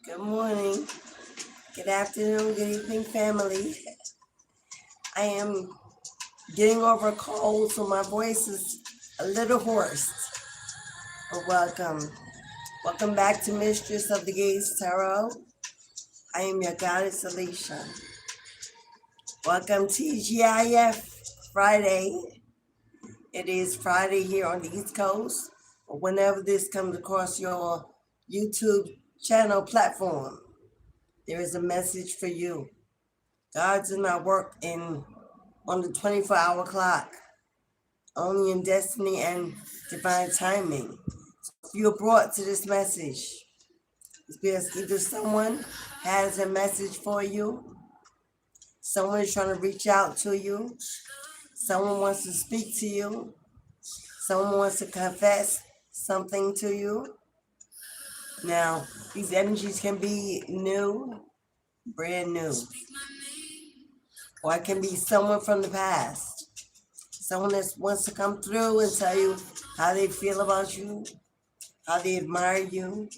Good morning, good afternoon, good evening, family. I am getting over a cold, so my voice is a little hoarse. But welcome. Welcome back to Mistress of the Gates Tarot. I am your goddess, Alicia. Welcome to GIF Friday. It is Friday here on the East Coast, or whenever this comes across your YouTube channel platform, there is a message for you. God does not work on the 24-hour clock, only in destiny and divine timing. So if you're brought to this message, it's because either someone has a message for you, someone is trying to reach out to you, someone wants to speak to you, someone wants to confess something to you. Now, these energies can be new, brand new, or it can be someone from the past, someone that wants to come through and tell you how they feel about you, how they admire you,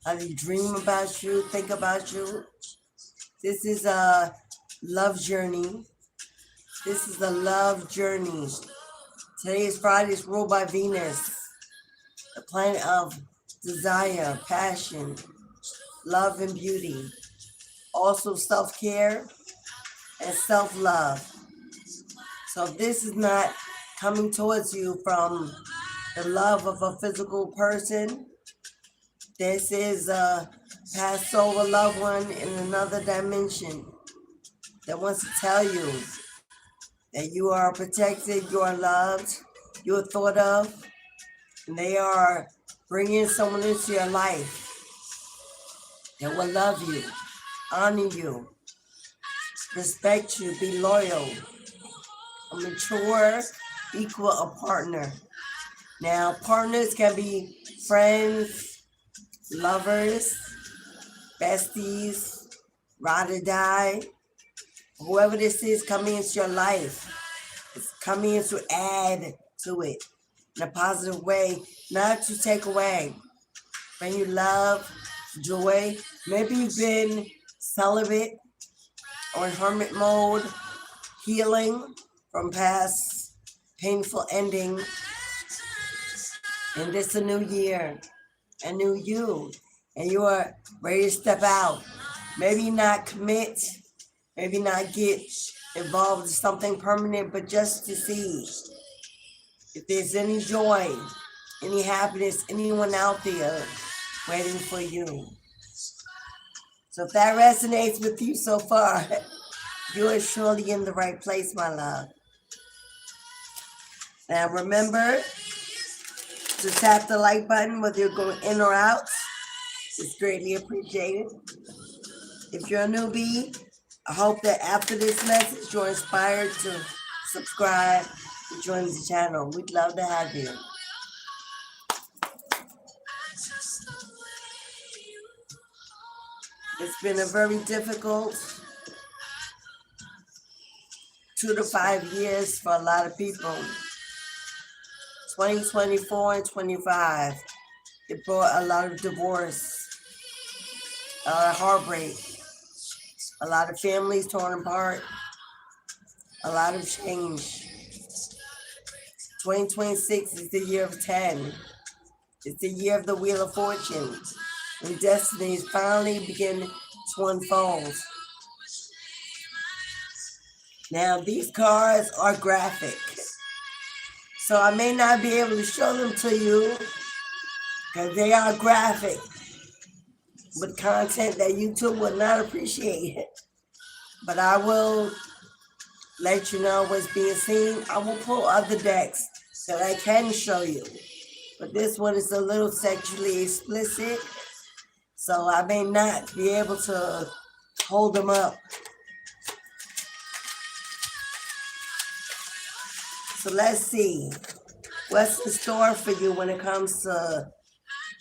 how they dream about you, think about you. This is a love journey. This is a love journey. Today is Friday, it's ruled by Venus, the planet of desire, passion, love, and beauty. Also self-care and self-love. So this is not coming towards you from the love of a physical person. This is a past over loved one in another dimension that wants to tell you that you are protected, you are loved, you are thought of, and they are bringing someone into your life that will love you, honor you, respect you, be loyal, a mature, equal, a partner. Now, partners can be friends, lovers, besties, ride or die. Whoever this is coming into your life, it's coming in to add to it in a positive way, not to take away. Bring you love, joy. Maybe you've been celibate or in hermit mode, healing from past painful endings. And this is a new year, a new you, and you are ready to step out. Maybe not commit, maybe not get involved in something permanent, but just to see if there's any joy, any happiness, anyone out there waiting for you. So if that resonates with you so far, you are surely in the right place, my love. Now remember to tap the like button whether you're going in or out. It's greatly appreciated. If you're a newbie, I hope that after this message you're inspired to subscribe and join the channel. We'd love to have you. It's been a very difficult 2 to 5 years for a lot of people. 2024 and 25, it brought a lot of divorce, a lot of heartbreak, a lot of families torn apart, a lot of change. 2026 is the year of 10. It's the year of the Wheel of Fortune, and destinies finally begin to unfold. Now, these cards are graphic, so I may not be able to show them to you because they are graphic with content that YouTube would not appreciate. But I will let you know what's being seen. I will pull other decks that I can show you. But this one is a little sexually explicit, so I may not be able to hold them up. So let's see what's in store for you when it comes to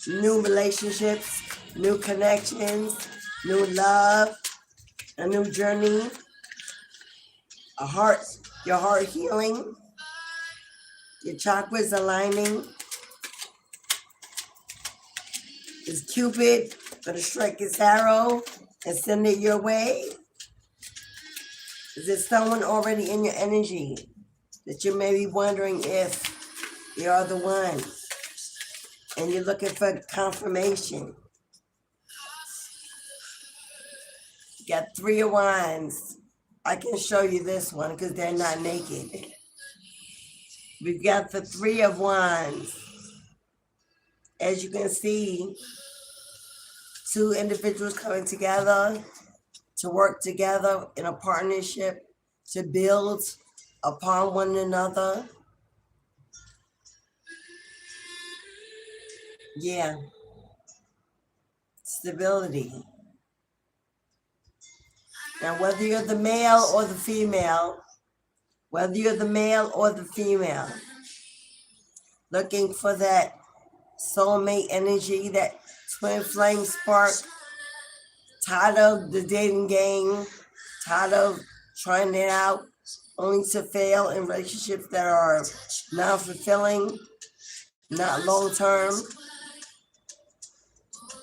new relationships, new connections, new love, a new journey, your heart healing, your chakras aligning. Is Cupid going to strike his arrow and send it your way? Is there someone already in your energy that you may be wondering if you are the one and you're looking for confirmation? You got 3 of Wands. I can show you this one because they're not naked. We've got the 3 of Wands. As you can see, 2 individuals coming together to work together in a partnership to build upon one another. Yeah. Stability. Now, whether you're the male or the female, looking for that soulmate energy, that twin flame spark, tired of the dating game, tired of trying it out only to fail in relationships that are not fulfilling, not long term.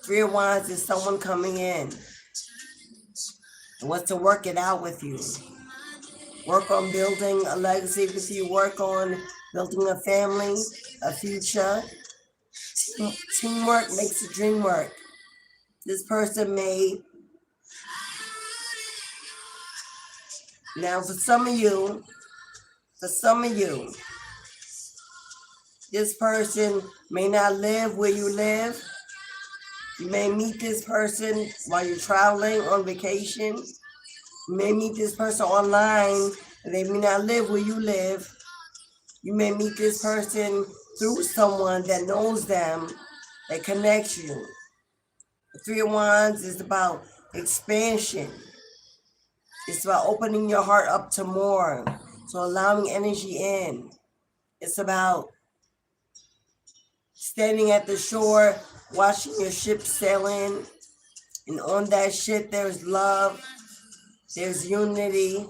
3 of Wands is someone coming in and wants to work it out with you. Work on building a legacy with you, work on building a family, a future. Teamwork makes the dream work. This person may, now for some of you, this person may not live where you live. You may meet this person while you're traveling on vacation. You may meet this person online and they may not live where you live. You may meet this person through someone that knows them, that connects you. The 3 of Wands is about expansion. It's about opening your heart up to more, so allowing energy in. It's about standing at the shore, watching your ship sail in, and on that ship there's love, there's unity,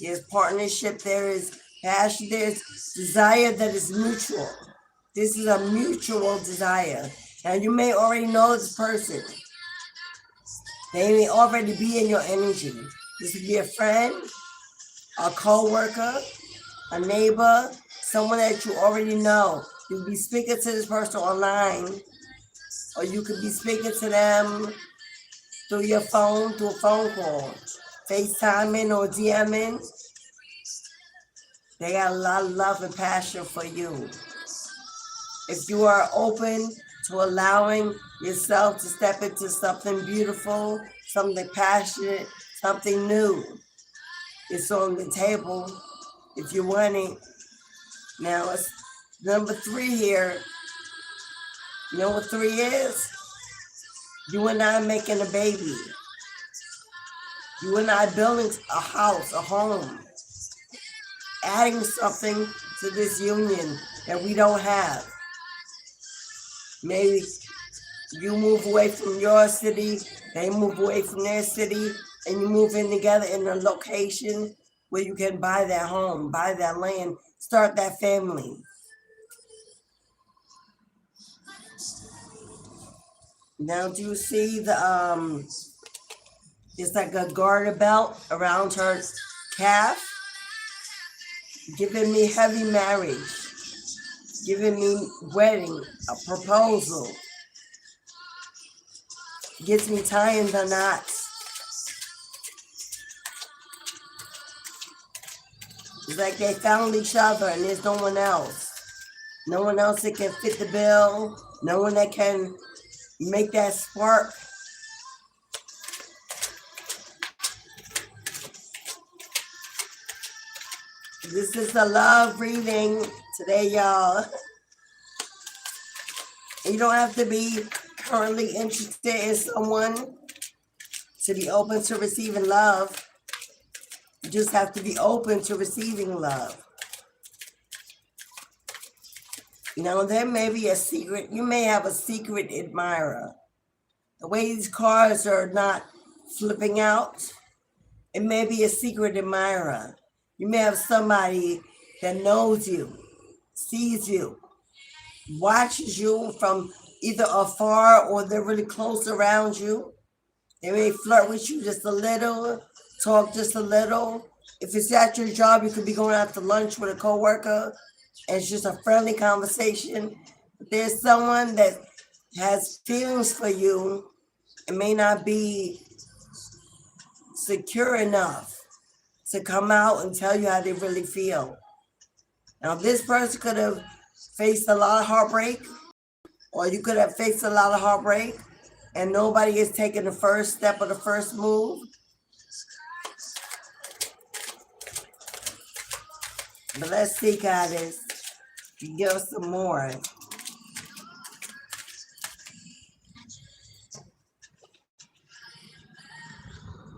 there's partnership, there is passion, there's desire that is mutual. This is a mutual desire. Now you may already know this person. They may already be in your energy. This could be a friend, a co-worker, a neighbor, someone that you already know. You could be speaking to this person online, or you could be speaking to them through your phone, through a phone call, FaceTiming or DMing. They got a lot of love and passion for you. If you are open to allowing yourself to step into something beautiful, something passionate, something new, it's on the table if you want it. Now, it's number 3 here. You know what 3 is? You and I making a baby. You and I building a house, a home. Adding something to this union that we don't have. Maybe you move away from your city, they move away from their city, and you move in together in a location where you can buy that home, buy that land, start that family. Now, do you see the, it's like a garter belt around her calf? Giving me heavy marriage, giving me wedding, a proposal. Gets me tying the knots. It's like they found each other and there's no one else. No one else that can fit the bill. No one that can make that spark. This is the love reading today, y'all. You don't have to be currently interested in someone to be open to receiving love. You just have to be open to receiving love. You know, there may be a secret. You may have a secret admirer. The way these cards are not flipping out, it may be a secret admirer. You may have somebody that knows you, sees you, watches you from either afar or they're really close around you. They may flirt with you just a little, talk just a little. If it's at your job, you could be going out to lunch with a coworker and it's just a friendly conversation. But there's someone that has feelings for you and may not be secure enough to come out and tell you how they really feel. Now, this person could have faced a lot of heartbreak, or you could have faced a lot of heartbreak, and nobody is taking the first step or the first move. But let's see, Goddess. You give us some more.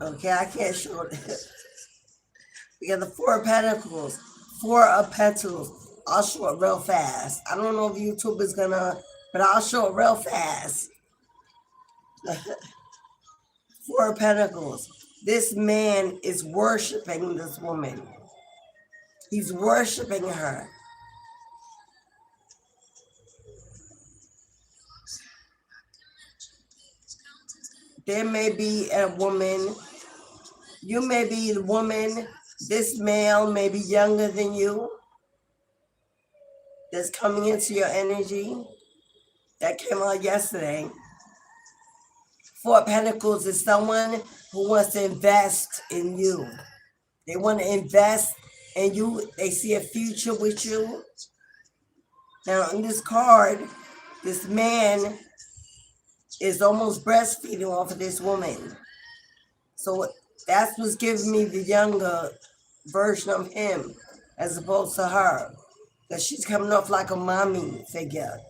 Okay, I can't show it. We got the Four of Pentacles. Four of Pentacles. I'll show it real fast. I don't know if YouTube is gonna, but I'll show it real fast. Four of Pentacles. This man is worshiping this woman. He's worshiping her. There may be a woman. You may be the woman. This male may be younger than you. That's coming into your energy. That came out yesterday. Four of Pentacles is someone who wants to invest in you. They want to invest in you. They see a future with you. Now, in this card, this man is almost breastfeeding off of this woman. So that's what's giving me the younger version of him as opposed to her. Because she's coming off like a mommy figure.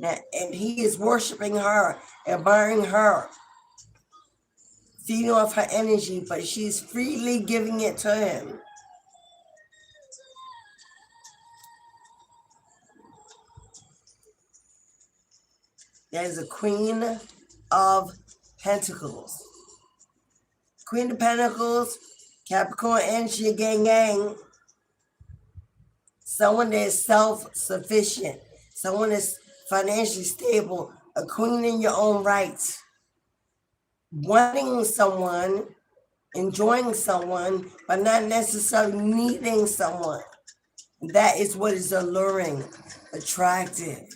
Now, and he is worshiping her, admiring her, feeding off her energy, but she's freely giving it to him. There's a Queen of Pentacles. Queen of Pentacles, Capricorn energy, gang, gang. Someone that is self-sufficient. Someone that's financially stable. A queen in your own right. Wanting someone, enjoying someone, but not necessarily needing someone. That is what is alluring, attractive,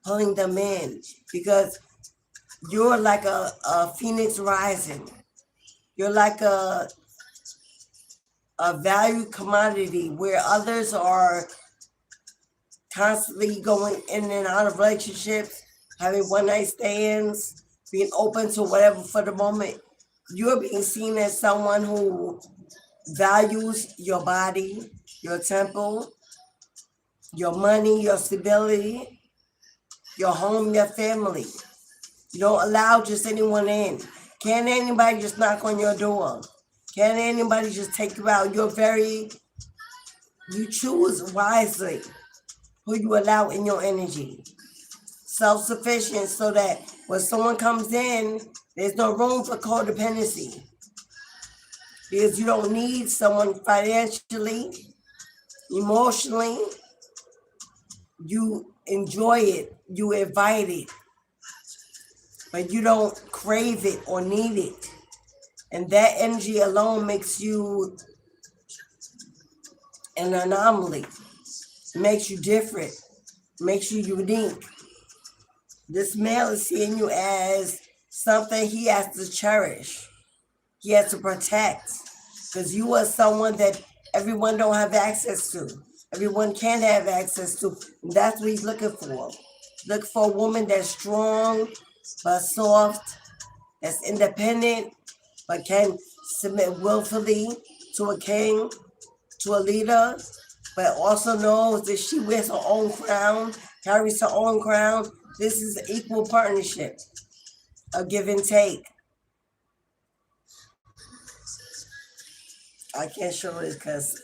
pulling them in. Because you're like a phoenix rising. You're like a valued commodity where others are constantly going in and out of relationships, having one-night stands, being open to whatever for the moment. You're being seen as someone who values your body, your temple, your money, your stability, your home, your family. You don't allow just anyone in. Can't anybody just knock on your door? Can't anybody just take you out? You choose wisely who you allow in your energy. Self-sufficient so that when someone comes in, there's no room for codependency. Because you don't need someone financially, emotionally. You enjoy it, you invite it, but you don't crave it or need it. And that energy alone makes you an anomaly. It makes you different, makes you unique. This male is seeing you as something he has to cherish. He has to protect. Because you are someone that everyone don't have access to. Everyone can have access to. And that's what he's looking for. Look for a woman that's strong, but soft, that's independent, but can submit willfully to a king, to a leader, but also knows that she wears her own crown, carries her own crown. This is an equal partnership, a give and take. I can't show this because,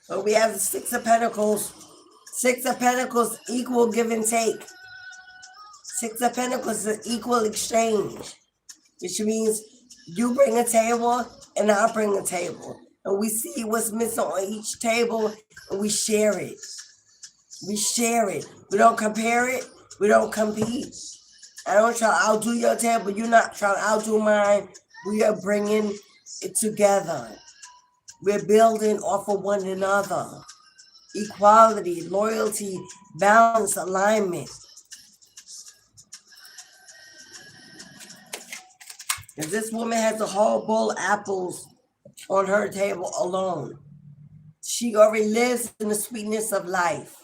but we have the Six of Pentacles. Six of Pentacles, equal give and take. Six of Pentacles is an equal exchange, which means you bring a table and I bring a table. And we see what's missing on each table and we share it. We share it. We don't compare it. We don't compete. I don't try to outdo your table. You're not trying to outdo mine. We are bringing it together. We're building off of one another. Equality, loyalty, balance, alignment. If this woman has a whole bowl of apples on her table alone, she already lives in the sweetness of life.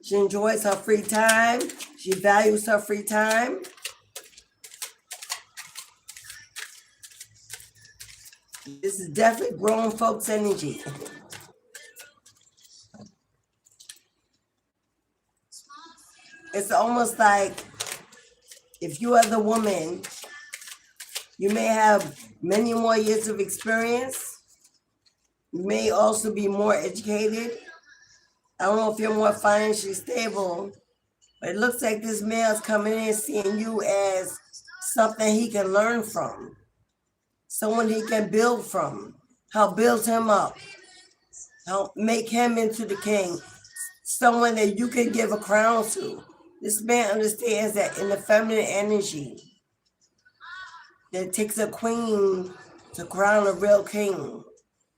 She enjoys her free time. She values her free time. This is definitely grown folks' energy. It's almost like if you are the woman, you may have many more years of experience. You may also be more educated. I don't know if you're more financially stable, but it looks like this male's coming in seeing you as something he can learn from, someone he can build from, help build him up, help make him into the king, someone that you can give a crown to. This man understands that in the feminine energy, that it takes a queen to crown a real king.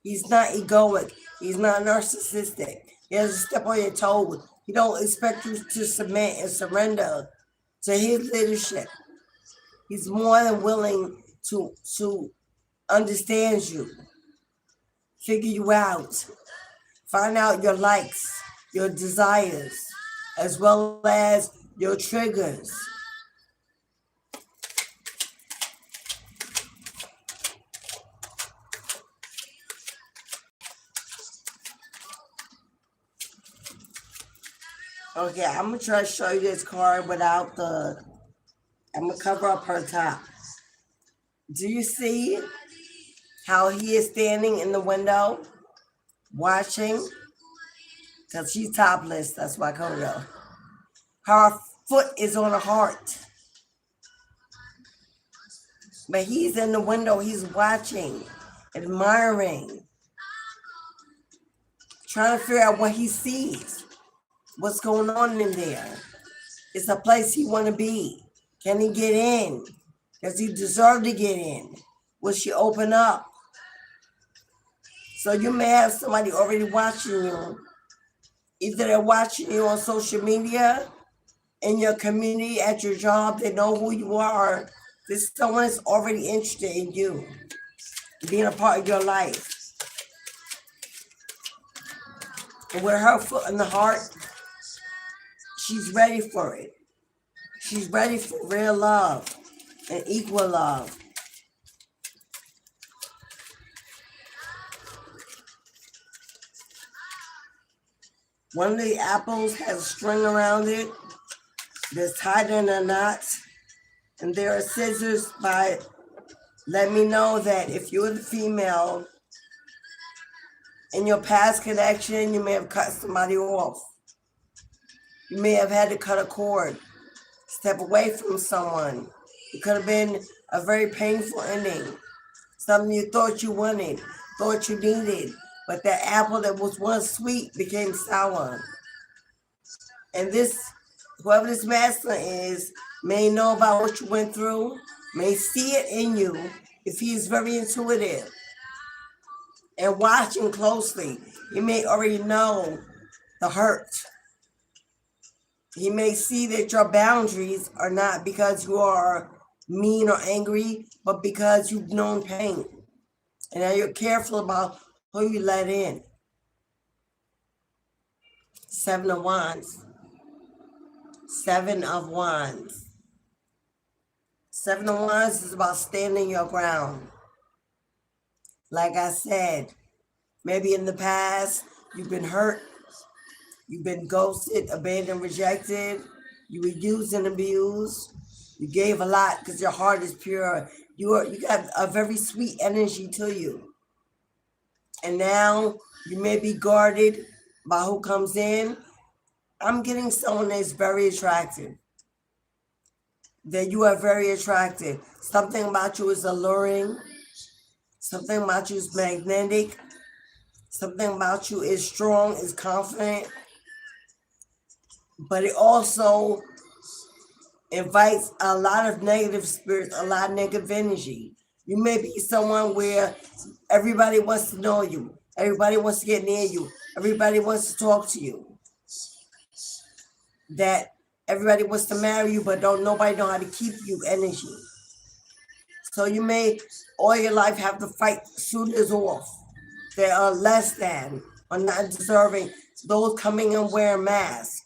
He's not egoic. He's not narcissistic. He doesn't step on your toes. He don't expect you to submit and surrender to his leadership. He's more than willing to understand you, figure you out, find out your likes, your desires, as well as your triggers. Okay, I'm going to try to show you this card without the, I'm going to cover up her top. Do you see how he is standing in the window watching? Because she's topless, that's why I covered her. Her foot is on her heart. But he's in the window, he's watching, admiring, trying to figure out what he sees. What's going on in there? It's a place he want to be. Can he get in? Does he deserve to get in? Will she open up? So you may have somebody already watching you. Either they're watching you on social media, in your community, at your job, they know who you are. This someone is already interested in you, being a part of your life. And with her foot in the heart, she's ready for it. She's ready for real love and equal love. One of the apples has a string around it that's tied in a knot. And there are scissors by, let me know that if you're the female, in your past connection, you may have cut somebody off. You may have had to cut a cord, step away from someone. It could have been a very painful ending. Something you thought you wanted, thought you needed, but that apple that was once sweet became sour. And this, whoever this master is, may know about what you went through, may see it in you if he is very intuitive. And watching closely, he may already know the hurt. He may see that your boundaries are not because you are mean or angry, but because you've known pain. And now you're careful about who you let in. Seven of Wands. Seven of Wands. Seven of Wands is about standing your ground. Like I said, maybe in the past, you've been hurt, you've been ghosted, abandoned, rejected, you were used and abused, you gave a lot because your heart is pure. You got a very sweet energy to you. And now you may be guarded by who comes in. I'm getting someone that's very attractive. That you are very attractive. Something about you is alluring. Something about you is magnetic. Something about you is strong, is confident. But it also invites a lot of negative spirits, a lot of negative energy. You may be someone where everybody wants to know you. Everybody wants to get near you. Everybody wants to talk to you. That everybody wants to marry you, but nobody know how to keep you energy. So you may all your life have to fight suitors off. They are less than or not deserving. Those coming and wearing masks.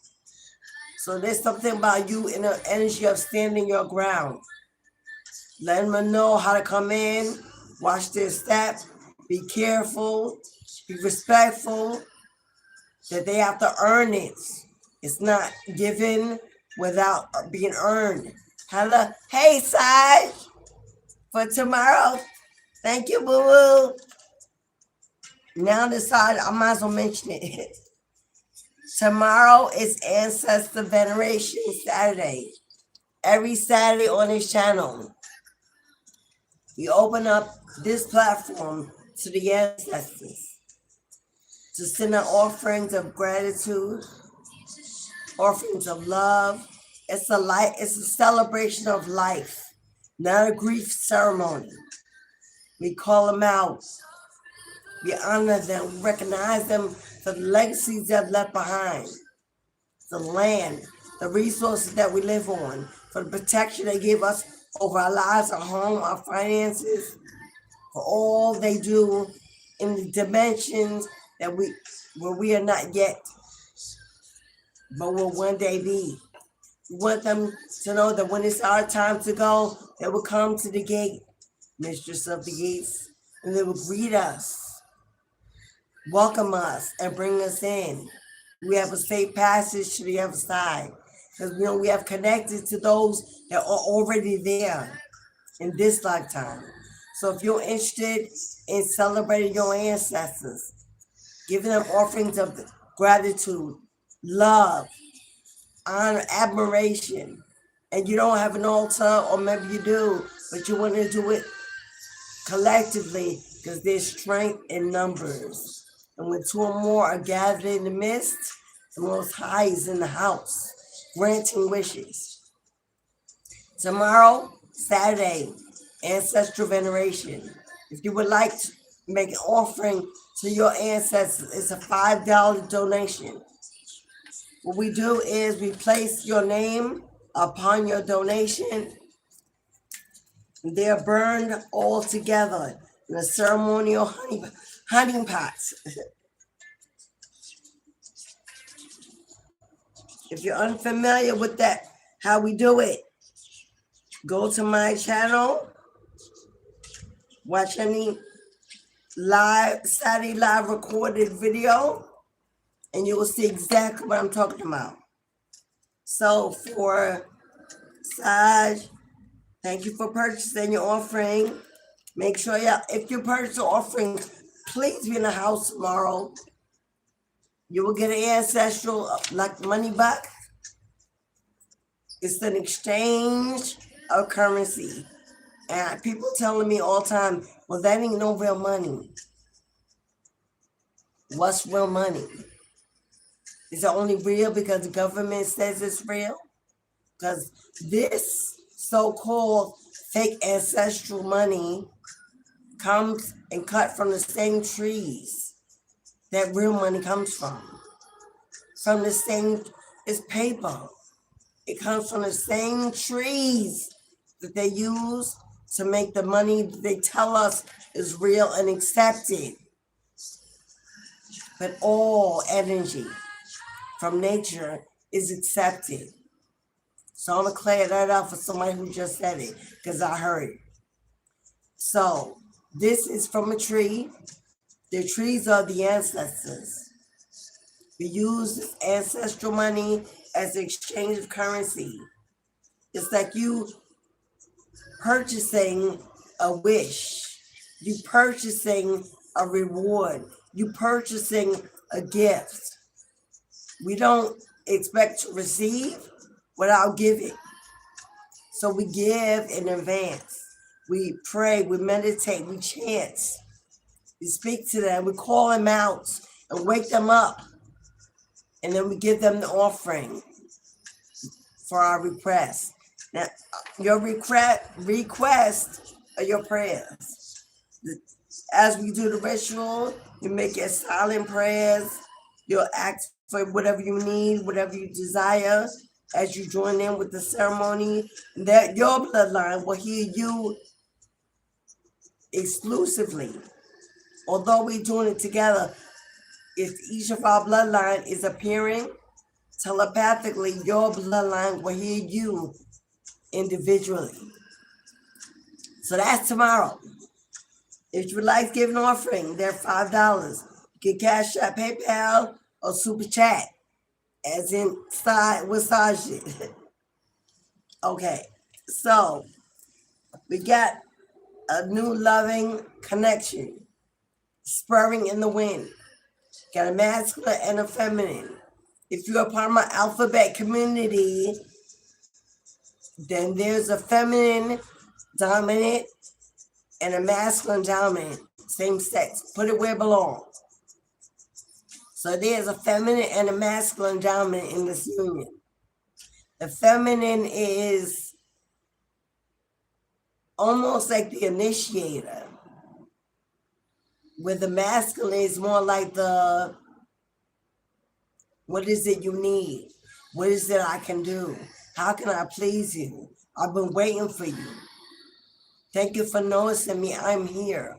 So there's something about you in the energy of standing your ground. Letting them know how to come in, watch their step, be careful, be respectful, that they have to earn it. It's not given without being earned. Hello, hey, Saj, for tomorrow. Thank you, boo-boo. Now decide, I might as well mention it. Tomorrow is Ancestor Veneration Saturday. Every Saturday on this channel, we open up this platform to the ancestors to send out offerings of gratitude, offerings of love. It's a celebration of life, not a grief ceremony. We call them out. We honor them, we recognize them for the legacies they've left behind, the land, the resources that we live on, for the protection they give us over our lives, our home, our finances, for all they do in the dimensions that where we are not yet, but will one day be. We want them to know that when it's our time to go, they will come to the gate, Mistress of the Gates, and they will greet us, welcome us, and bring us in. We have a safe passage to the other side, because we have connected to those that are already there in this lifetime. So if you're interested in celebrating your ancestors, giving them offerings of gratitude, love, honor, admiration, and you don't have an altar, or maybe you do, but you want to do it collectively, because there's strength in numbers. And when two or more are gathered in the midst, the Most High is in the house, granting wishes. Tomorrow, Saturday, Ancestral Veneration. If you would like to make an offering to your ancestors, it's a $5 donation. What we do is we place your name upon your donation. They're burned all together in a ceremonial honey pot. If you're unfamiliar with that, how we do it, go to my channel, watch any Saturday live recorded video, and you will see exactly what I'm talking about. So for Saj, thank you for purchasing your offering. Make sure, if you purchase your offering, please be in the house tomorrow. You will get an ancestral, like money back. It's an exchange of currency. And people telling me all the time, well, that ain't no real money. What's real money? Is it only real because the government says it's real? Because this so-called fake ancestral money comes and cut from the same trees that real money comes from. From the same, it's paper. It comes from the same trees that they use to make the money that they tell us is real and accepted. But all energy, from nature is accepted. So I'm going to clear that up for somebody who just said it, because I heard it. So this is from a tree. The trees are the ancestors. We use ancestral money as an exchange of currency. It's like you purchasing a wish. You purchasing a reward. You purchasing a gift. We don't expect to receive without giving. So we give in advance. We pray, we meditate, we chant. We speak to them, we call them out and wake them up. And then we give them the offering for our request. Now, your request are your prayers. As we do the ritual, you make your silent prayers. You'll ask for whatever you need, whatever you desire. As you join in with the ceremony, that your bloodline will hear you exclusively. Although we're doing it together, if each of our bloodline is appearing telepathically, your bloodline will hear you individually. So that's tomorrow. If you would like to give an offering, they're $5. You can Cashapp, PayPal, or Super Chat, as in massage it. Okay, so we got a new loving connection, spurring in the wind. Got a masculine and a feminine. If you're a part of my alphabet community, then there's a feminine dominant and a masculine dominant, same sex. Put it where it belongs. So there's a feminine and a masculine dominant in this union. The feminine is almost like the initiator, where the masculine is more like the, what is it you need? What is it I can do? How can I please you? I've been waiting for you. Thank you for noticing me. I'm here.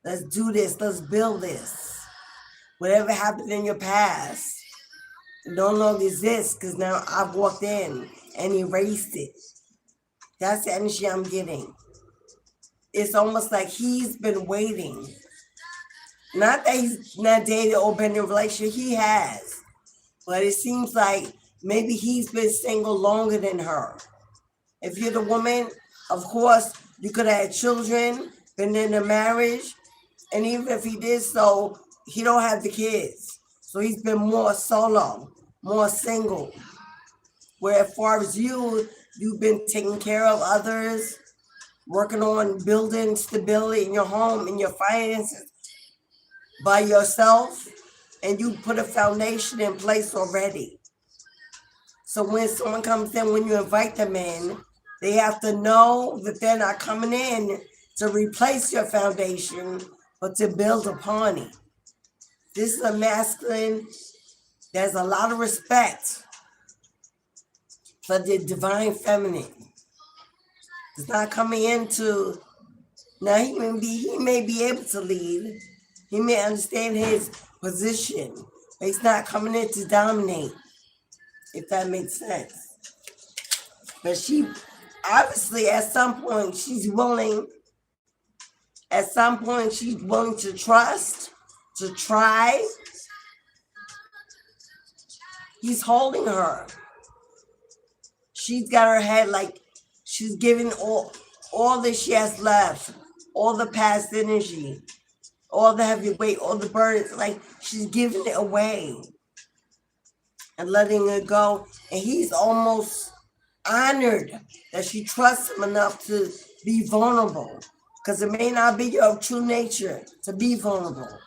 Let's do this. Let's build this. Whatever happened in your past no longer exists, because now I've walked in and erased it. That's the energy I'm getting. It's almost like he's been waiting. Not that he's not dated or been in a relationship. He has. But it seems like maybe he's been single longer than her. If you're the woman, of course, you could have had children, been in a marriage, and even if he did so, he don't have the kids. So he's been more solo, more single. Where as far as you've been taking care of others, working on building stability in your home, in your finances, by yourself, and you put a foundation in place already. So when someone comes in, when you invite them in, they have to know that they're not coming in to replace your foundation, but to build upon it. This is a masculine. There's a lot of respect for the divine feminine. It's not coming into, now he may be able to lead. He may understand his position, but he's not coming in to dominate, if that makes sense. But she, obviously, at some point, she's willing to trust, to try. He's holding her. She's got her head like she's giving all that she has left, all the past energy, all the heavy weight, all the burdens, like she's giving it away and letting it go. And he's almost honored that she trusts him enough to be vulnerable, because it may not be your true nature to be vulnerable.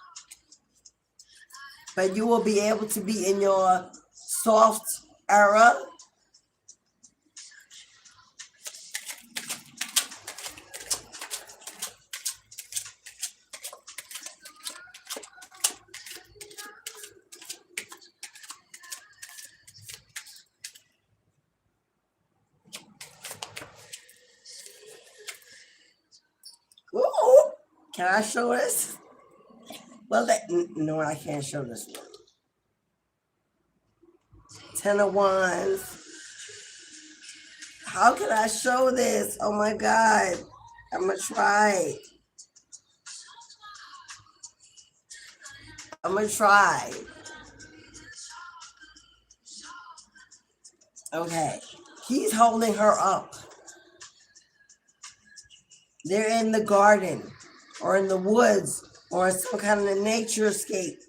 But you will be able to be in your soft era. Ooh, can I show this? Well, no, I can't show this one. Ten of Wands. How can I show this? Oh my God. I'm going to try. I'm going to try. Okay. He's holding her up. They're in the garden or in the woods or some kind of nature escape.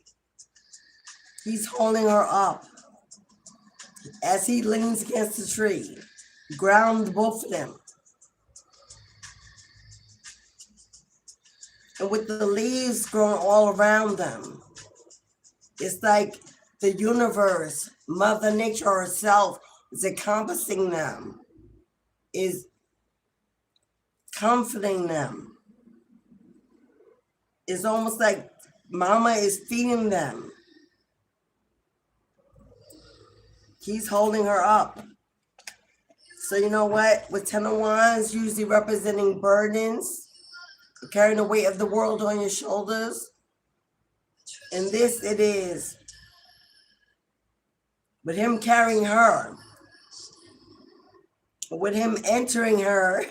He's holding her up as he leans against the tree. Ground both of them. And with the leaves growing all around them, it's like the universe, Mother Nature herself, is encompassing them, is comforting them. It's almost like Mama is feeding them. He's holding her up. So you know what? With Ten of Wands usually representing burdens, carrying the weight of the world on your shoulders. And this it is. With him carrying her, with him entering her,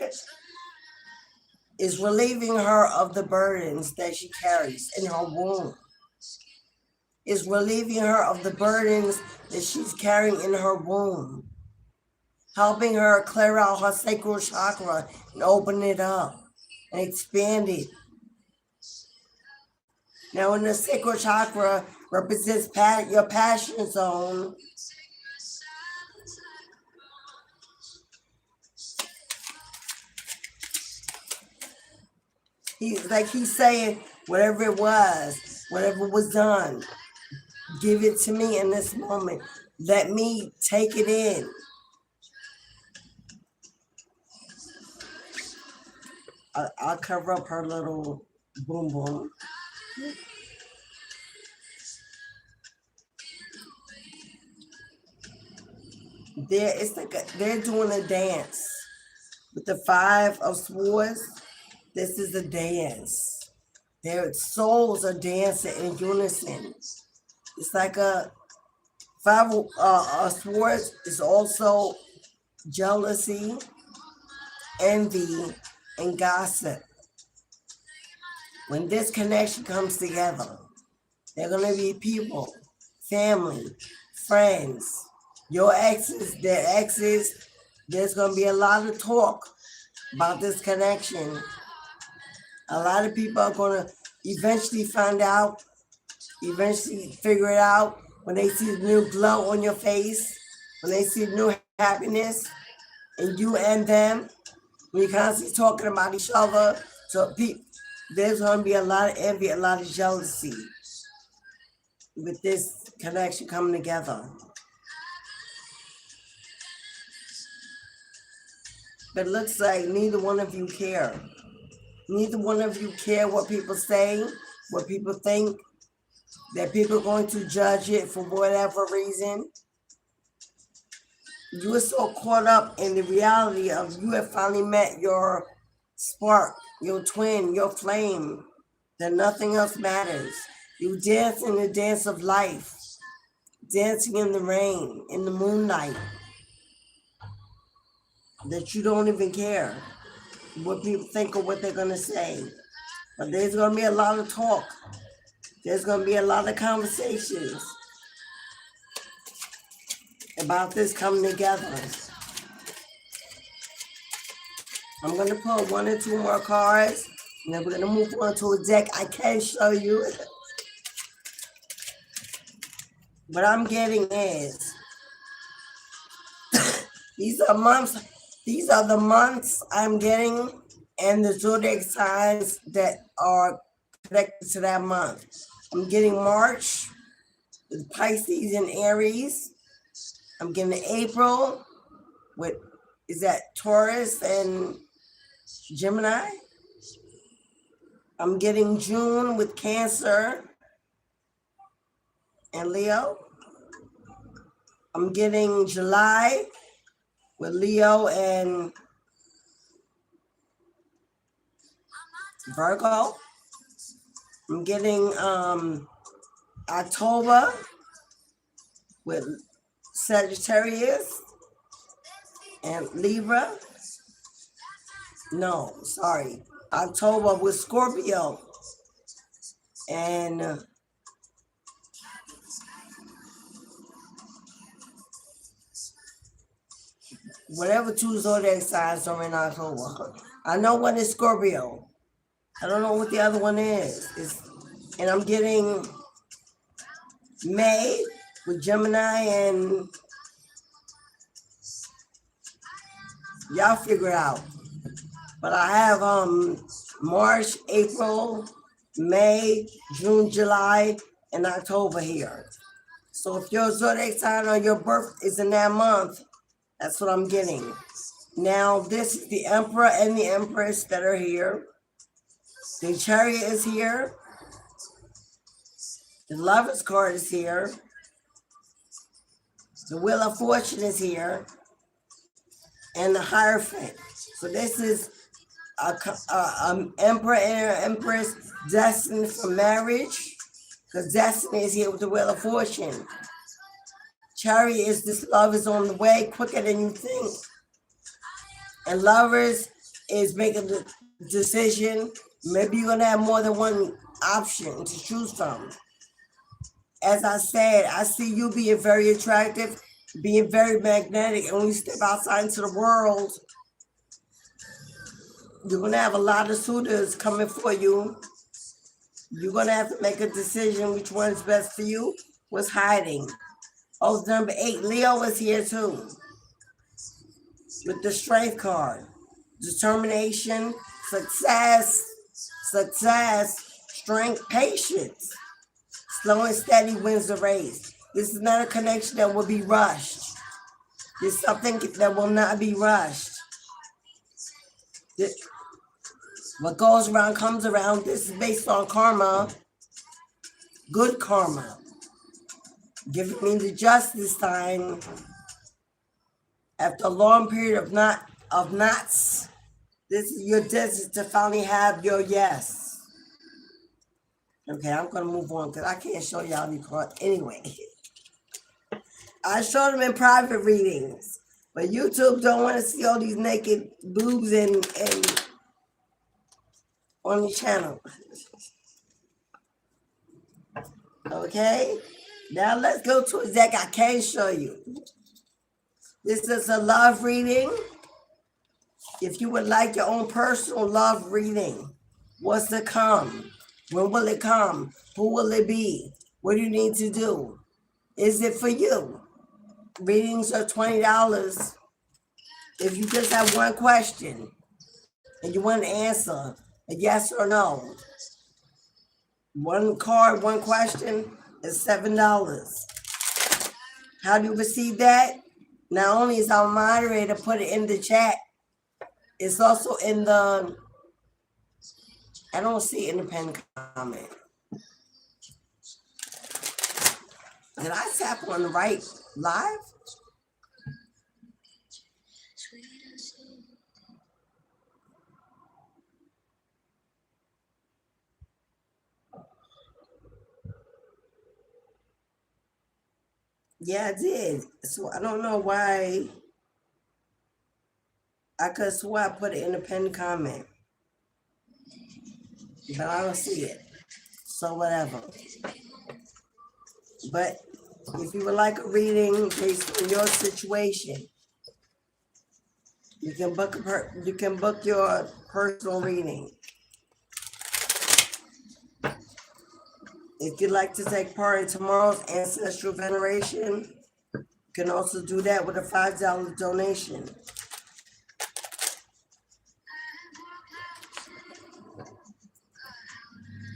is relieving her of the burdens that she carries in her womb. Is relieving her of the burdens that she's carrying in her womb. Helping her clear out her sacral chakra and open it up and expand it. Now, when the sacral chakra represents your passion zone, he's saying, whatever it was, whatever was done, give it to me in this moment. Let me take it in. I'll cover up her little boom boom. They're doing a dance with the Five of Swords. This is a dance. Their souls are dancing in unison. It's like a Five of Swords is also jealousy, envy, and gossip. When this connection comes together, they're going to be people, family, friends, your exes, their exes. There's going to be a lot of talk about this connection. A lot of people are going to eventually find out, eventually figure it out when they see the new glow on your face, when they see the new happiness, and you and them. When you're constantly talking about each other, so there's going to be a lot of envy, a lot of jealousy with this connection coming together. But it looks like neither one of you care. Neither one of you care what people say, what people think, that people are going to judge it for whatever reason. You were so caught up in the reality of you have finally met your spark, your twin, your flame, that nothing else matters. You dance in the dance of life, dancing in the rain, in the moonlight, that you don't even care what people think or what they're going to say. But there's going to be a lot of talk. There's going to be a lot of conversations about this coming together. I'm going to pull one or two more cards, and then we're going to move on to a deck I can show you. What I'm getting is, these are the months I'm getting, and the zodiac signs that are connected to that month. I'm getting March with Pisces and Aries. I'm getting April with, is that Taurus and Gemini? I'm getting June with Cancer and Leo. I'm getting July with Leo and Virgo. I'm getting October with Sagittarius and Libra. No, sorry. October with Scorpio and whatever two zodiac signs are in October. I know one is Scorpio. I don't know what the other one is. And I'm getting May with Gemini, and y'all figure it out. But I have March, April, May, June, July, and October here. So if your zodiac sign or your birth is in that month, that's what I'm getting. Now this is the Emperor and the Empress that are here. The Chariot is here. The Lover's card is here. The Wheel of Fortune is and the Hierophant. So this is a Emperor and Empress destined for marriage, because Destiny is here with the Wheel of Fortune. Chariot is this love is on the way quicker than you think. And Lovers is making the decision. Maybe you're going to have more than one option to choose from. As I said, I see you being very attractive, being very magnetic. And when you step outside into the world, you're going to have a lot of suitors coming for you. You're going to have to make a decision which one is best for you. What's hiding? Oh, number 8, Leo is here too. With the Strength card. Determination, success, strength, patience. Slow and steady wins the race. This is not a connection that will be rushed. This is something that will not be rushed. What goes around comes around. This is based on karma. Good karma. Giving me the justice sign after a long period of knots. This is your desire to finally have your yes. Okay, I'm going to move on because I can't show y'all these cards anyway. I show them in private readings, but YouTube don't want to see all these naked boobs and on the channel. Okay, now let's go to a deck I can show you. This is a love reading. If you would like your own personal love reading, what's to come? When will it come? Who will it be? What do you need to do? Is it for you? Readings are $20. If you just have one question and you want to answer a yes or no, one card, one question is $7. How do you receive that? Not only is our moderator put it in the chat, it's also in the, I don't see it in the pinned comment. Did I tap on the right live? Yeah, I did. So I don't know why. I could swear I put it in the pinned comment, but I don't see it. So whatever. But if you would like a reading based on your situation, you can book your personal reading. If you'd like to take part in tomorrow's ancestral veneration, you can also do that with a $5 donation.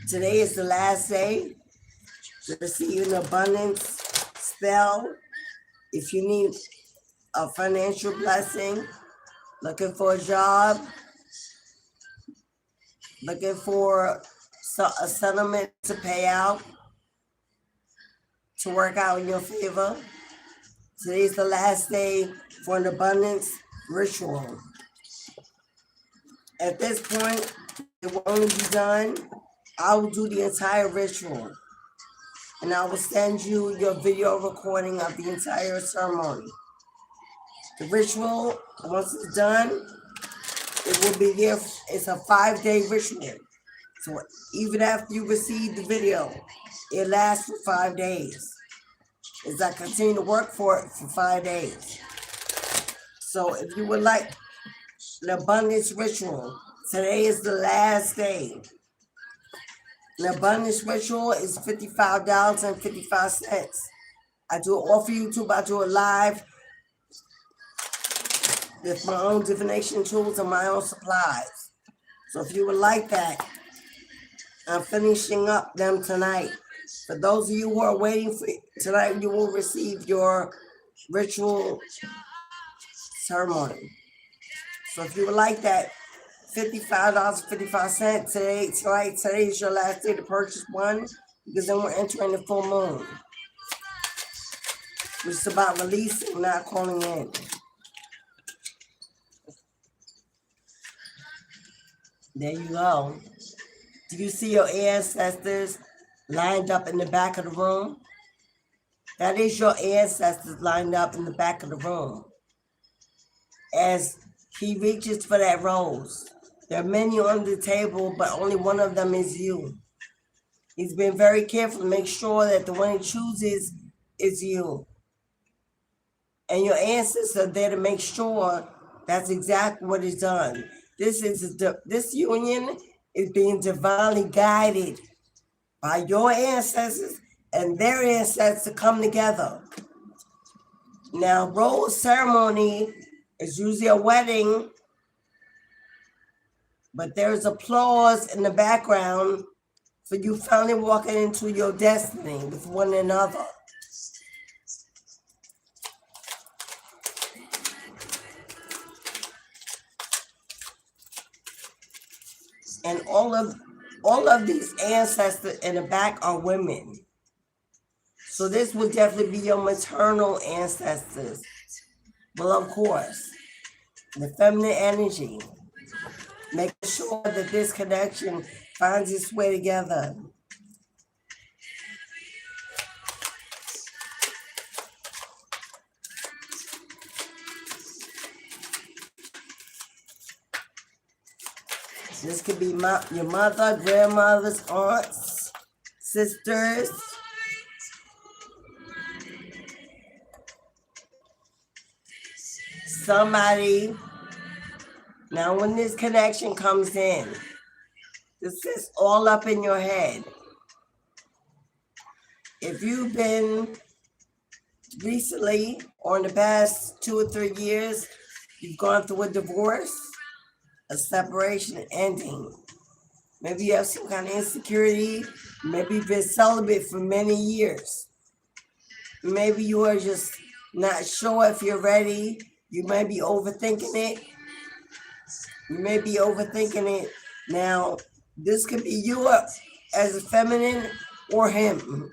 Today is the last day to receive an abundance spell. If you need a financial blessing, looking for a job, looking for a settlement to pay out, to work out in your favor, today's the last day for an abundance ritual. At this point, it will only be done. I will do the entire ritual. and I will send you your video recording of the entire ceremony. The ritual, once it's done, it will be there. It's a 5-day ritual. So even after you receive the video, it lasts for 5 days. As I continue to work for it for 5 days. So if you would like an abundance ritual, today is the last day. An abundance ritual is $55.55. I do it all for YouTube. I do it live with my own divination tools and my own supplies. So if you would like that, I'm finishing up them tonight. For those of you who are waiting for tonight, you will receive your ritual ceremony. So if you would like that, $55.55 today is your last day to purchase one, because then we're entering the full moon, which is about releasing, not calling in. There you go. Do you see your ancestors lined up in the back of the room? That is your ancestors lined up in the back of the room. As he reaches for that rose, there are many on the table, but only one of them is you. He's been very careful to make sure that the one he chooses is you. And your ancestors are there to make sure that's exactly what is done. This union is being divinely guided by your ancestors and their ancestors to come together. Now, rose ceremony is usually a wedding, but there's applause in the background for you finally walking into your destiny with one another. And all of these ancestors in the back are women. So this would definitely be your maternal ancestors. Well, of course, the feminine energy. Make sure that this connection finds its way together. This could be your mother, grandmothers, aunts, sisters. Somebody. Now, when this connection comes in, this is all up in your head. If you've been recently or in the past 2 or 3 years, you've gone through a divorce, a separation, an ending. Maybe you have some kind of insecurity. Maybe you've been celibate for many years. Maybe you are just not sure if you're ready. You may be overthinking it. Now, this could be you as a feminine or him,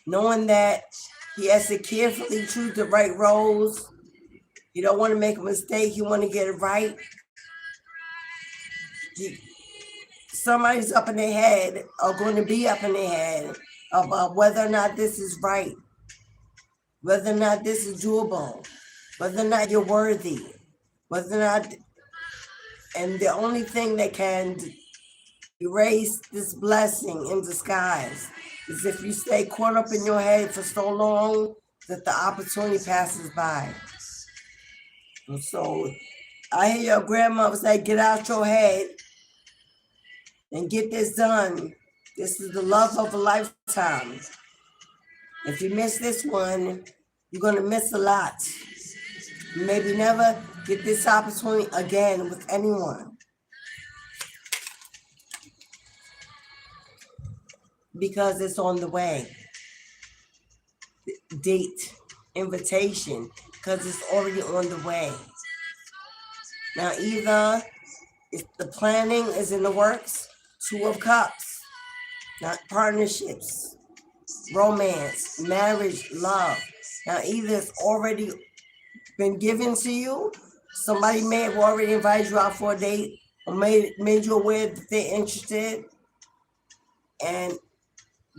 knowing that he has to carefully choose the right roles. You don't want to make a mistake. You want to get it right. Somebody's up in their head, or going to be up in their head, about whether or not this is right, whether or not this is doable, whether or not you're worthy, whether or not. And the only thing that can erase this blessing in disguise is if you stay caught up in your head for so long that the opportunity passes by. And so I hear your grandmother say, get out your head and get this done. This is the love of a lifetime. If you miss this one, you're going to miss a lot. Maybe never get this opportunity again with anyone. Because it's on the way. Date, invitation, because it's already on the way. Now, either if the planning is in the works, 2 of Cups, not partnerships, romance, marriage, love. Now, either it's already been given to you, somebody may have already invited you out for a date or made you aware that they're interested, and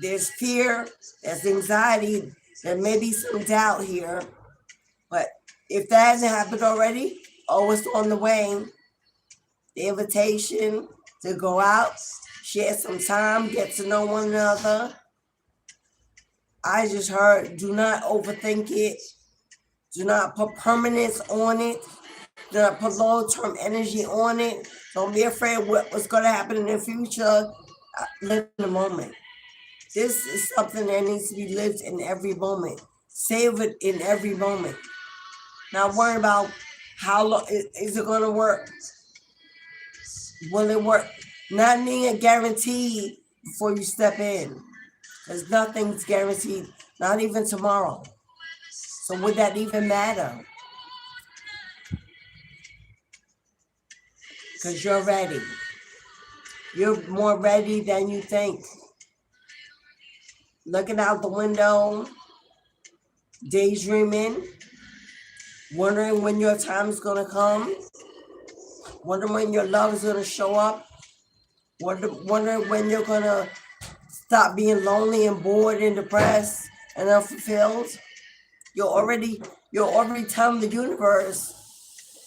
there's fear, there's anxiety, there may be some doubt here. But if that hasn't happened already, it's on the way. The invitation to go out, share some time, get to know one another. I just heard, do not overthink it. Do not put permanence on it. Do not put long-term energy on it. Don't be afraid of what's going to happen in the future. Live in the moment. This is something that needs to be lived in every moment. Save it in every moment. Not worry about how long is it going to work. Will it work? Not needing a guarantee before you step in. Because nothing's guaranteed, not even tomorrow. So would that even matter? Because you're ready. You're more ready than you think. Looking out the window, daydreaming, wondering when your time is going to come, wondering when your love is going to show up, wondering when you're going to stop being lonely and bored and depressed and unfulfilled. You're already telling the universe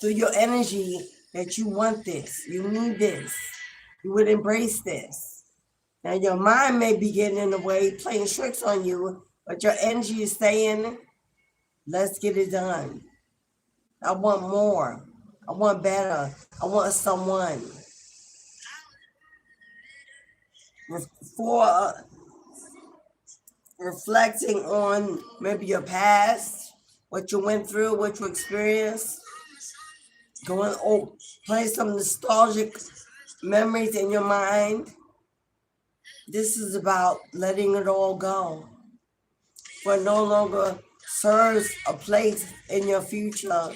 through your energy that you want this, you need this, you would embrace this. Now your mind may be getting in the way, playing tricks on you, but your energy is saying, let's get it done. I want more. I want better. I want someone. For reflecting on maybe your past, what you went through, what you experienced, play some nostalgic memories in your mind. This is about letting it all go. For it no longer serves a place in your future.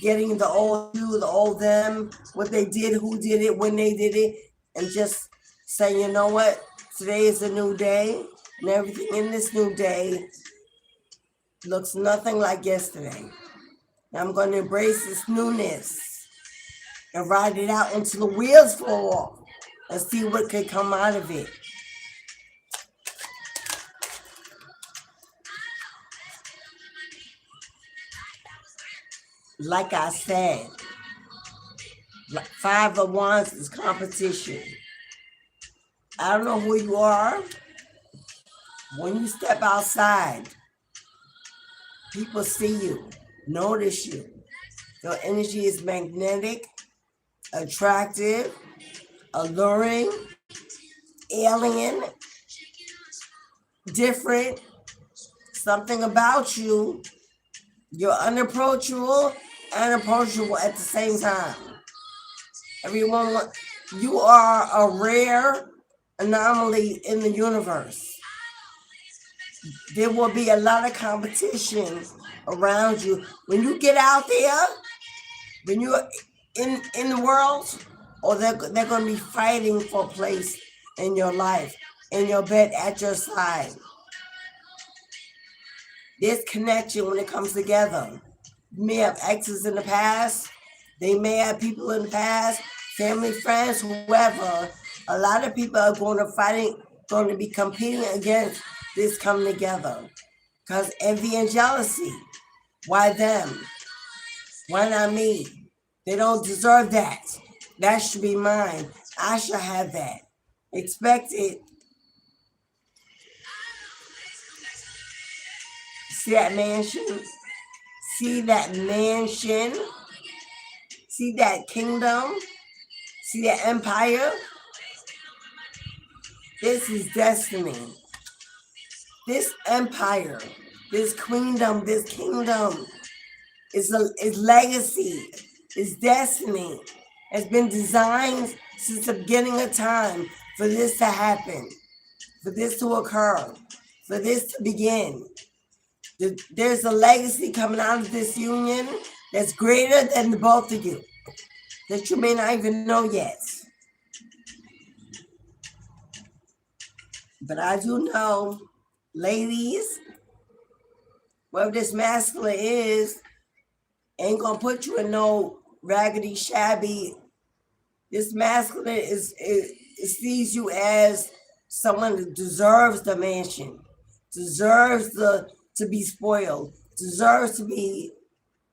Getting the old you, the old them, what they did, who did it, when they did it, and just say, you know what, today is a new day, and everything in this new day looks nothing like yesterday. And I'm going to embrace this newness and ride it out until the wheels fall off and see what could come out of it. Like I said, 5 of Wands is competition. I don't know who you are. When you step outside, people see you, notice you. Your energy is magnetic, attractive, alluring, alien, different. Something about you. You're unapproachable and approachable at the same time. Everyone, you are a rare anomaly in the universe. There will be a lot of competition around you. When you get out there, when you're in the world, or they're going to be fighting for a place in your life, in your bed, at your side. There's connection when it comes together. You may have exes in the past. They may have people in the past, family, friends, whoever. A lot of people are going to be competing against this coming together. Because envy and jealousy. Why them? Why not me? They don't deserve that. That should be mine. I should have that. Expect it. See that mansion? See that mansion? See that kingdom? See that empire? This is destiny. This empire, this queendom, this kingdom is legacy, is destiny. It's been designed since the beginning of time for this to happen, for this to occur, for this to begin. There's a legacy coming out of this union that's greater than the both of you, that you may not even know yet. But I do know, ladies, whoever this masculine is, ain't gonna put you in no raggedy, shabby. This masculine sees you as someone that deserves the mansion, deserves to be spoiled, deserves to be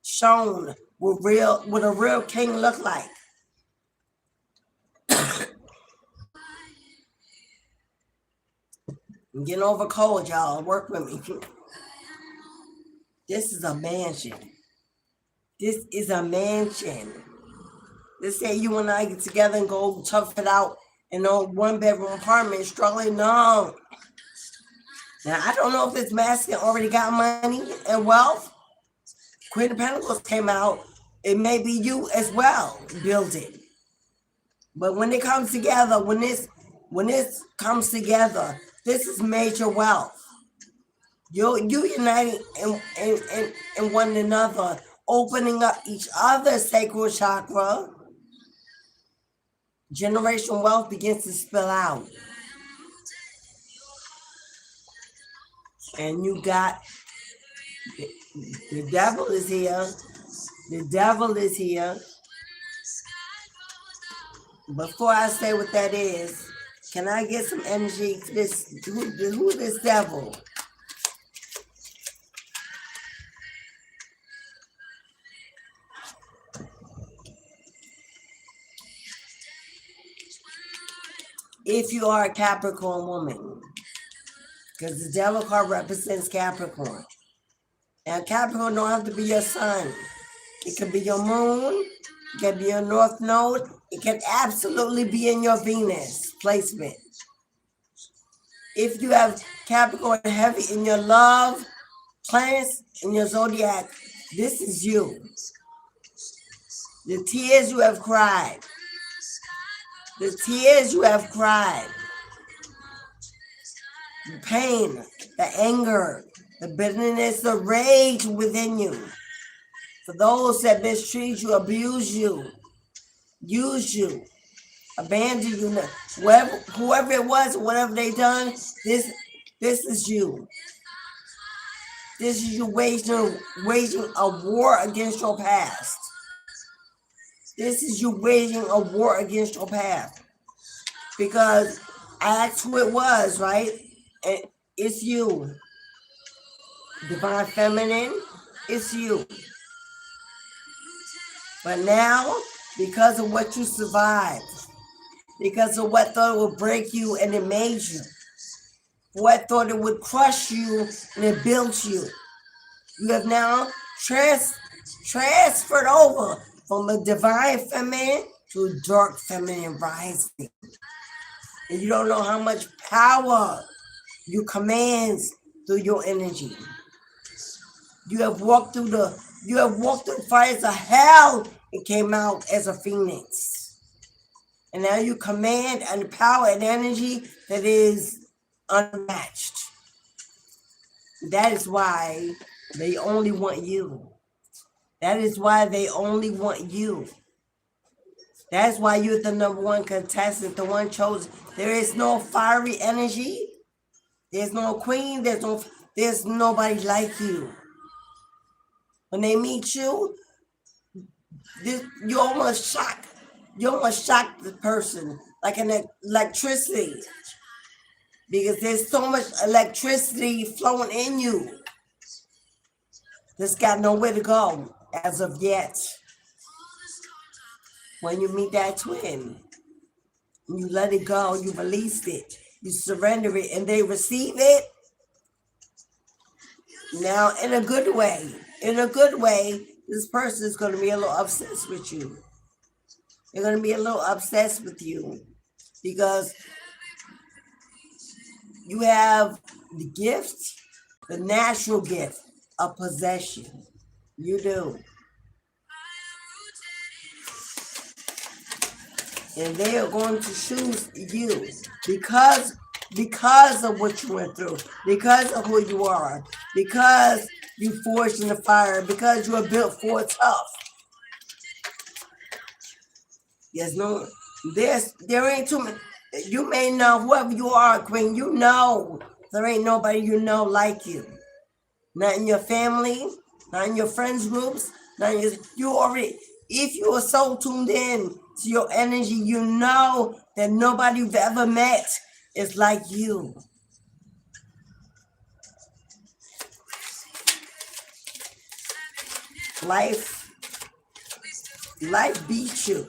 shown what a real king look like. I'm getting over cold, y'all. Work with me. This is a mansion. This is a mansion. Let's say you and I get together and go tough it out in a 1-bedroom apartment, struggling. No. Now, I don't know if this masculine already got money and wealth. Queen of Pentacles came out. It may be you as well, building. But when it comes together, when this comes together, this is major wealth. You uniting in one another, opening up each other's sacral chakra. Generational wealth begins to spill out. And you got the devil is here. The devil is here. Before I say what that is, can I get some energy for this? Who is this devil? If you are a Capricorn woman, because the devil card represents Capricorn. And Capricorn don't have to be your sun. It can be your moon. It can be your north node. It can absolutely be in your Venus placement. If you have Capricorn heavy in your love planets, in your zodiac, this is you. The tears you have cried. The tears you have cried. The pain, the anger, the bitterness, the rage within you. For those that mistreat you, abuse you, use you, abandon you, whoever it was, whatever they done, this is you. This is you waging a war against your past. This is you waging a war against your past. Because I asked who it was, right? And it's you. Divine Feminine, it's you. But now, because of what you survived, because of what thought it would break you and it made you, what thought it would crush you and it built you, you have now transferred over from a divine feminine to a dark feminine rising. And you don't know how much power you command through your energy. You have walked through the fires of hell and came out as a phoenix. And now you command and power and energy that is unmatched. That is why they only want you. That is why they only want you. That's why you're the number one contestant, the one chosen. There is no fiery energy. There's no queen. There's nobody like you. When they meet you, you almost shock the person, like an electricity. Because there's so much electricity flowing in you. That's got nowhere to go as of yet. When you meet that twin, you let it go, you release it, you surrender it, and they receive it. Now, in a good way, this person is going to be a little obsessed with you. They're going to be a little obsessed with you because you have the gift, the natural gift of possession. You do. And they are going to choose you because of what you went through, because of who you are, because you forged in the fire, because you are built for tough. There ain't too many. You may know whoever you are, Queen. You know there ain't nobody you know like you. Not in your family, not in your friends groups, not in if you are so tuned in to your energy, you know that nobody you've ever met is like you. Life beats you.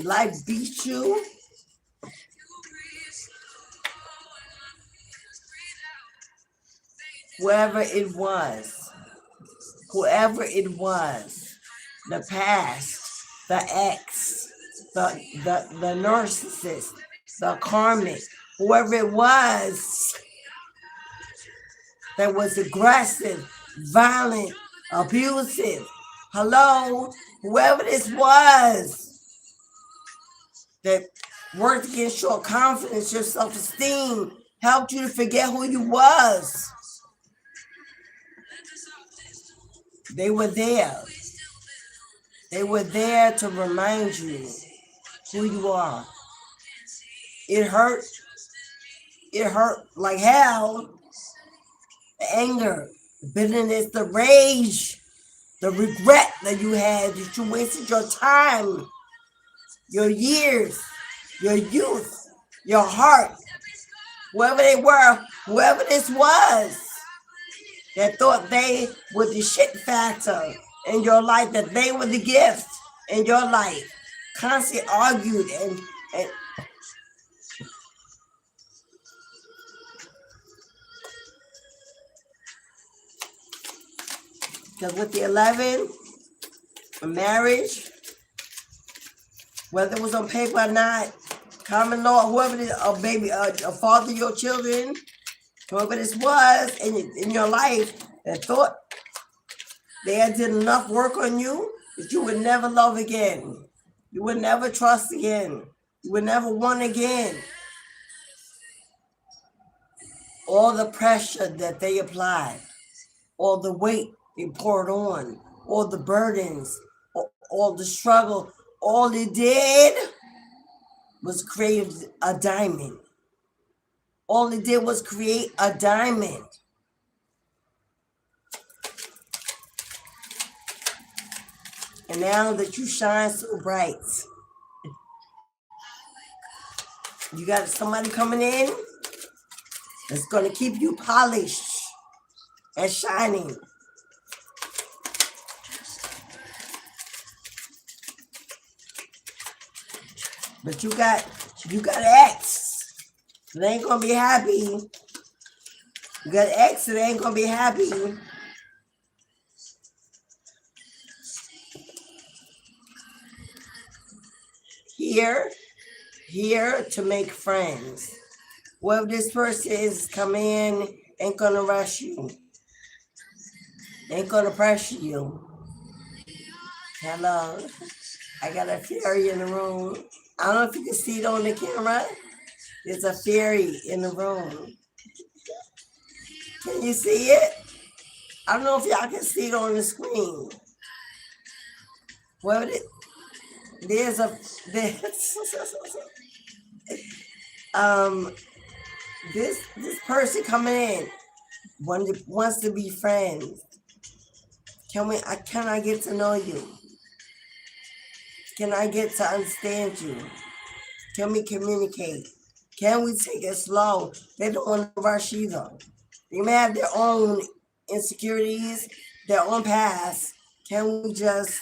Life beats you. Whoever it was, the past, the ex, the narcissist, the karmic, whoever it was that was aggressive, violent, abusive. Hello, whoever this was that worked against your confidence, your self-esteem, helped you to forget who you was. They were there. They were there to remind you who you are. It hurt. It hurt like hell. The anger, the bitterness, the rage, the regret that you had, that you wasted your time, your years, your youth, your heart, whoever they were, whoever this was, that thought they were the shit factor in your life, that they were the gift in your life, constantly argued and because with the 11, a marriage, whether it was on paper or not, common law, whoever it is, a father of your children, whoever this was in your life that thought they had did enough work on you that you would never love again. You would never trust again. You would never want again. All the pressure that they applied, all the weight they poured on, all the burdens, all the struggle, all it did was create a diamond. All it did was create a diamond. And now that you shine so bright, you got somebody coming in that's going to keep you polished and shining. But you got an ex that ain't going to be happy. You got an ex that ain't going to be happy. Here to make friends. Whoever this person is come in, ain't gonna rush you. Ain't gonna pressure you. Hello. I got a fairy in the room. I don't know if you can see it on the camera. There's a fairy in the room. Can you see it? I don't know if y'all can see it on the screen. Whoever it, there's this person coming in wants to be friends. Can I get to know you? Can I get to understand you? Can we communicate? Can we take it slow? They don't want to rush either. They may have their own insecurities, their own past. Can we just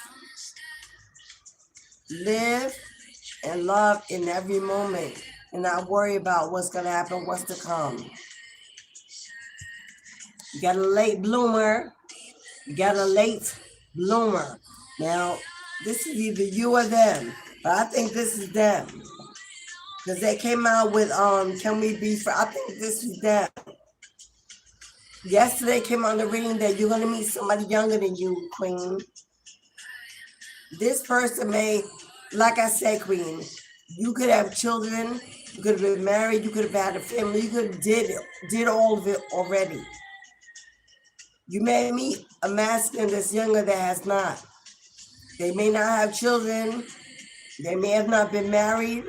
live and love in every moment and not worry about what's going to happen, what's to come? You got a late bloomer. Now, this is either you or them, but I think this is them. Because they came out with, can we be friends? I think this is them. Yesterday came on the reading that you're going to meet somebody younger than you, Queen. This person may, like I said, Queen, you could have children, you could have been married, you could have had a family, you could have did all of it already. You may meet a masculine that's younger that has not. They may not have children. They may have not been married.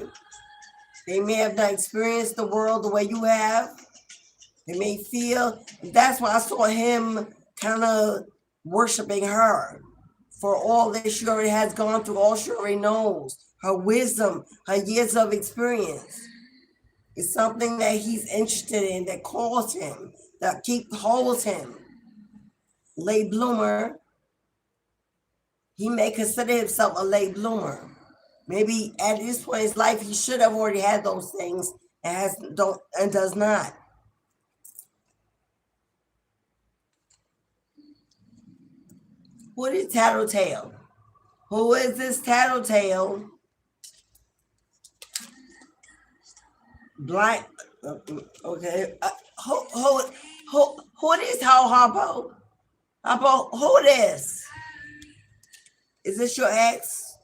They may have not experienced the world the way you have. They may feel, that's why I saw him kind of worshiping her for all that she already has gone through, all she already knows, her wisdom, her years of experience. It's something that he's interested in, that calls him, that holds him. Late bloomer. He may consider himself a late bloomer. Maybe at this point in his life, he should have already had those things and does not. Who is Tattletale? Who is this Tattletale? Blind. Okay. Who it is? Harpo? Harpo, who it is? Is this your ex?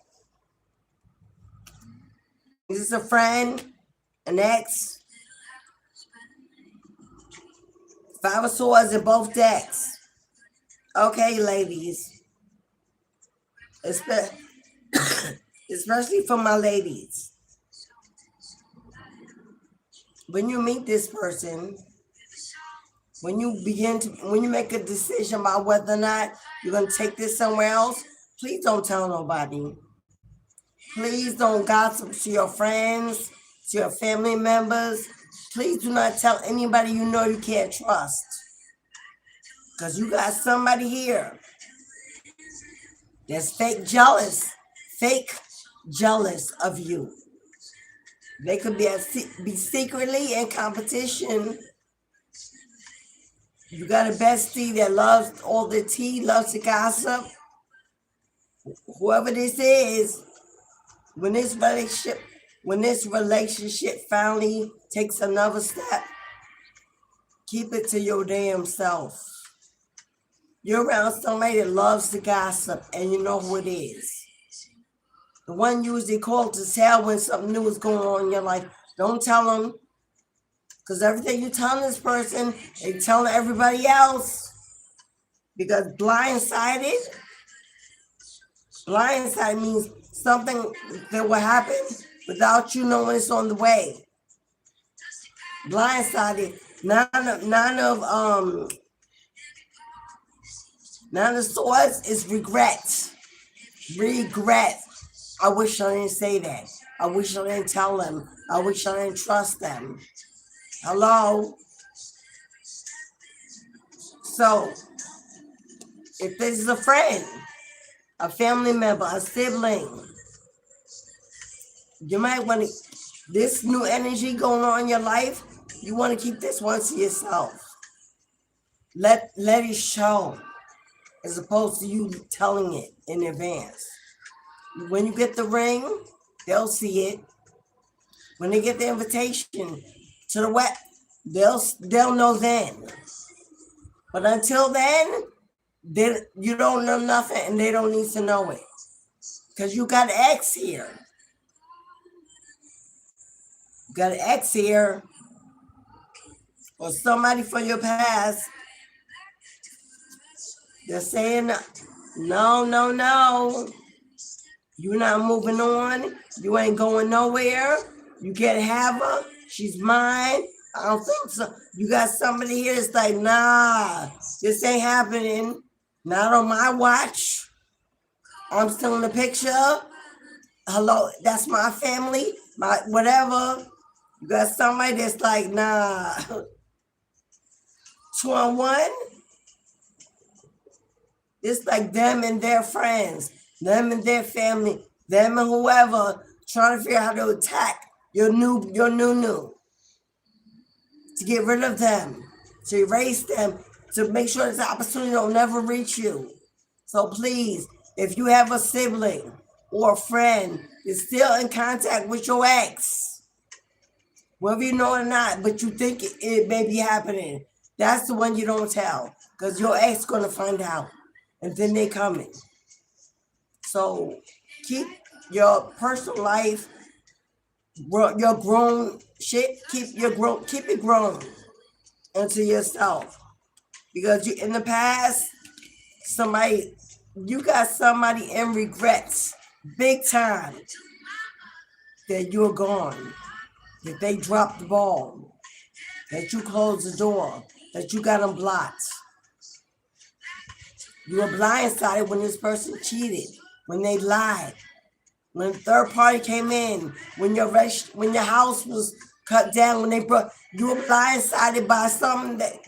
Is this a friend? An ex? Five of Swords in both decks. Okay, ladies. Especially for my ladies. When you meet this person, when you make a decision about whether or not you're going to take this somewhere else, please don't tell nobody. Please don't gossip to your friends, to your family members. Please do not tell anybody you know you can't trust. Because you got somebody here that's fake jealous of you. They could be secretly in competition. You got a bestie that loves all the tea, loves to gossip. Whoever this is, when this relationship finally takes another step, keep it to your damn self. You're around somebody that loves to gossip, and you know who it is. The one usually called to tell when something new is going on in your life. Don't tell them, because everything you tell this person, they telling everybody else. Because blindsided means something that will happen without you knowing it's on the way. Blindsided, none of swords is regret. I wish I didn't say that. I wish I didn't tell them. I wish I didn't trust them. Hello? So, if this is a friend, a family member, a sibling, you might want to, this new energy going on in your life, you want to keep this one to yourself. Let it show, as opposed to you telling it in advance. When you get the ring, they'll see it. When they get the invitation to the wet, they'll know then. But until then, you don't know nothing, and they don't need to know it. Because you got an ex here. You got an ex here, or somebody from your past. They're saying, no. You're not moving on. You ain't going nowhere. You can't have her. She's mine. I don't think so. You got somebody here that's like, nah, this ain't happening. Not on my watch. I'm still in the picture. Hello, that's my family. My whatever. You got somebody that's like, nah. 2-on-1. It's like them and their friends, them and their family, them and whoever trying to figure out how to attack your new. To get rid of them, to erase them, to make sure this opportunity will never reach you. So please, if you have a sibling or a friend that's still in contact with your ex, whether you know it or not, but you think it may be happening, that's the one you don't tell, because your ex is going to find out, and then they coming. So keep your personal life, your grown shit, keep it grown into yourself. Because you in the past, you got somebody in regrets, big time, that you're gone, that they dropped the ball, that you closed the door, that you got them blocked. You were blindsided when this person cheated, when they lied, when third party came in, when your house was cut down when they brought you were blindsided by something that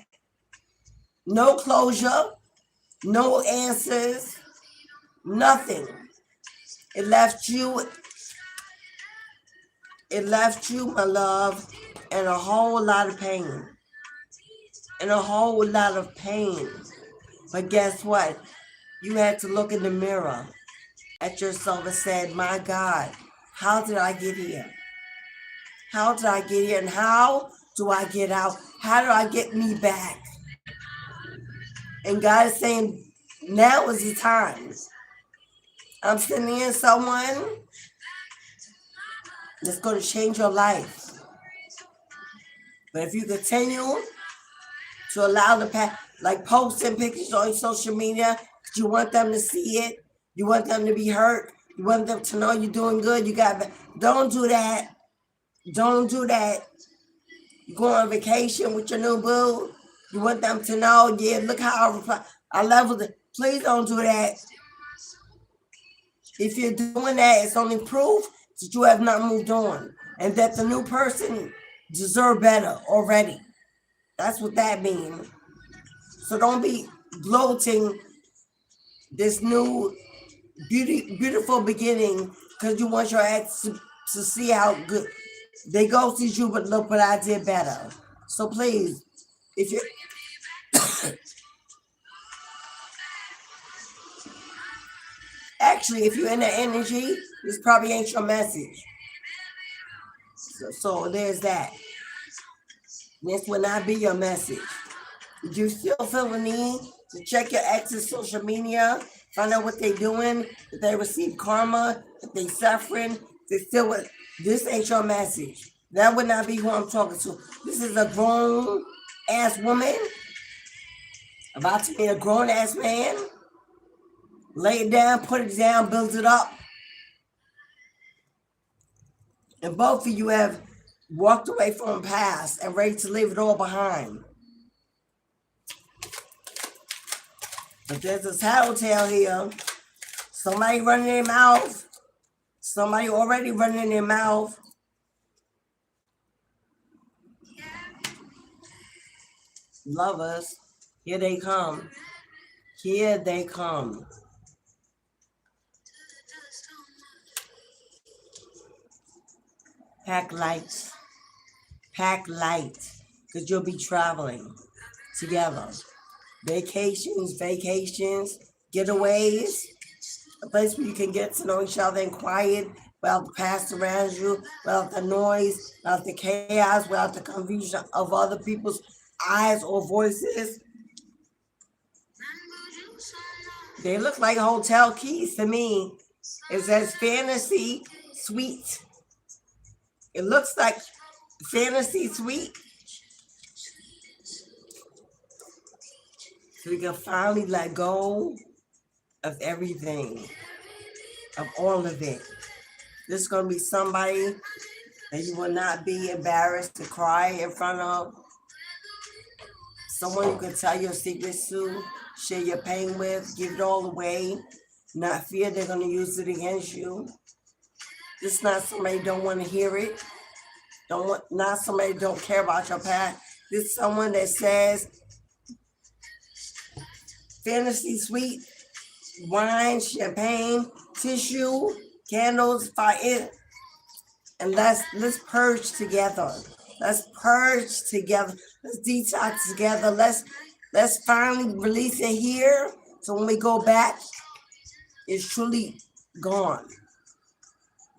no closure, no answers, nothing. It left you, my love, in a whole lot of pain. In a whole lot of pain. But guess what? You had to look in the mirror at yourself and said, my God, how did I get here? How did I get here? And how do I get out? How do I get me back? And God is saying, now is the time. I'm sending in someone that's going to change your life. But if you continue to allow the past, like posting pictures on social media, you want them to see it, you want them to be hurt, you want them to know you're doing good, don't do that. Don't do that. You go on vacation with your new boo, you want them to know, yeah, look how I leveled it. Please don't do that. If you're doing that, it's only proof that you have not moved on and that the new person deserves better already. That's what that means. So don't be bloating this new beautiful beginning because you want your ex to see how good they ghosted you, but look what I did better. So please, if you actually, if you're in the energy, this probably ain't your message. So there's that. This will not be your message. If you still feel the need to check your ex's social media, find out what they're doing, if they receive karma, if they suffering, they still with this ain't your message. That would not be who I'm talking to. This is a grown ass woman about to be a grown ass man. Lay it down, put it down, build it up. And both of you have walked away from the past and ready to leave it all behind. But there's a tattletale here. Somebody running their mouth. Somebody already running their mouth. Lovers, here they come. Here they come. Pack light. Pack light. Because you'll be traveling together. Vacations, getaways, a place where you can get to know each other in quiet, without the past around you, without the noise, without the chaos, without the confusion of other people's eyes or voices. They look like hotel keys to me. It says fantasy suite. It looks like fantasy suite. So you can finally let go of everything, of all of it. This is going to be somebody that you will not be embarrassed to cry in front of. Someone you can tell your secrets to, share your pain with, give it all away, not fear they're going to use it against you. This is not somebody who don't want to hear it. Not somebody who don't care about your past. This is someone that says, fantasy suite, wine, champagne, tissue, candles, fire, and let's purge together. Let's purge together. Let's detox together. Let's finally release it here. So when we go back, it's truly gone.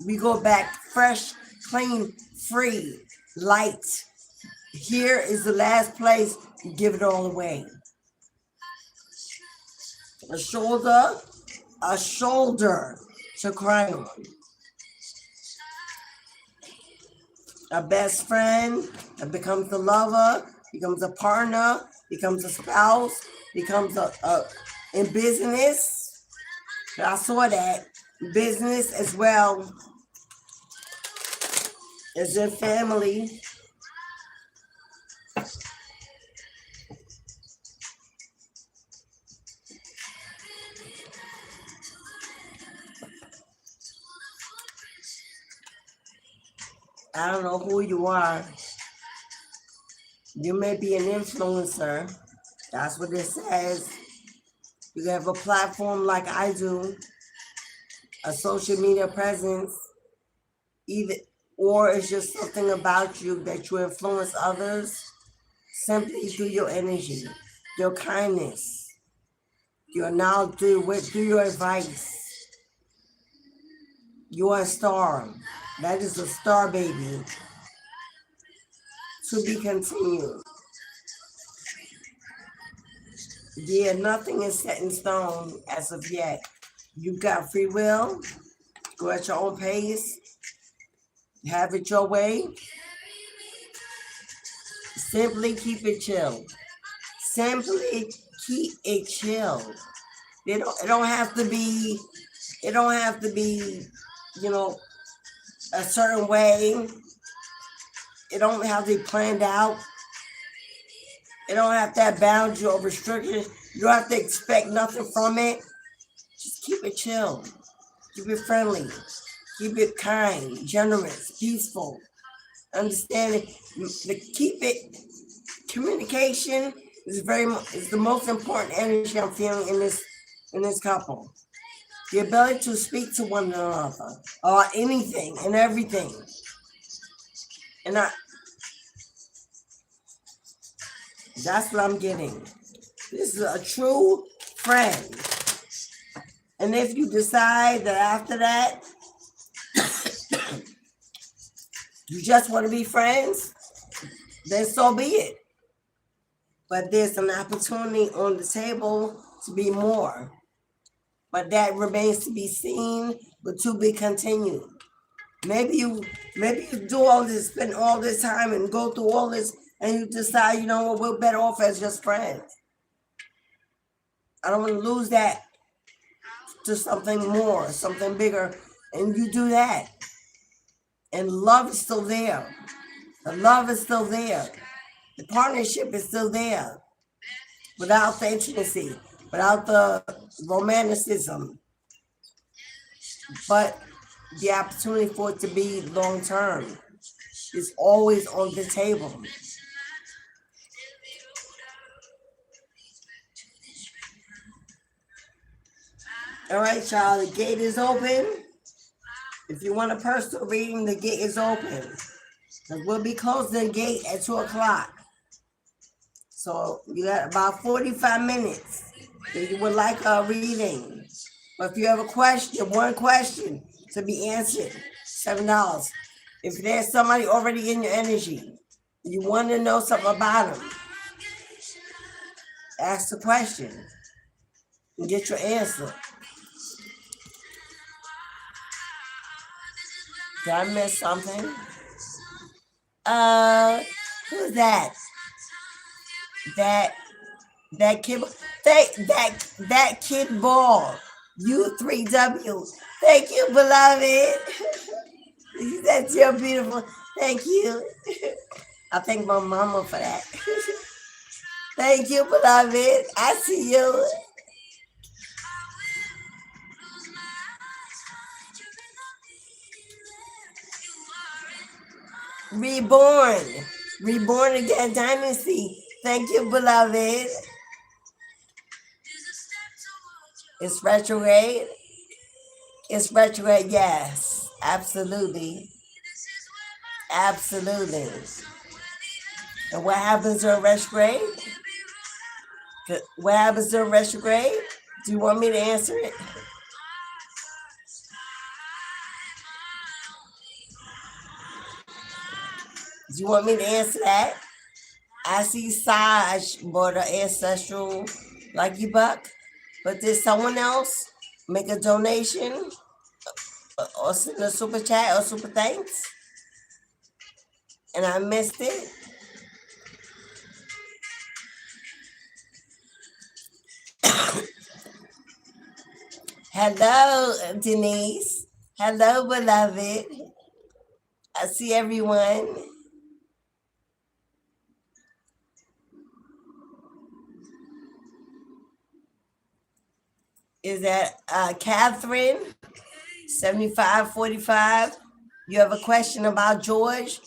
We go back fresh, clean, free, light. Here is the last place you give it all away. A shoulder to cry on. A best friend that becomes a lover, becomes a partner, becomes a spouse, becomes a in business. I saw that business as well as in family. I don't know who you are. You may be an influencer. That's what it says. You have a platform like I do, a social media presence, either, or it's just something about you that you influence others simply through your energy, your kindness, your knowledge, through your advice. You are a star. That is a star, baby. To be continued. Yeah, nothing is set in stone as of yet. You've got free will. Go at your own pace. Have it your way. Simply keep it chill. Simply keep it chill. It don't have to be, you know, a certain way. It don't have to be planned out. It don't have to have boundaries or restrictions. You don't have to expect nothing from it. Just keep it chill. Keep it friendly. Keep it kind, generous, peaceful, understanding. Keep it. Communication is the most important energy I'm feeling in this couple. The ability to speak to one another or anything and everything. And that's what I'm getting. This is a true friend. And if you decide that after that, you just want to be friends, then so be it. But there's an opportunity on the table to be more. But that remains to be seen, but to be continued. Maybe you do all this, spend all this time and go through all this, and you decide, you know what, we're better off as just friends. I don't want to lose that to something more, something bigger, and you do that. And love is still there. The love is still there. The partnership is still there. Without the intimacy, without the romanticism. But the opportunity for it to be long term is always on the table. All right, y'all, the gate is open. If you want a personal reading, the gate is open. We'll be closing the gate at 2 o'clock. So you got about 45 minutes if you would like a reading. But if you have a question, one question to be answered, $7. If there's somebody already in your energy, you want to know something about them, ask the question and get your answer. Did I miss something? Who's that? That kid, that kid ball, U3W. Thank you, beloved. That's your beautiful. Thank you. I thank my mama for that. Thank you, beloved. I see you. Reborn again, dynasty. Thank you, beloved. It's retrograde. It's retrograde, yes. Absolutely. Absolutely. And what happens during retrograde? What happens during retrograde? Do you want me to answer it? Do you want me to answer that? I see Saj bought an ancestral lucky buck, but did someone else make a donation or send a super chat or super thanks? And I missed it. Hello, Denise. Hello, beloved. I see everyone. Is that Catherine, 7545? You have a question about George?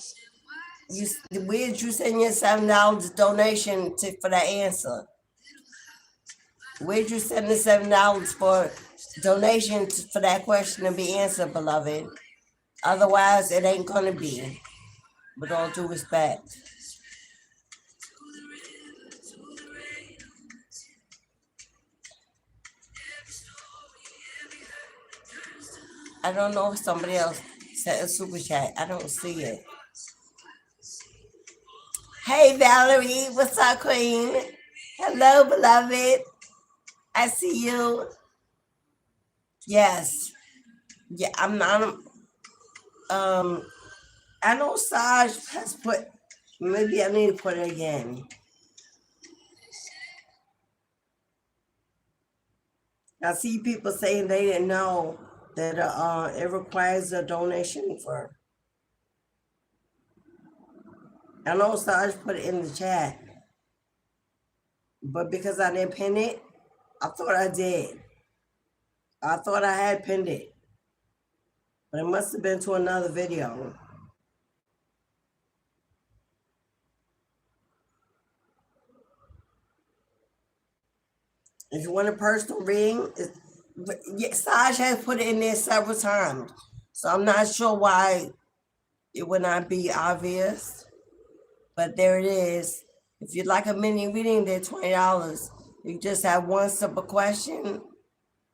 Where'd you send your $7 donation for that answer? Where'd you send the $7 for donation for that question to be answered, beloved? Otherwise, it ain't gonna be. With all due respect. I don't know if somebody else sent a super chat. I don't see it. Hey, Valerie. What's up, queen? Hello, beloved. I see you. Yes. Yeah, I'm not. I know Saj has put. Maybe I need to put it again. I see people saying they didn't know that it requires a donation for. I know Saj put it in the chat, but because I didn't pin it, I thought I did. I thought I had pinned it, but it must have been to another video. If you want a personal reading, Saj has put it in there several times, so I'm not sure why it would not be obvious, but there it is. If you'd like a mini reading, they're $20. You just have one simple question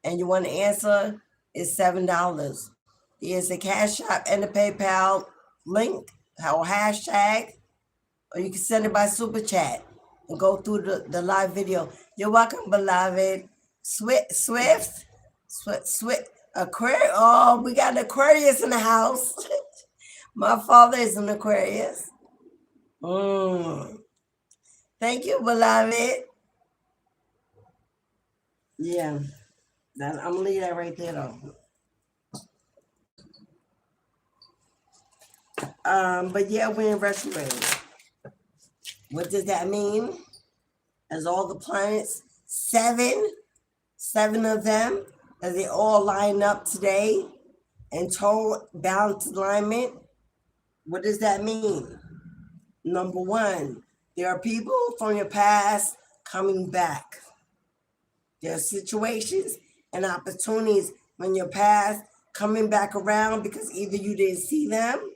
and you want to answer, it's $7. There's a Cashapp and a PayPal link or hashtag, or you can send it by super chat and go through the live video. You're welcome, beloved. Swift, Aquarius. Oh, we got an Aquarius in the house. My father is an Aquarius. Thank you, beloved. Yeah, I'm gonna leave that right there though. But yeah, we're in retrograde. What does that mean? As all the planets, seven of them, as they all line up today in total balanced alignment. What does that mean? Number one, there are people from your past coming back. There are situations and opportunities from your past coming back around because either you didn't see them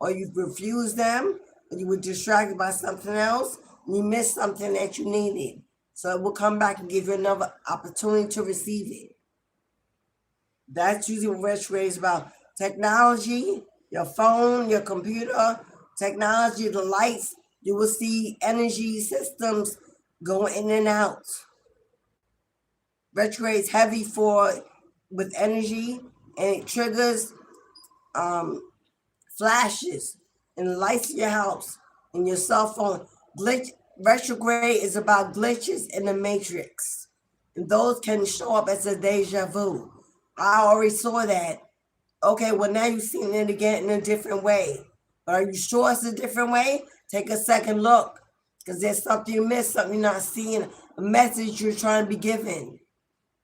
or you refused them, or you were distracted by something else, and you missed something that you needed. So it will come back and give you another opportunity to receive it. That's usually what retrograde is about. Technology, your phone, your computer, technology, the lights, you will see energy systems going in and out. Retrograde is heavy with energy, and it triggers flashes and the lights in your house and your cell phone. Retrograde is about glitches in the matrix, and those can show up as a deja vu. I already saw that. Okay, well now you've seen it again in a different way. But are you sure it's a different way? Take a second look, because there's something you missed, something you're not seeing, a message you're trying to be given.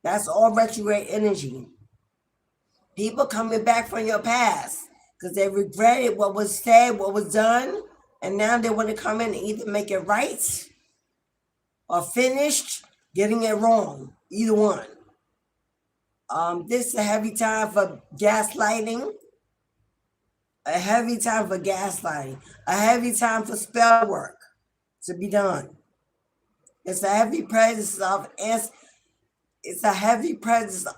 That's all retrograde energy. People coming back from your past because they regretted what was said, what was done, and now they want to come in and either make it right or finished getting it wrong. Either one. This is a heavy time for gaslighting, a heavy time for gaslighting, a heavy time for spell work to be done. It's a heavy presence of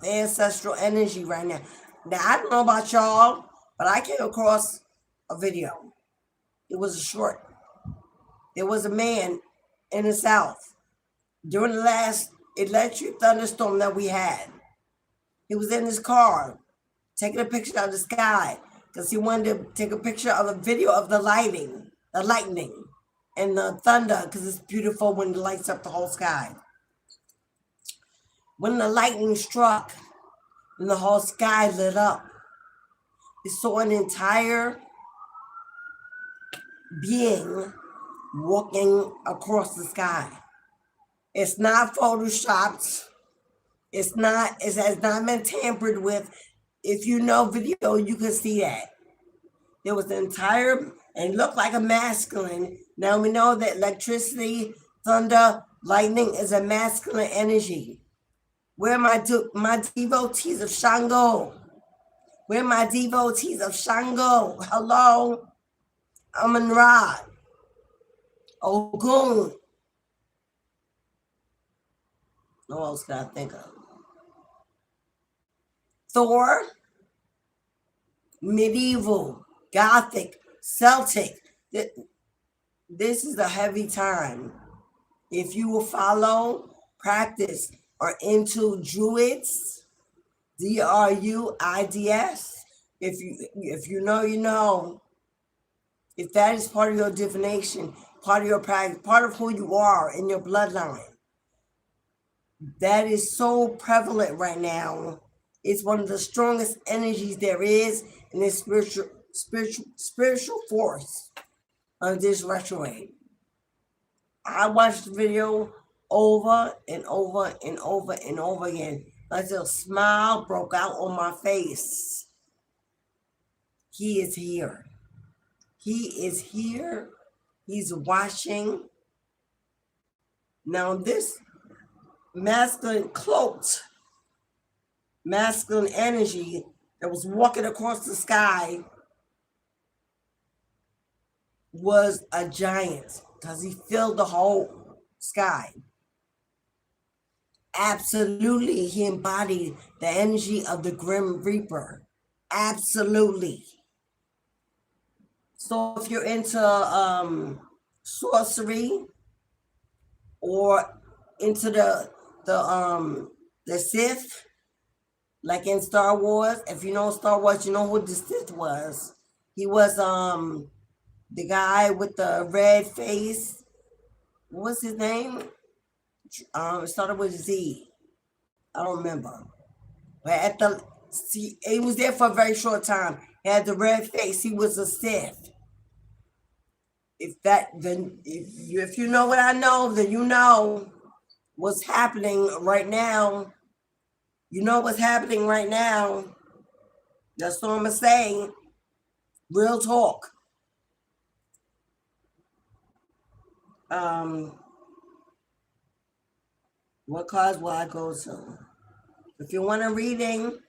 ancestral energy right now. Now, I don't know about y'all, but I came across a video. It was a short. There was a man in the South during the last electric thunderstorm that we had. He was in his car taking a picture of the sky because he wanted to take a picture of a video of the lightning, and the thunder, because it's beautiful when it lights up the whole sky. When the lightning struck and the whole sky lit up, he saw an entire being walking across the sky. It's not photoshopped. It has not been tampered with. If you know video, you can see that. There was the entire, and it looked like a masculine. Now we know that electricity, thunder, lightning is a masculine energy. Where are my devotees of Shango? Where are my devotees of Shango? Hello? Amun Ra, Ogun. What else can I think of? Thor, medieval, Gothic, Celtic. This is a heavy time. If you will follow, practice, or into Druids, Druids. If you know, you know. If that is part of your divination, part of your practice, part of who you are in your bloodline, that is so prevalent right now. It's one of the strongest energies there is in this spiritual force of this retrograde. I watched the video over and over and over and over again until a smile broke out on my face. He is here. He is here. He's watching. Now this masculine cloaked, masculine energy that was walking across the sky was a giant because he filled the whole sky. Absolutely, he embodied the energy of the Grim Reaper. Absolutely. So if you're into sorcery or into the Sith, like in Star Wars, if you know Star Wars, you know who the Sith was. He was the guy with the red face. What's his name? It started with Z. I don't remember. But he was there for a very short time. He had the red face. He was a Sith. If you know what I know, then you know what's happening right now. You know what's happening right now. That's what I'm gonna say. Real talk. What cards will I go to? If you want a reading,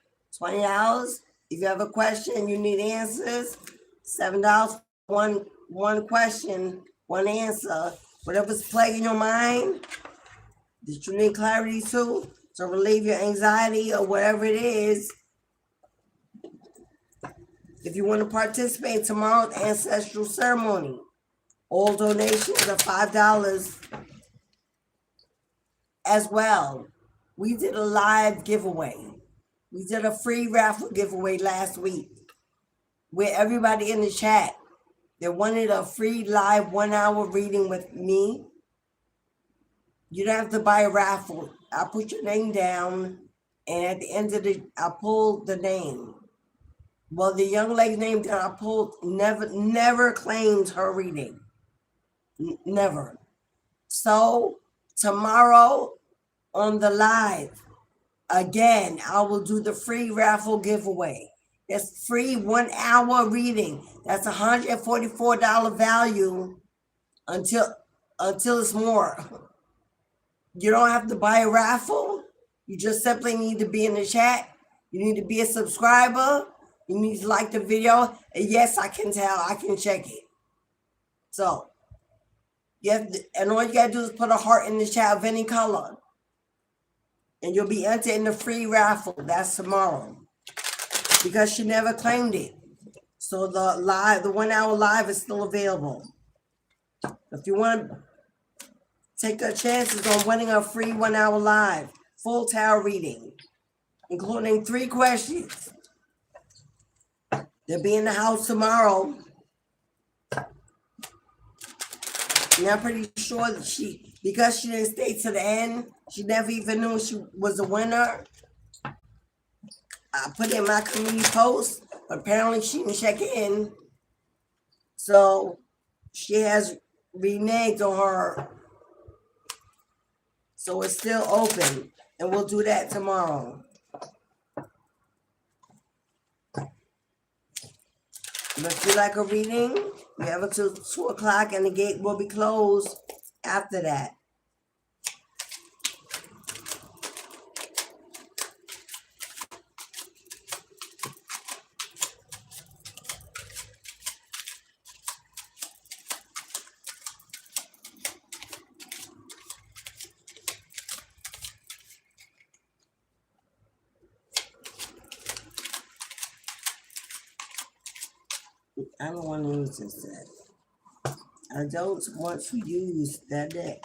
$20. If you have a question, you need answers, $7. One question, one answer. Whatever's plaguing your mind that you need clarity to relieve your anxiety or whatever it is. If you want to participate in tomorrow's ancestral ceremony, all donations are $5 as well. We did a live giveaway. We did a free raffle giveaway last week where everybody in the chat that wanted a free live 1 hour reading with me. You don't have to buy a raffle. I put your name down, and at the end of I pulled the name. Well, the young lady's name that I pulled never claimed her reading. Never. So tomorrow on the live, again, I will do the free raffle giveaway. That's free 1 hour reading. That's $144 value until it's more. You don't have to buy a raffle. You just simply need to be in the chat. You need to be a subscriber. You need to like the video. And yes, I can tell. I can check it. So, and all you got to do is put a heart in the chat of any color. And you'll be entered in the free raffle. That's tomorrow. Because she never claimed it. So the 1 hour live is still available. If you want to take your chances on winning a free 1 hour live, full tarot reading, including 3 questions. They'll be in the house tomorrow. And I'm pretty sure that because she didn't stay to the end, she never even knew she was a winner. I put in my community post, but apparently she didn't check in. So she has reneged on her. So it's still open, and we'll do that tomorrow. But if you like a reading, we have until 2 o'clock and the gate will be closed after that. I don't want to use this deck. I don't want to use that deck.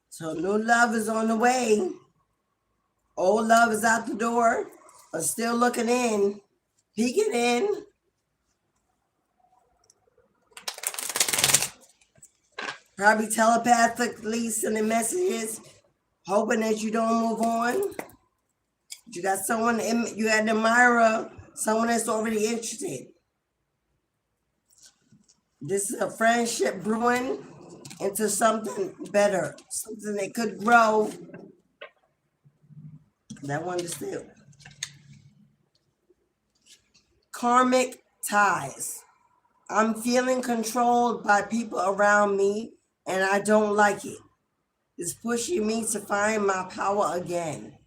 So new love is on the way. Old love is out the door, but still looking in, peeking in. Probably telepathically sending messages, hoping that you don't move on. You got someone, you had an admirer, someone that's already interested. This is a friendship brewing into something better, something that could grow. That one is still. Karmic ties. I'm feeling controlled by people around me and I don't like it. It's pushing me to find my power again.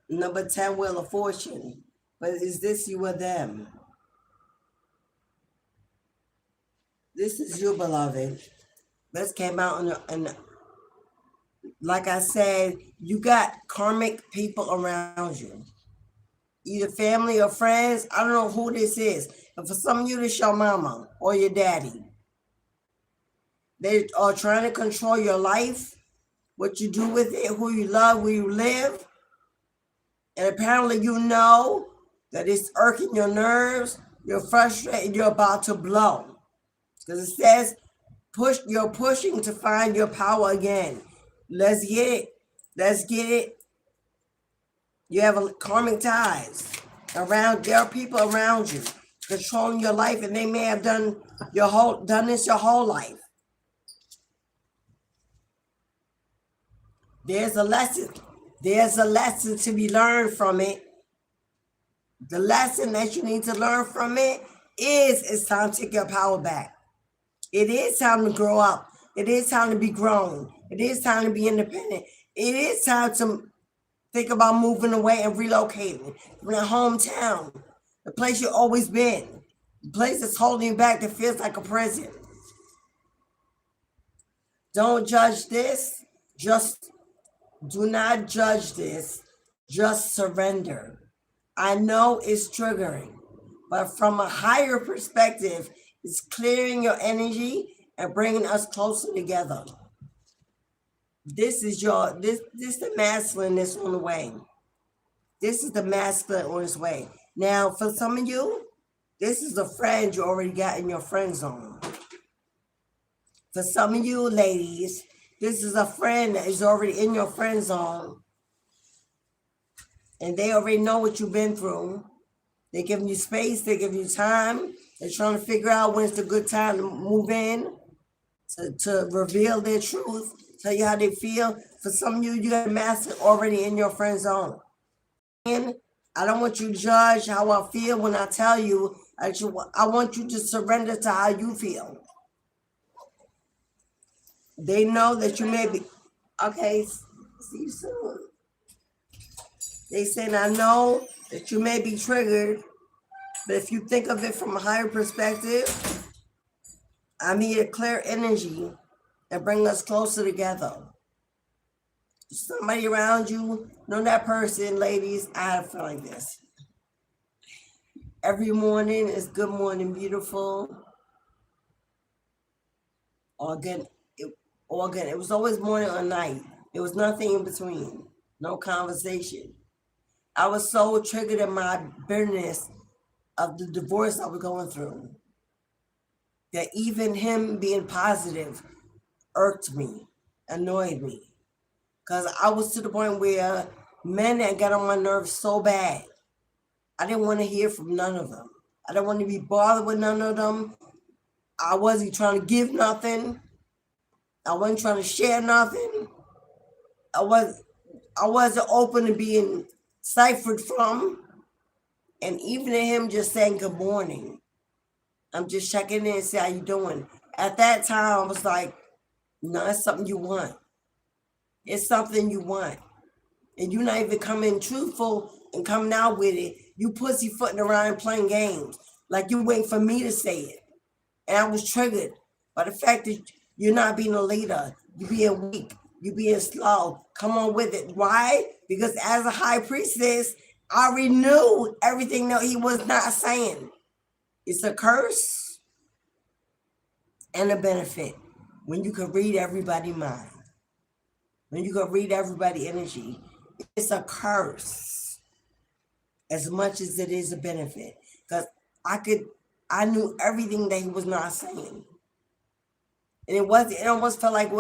Number 10, Wheel of Fortune. But is this you or them? This is you, beloved. This came out in like I said, you got karmic people around you. Either family or friends. I don't know who this is. But for some of you, this your mama or your daddy. They are trying to control your life, what you do with it, who you love, where you live. And apparently you know that it's irking your nerves, you're frustrated, you're about to blow. Because it says you're pushing to find your power again. Let's get it. Let's get it. You have karmic ties around. There are people around you controlling your life, and they may have done this your whole life. There's a lesson. There's a lesson to be learned from it. The lesson that you need to learn from it is it's time to take your power back. It is time to grow up. It is time to be grown. It is time to be independent. It is time to think about moving away and relocating from the hometown, the place you've always been, the place that's holding you back that feels like a prison. Don't judge this. Just do not judge this. Just surrender. I know it's triggering, but from a higher perspective, it's clearing your energy and bringing us closer together. This is the masculine that's on the way. This is the masculine on its way. Now, for some of you, this is a friend you already got in your friend zone. For some of you ladies, this is a friend that is already in your friend zone. And they already know what you've been through. They're giving you space. They're giving you time. They're trying to figure out when it's a good time to move in, to reveal their truth, tell you how they feel. For some of you, you got a master already in your friend zone. And I don't want you to judge how I feel when I tell you. I want you to surrender to how you feel. They know that you may be, okay, see you soon. They said, I know that you may be triggered, but if you think of it from a higher perspective, I'm here to clear energy and bring us closer together. Somebody around you, know that person, ladies, I feel like this. Every morning is good morning, beautiful. or good, or good. It was always morning or night. There was nothing in between. No conversation. I was so triggered in my bitterness of the divorce I was going through that even him being positive irked me, annoyed me. Because I was to the point where men that got on my nerves so bad, I didn't want to hear from none of them. I didn't want to be bothered with none of them. I wasn't trying to give nothing. I wasn't trying to share nothing. I wasn't open to being ciphered from. And even to him just saying good morning, I'm just checking in and see how you doing. At that time, I was like, no, it's something you want. It's something you want. And you're not even coming truthful and coming out with it. You pussyfooting around and playing games. Like you waiting for me to say it. And I was triggered by the fact that you're not being a leader. You're being weak. You're being slow. Come on with it. Why? Because as a high priestess, I already knew everything that he was not saying. It's a curse and a benefit when you can read everybody's mind. When you can read everybody's energy. It's a curse as much as it is a benefit. Because I knew everything that he was not saying. And it almost felt like it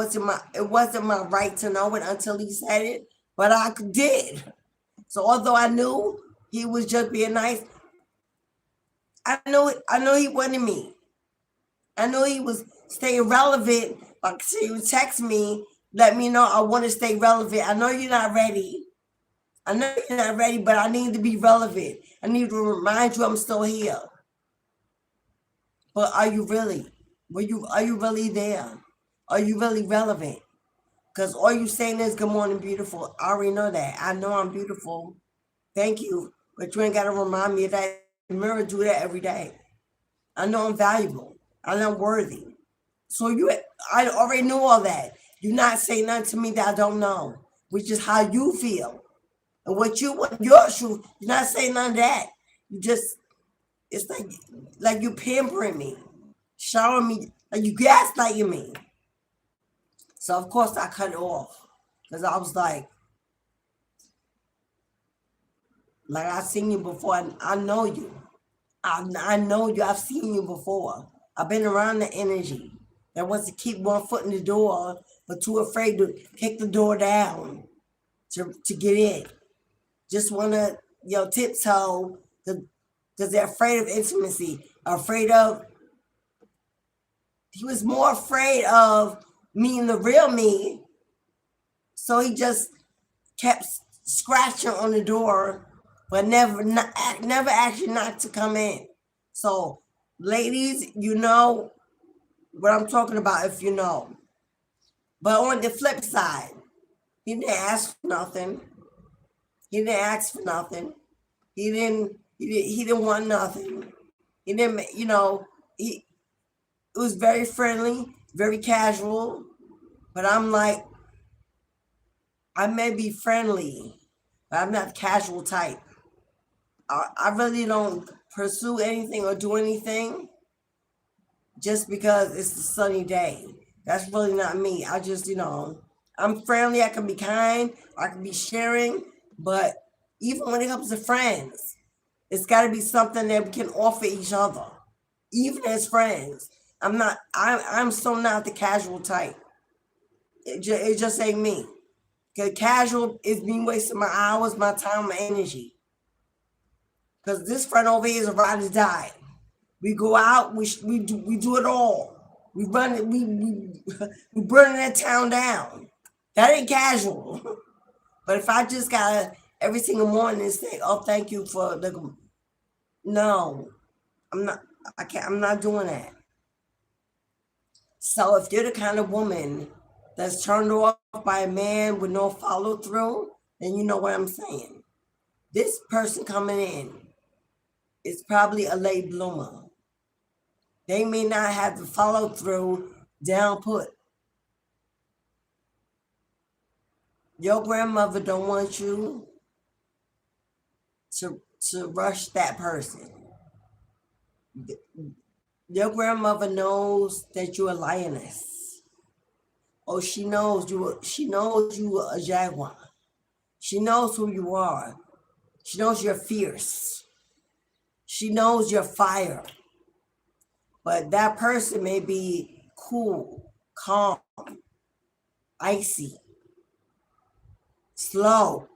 wasn't my right to know it until he said it, but I did. So although I knew he was just being nice, I know he wanted me. I know he was staying relevant. Like he would text me, let me know I want to stay relevant. I know you're not ready. I know you're not ready, but I need to be relevant. I need to remind you I'm still here. But are you really? Are you really there? Are you really relevant? Because all you saying is good morning, beautiful. I already know that. I know I'm beautiful. Thank you. But you ain't got to remind me of that. The mirror do that every day. I know I'm valuable. I know I'm worthy. So I already knew all that. You're not saying nothing to me that I don't know, which is how you feel. And what you want, your truth, you're not saying none of that. You just, it's like you pampering me, showering me, like you gaslighting me. So of course I cut it off because I was like I've seen you before. I know you. I know you. I've seen you before. I've been around the energy that wants to keep one foot in the door, but too afraid to kick the door down to get in. Just want to tiptoe because they're afraid of intimacy. Afraid of. He was more afraid of meeting the real me, so he just kept scratching on the door, but never actually knocked to come in. So, ladies, you know what I'm talking about if you know. But on the flip side, he didn't ask for nothing. He didn't ask for nothing. He didn't want nothing. He didn't, it was very friendly, very casual. But I'm like, I may be friendly, but I'm not the casual type. I really don't pursue anything or do anything just because it's a sunny day. That's really not me. I just, I'm friendly. I can be kind. I can be sharing. But even when it comes to friends, it's got to be something that we can offer each other, even as friends. I'm so not the casual type. It just ain't me. Because casual is me wasting my hours, my time, my energy. Because this friend over here is a ride or die. We go out, we do it all. We run it, we burning that town down. That ain't casual. But if I just gotta every single morning say, "Oh, thank you for the," no, I'm not. I can't. I'm not doing that. So if you're the kind of woman that's turned off by a man with no follow through, then you know what I'm saying. This person coming in is probably a late bloomer. They may not have the follow through down put. Your grandmother don't want you to rush that person. Your grandmother knows that you're a lioness. Oh, she knows you. She knows you are a jaguar. She knows who you are. She knows you're fierce. She knows you're fire. But that person may be cool, calm, icy, slow,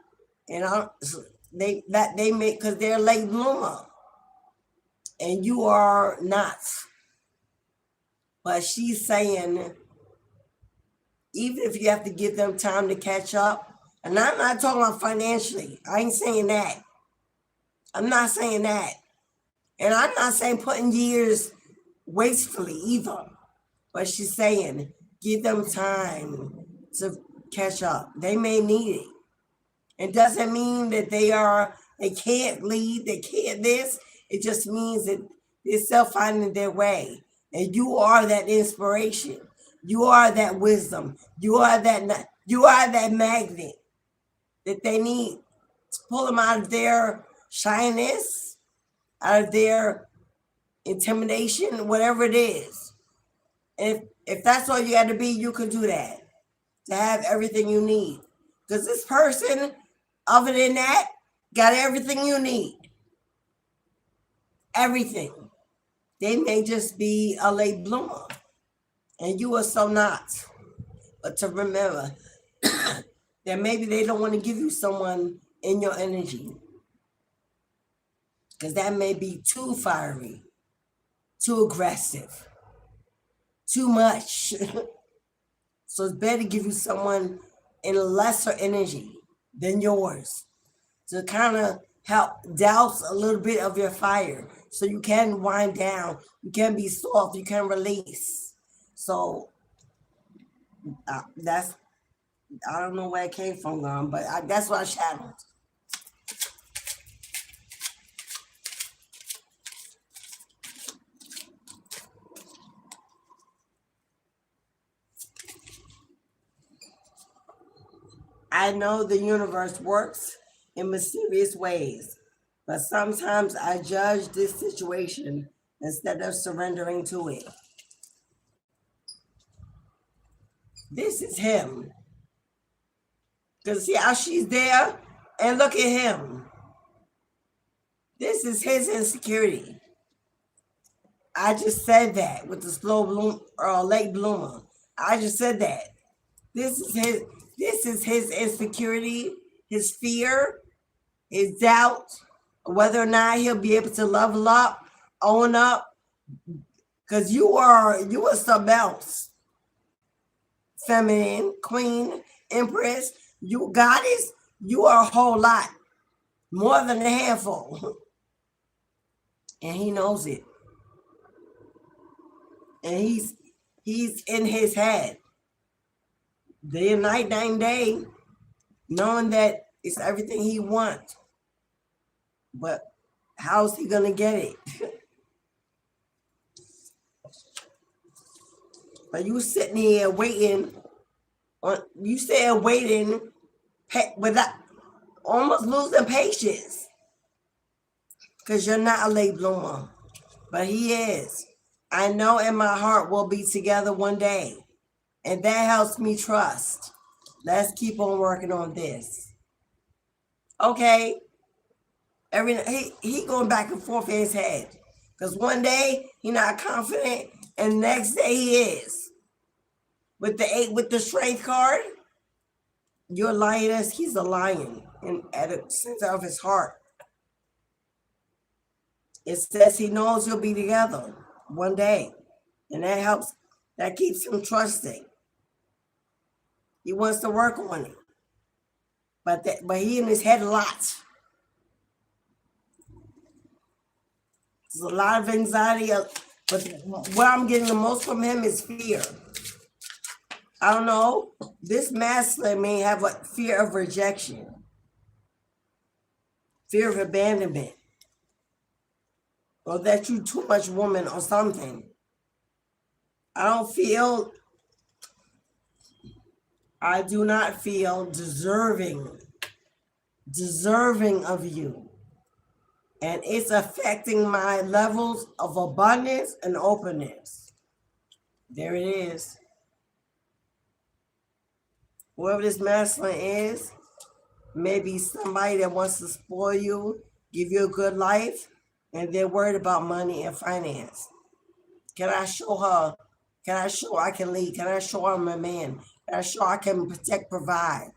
and they make, because they're late bloomer, and you are not. But she's saying, even if you have to give them time to catch up, and I'm not talking about financially. I ain't saying that. I'm not saying that. And I'm not saying putting years wastefully either. But she's saying, give them time to catch up. They may need it. It doesn't mean that they can't lead, they can't this. It just means that they're still finding their way. And you are that inspiration. You are that wisdom. You are that magnet that they need to pull them out of their shyness, out of their intimidation, whatever it is. And if that's all you got to be, you can do that to have everything you need. Because this person, other than that, got everything you need. Everything. They may just be a late bloomer, and you are so not. But to remember that maybe they don't want to give you someone in your energy, because that may be too fiery, too aggressive, too much. So it's better to give you someone in a lesser energy than yours, to kind of help douse a little bit of your fire, so you can wind down, you can be soft, you can release. So that's, I don't know where it came from, but that's what I shadowed. I know the universe works in mysterious ways, but sometimes I judge this situation instead of surrendering to it. This is him. Because see how she's there? And look at him. This is his insecurity. I just said that with the slow bloom or late bloomer. I just said that. This is his insecurity, his fear, his doubt, whether or not he'll be able to level up, own up. Because you are something else. Feminine, queen, empress, you goddess, you are a whole lot. More than a handful. And he knows it. And he's in his head. Day and night, night and day, knowing that it's everything he wants. But how's he gonna get it? But you sitting here waiting, without almost losing patience, because you're not a late bloomer, but he is. I know in my heart we'll be together one day, and that helps me trust. Let's keep on working on this. Okay. He going back and forth in his head, because one day he not confident, and the next day he is. With the 8, with the strength card, you're a lioness, he's a lion, and at the center of his heart. It says he knows you'll be together one day, and that helps. That keeps him trusting. He wants to work on it, but he in his head a lot. There's a lot of anxiety, but what I'm getting the most from him is fear. I don't know. This masculine may have a fear of rejection, fear of abandonment, or that you too much woman or something. I do not feel deserving of you. And it's affecting my levels of abundance and openness. There it is. Whoever this masculine is, maybe somebody that wants to spoil you, give you a good life, and they're worried about money and finance. Can I show her? Can I show I can lead? Can I show I'm a man? Can I show I can protect, provide?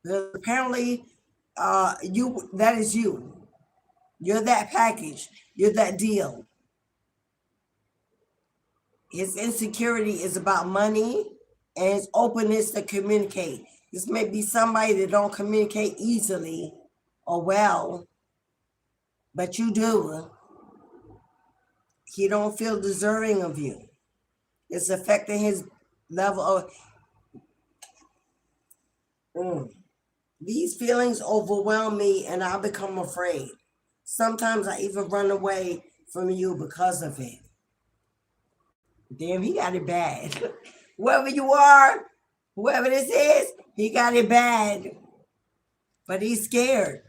Because apparently, that is you. You're that package. You're that deal. His insecurity is about money and his openness to communicate. This may be somebody that don't communicate easily or well, but you do. He don't feel deserving of you. It's affecting his level of. These feelings overwhelm me and I become afraid. Sometimes I even run away from you because of it. Damn, he got it bad. Whoever you are, whoever this is, he got it bad. But he's scared.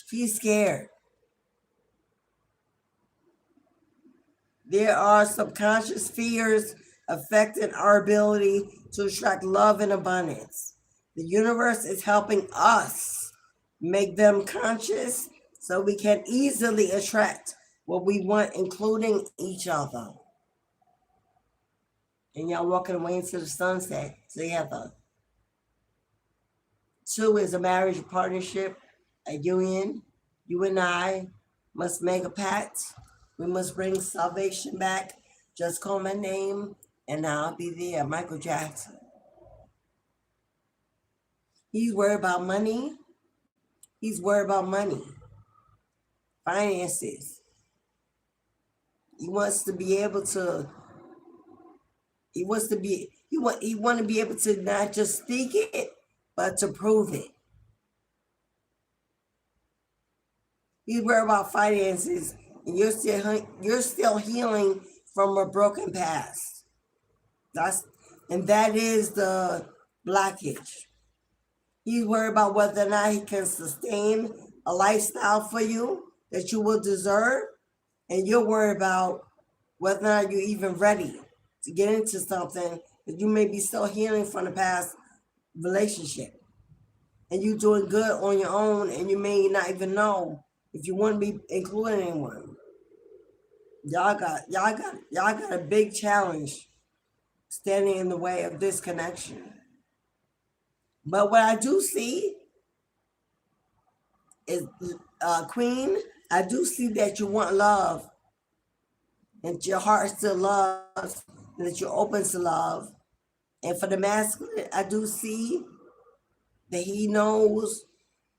He's scared. There are subconscious fears affecting our ability to attract love and abundance. The universe is helping us make them conscious so we can easily attract what we want, including each other. And y'all walking away into the sunset together. 2 is a marriage partnership, a union. You and I must make a pact. We must bring salvation back. Just call my name and I'll be there. Michael Jackson. He's worried about money. He's worried about money. Finances. He wants to be able to. He want to be able to not just speak it, but to prove it. He's worried about finances, and you're still healing from a broken past. That is the blockage. He's worried about whether or not he can sustain a lifestyle for you that you will deserve, and you're worried about whether or not you're even ready to get into something that you may be still healing from the past relationship. And you're doing good on your own, and you may not even know if you want to be including anyone. Y'all got a big challenge standing in the way of this connection. But what I do see is, Queen, I do see that you want love, and your heart still loves, and that you're open to love. And for the masculine, I do see that he knows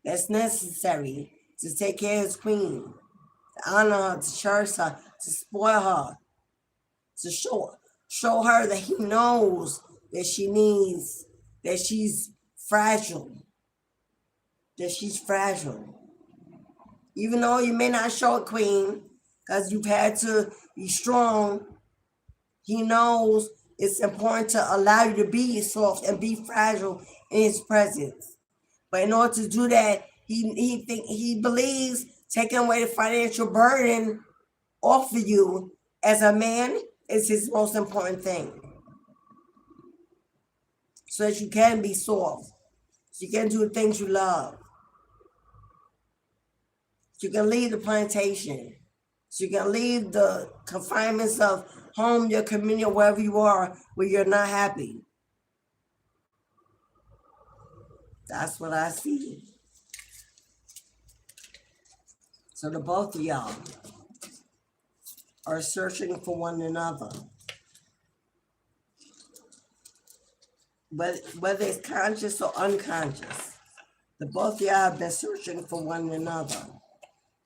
that's necessary to take care of his queen, to honor her, to cherish her, to spoil her, to show her that he knows that she needs, that she's fragile, Even though you may not show it, Queen, because you've had to be strong, he knows it's important to allow you to be soft and be fragile in his presence. But in order to do that, he believes taking away the financial burden off of you as a man is his most important thing. So that you can be soft. So you can do the things you love. So you can leave the plantation. So you can leave the confinements of home, your community, or wherever you are where you're not happy. That's what I see. So the both of y'all are searching for one another. But whether it's conscious or unconscious, the both of y'all have been searching for one another.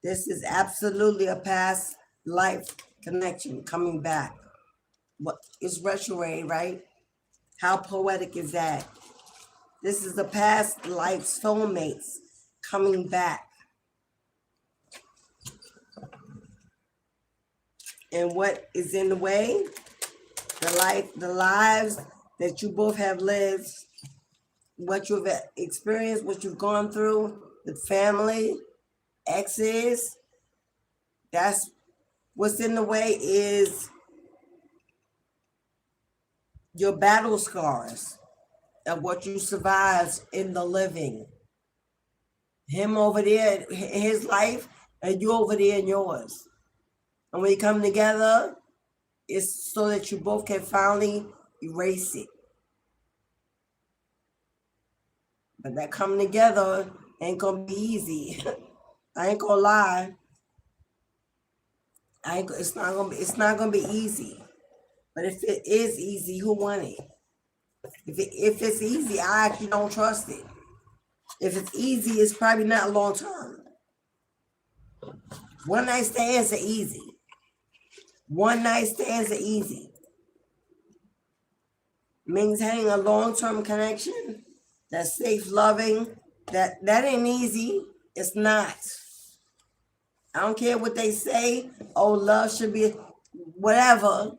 This is absolutely a past life connection coming back. It's retrograde, right? How poetic is that? This is the past life soulmates coming back. And what is in the way? The lives that you both have lived, what you've experienced, what you've gone through with family, exes. That's what's in the way is your battle scars. of what you survived in the living. Him over there in his life, and you over there in yours. And when you come together, it's so that you both can finally erase it. But that coming together ain't gonna be easy. I ain't gonna lie. It's not gonna be easy. But if it is easy, who won it? If it's easy, I actually don't trust it. If it's easy, it's probably not long term. One night stands are easy. One night stands are easy. Maintaining a long-term connection that's safe, loving, that ain't easy. It's not. I don't care what they say. Oh, love should be whatever.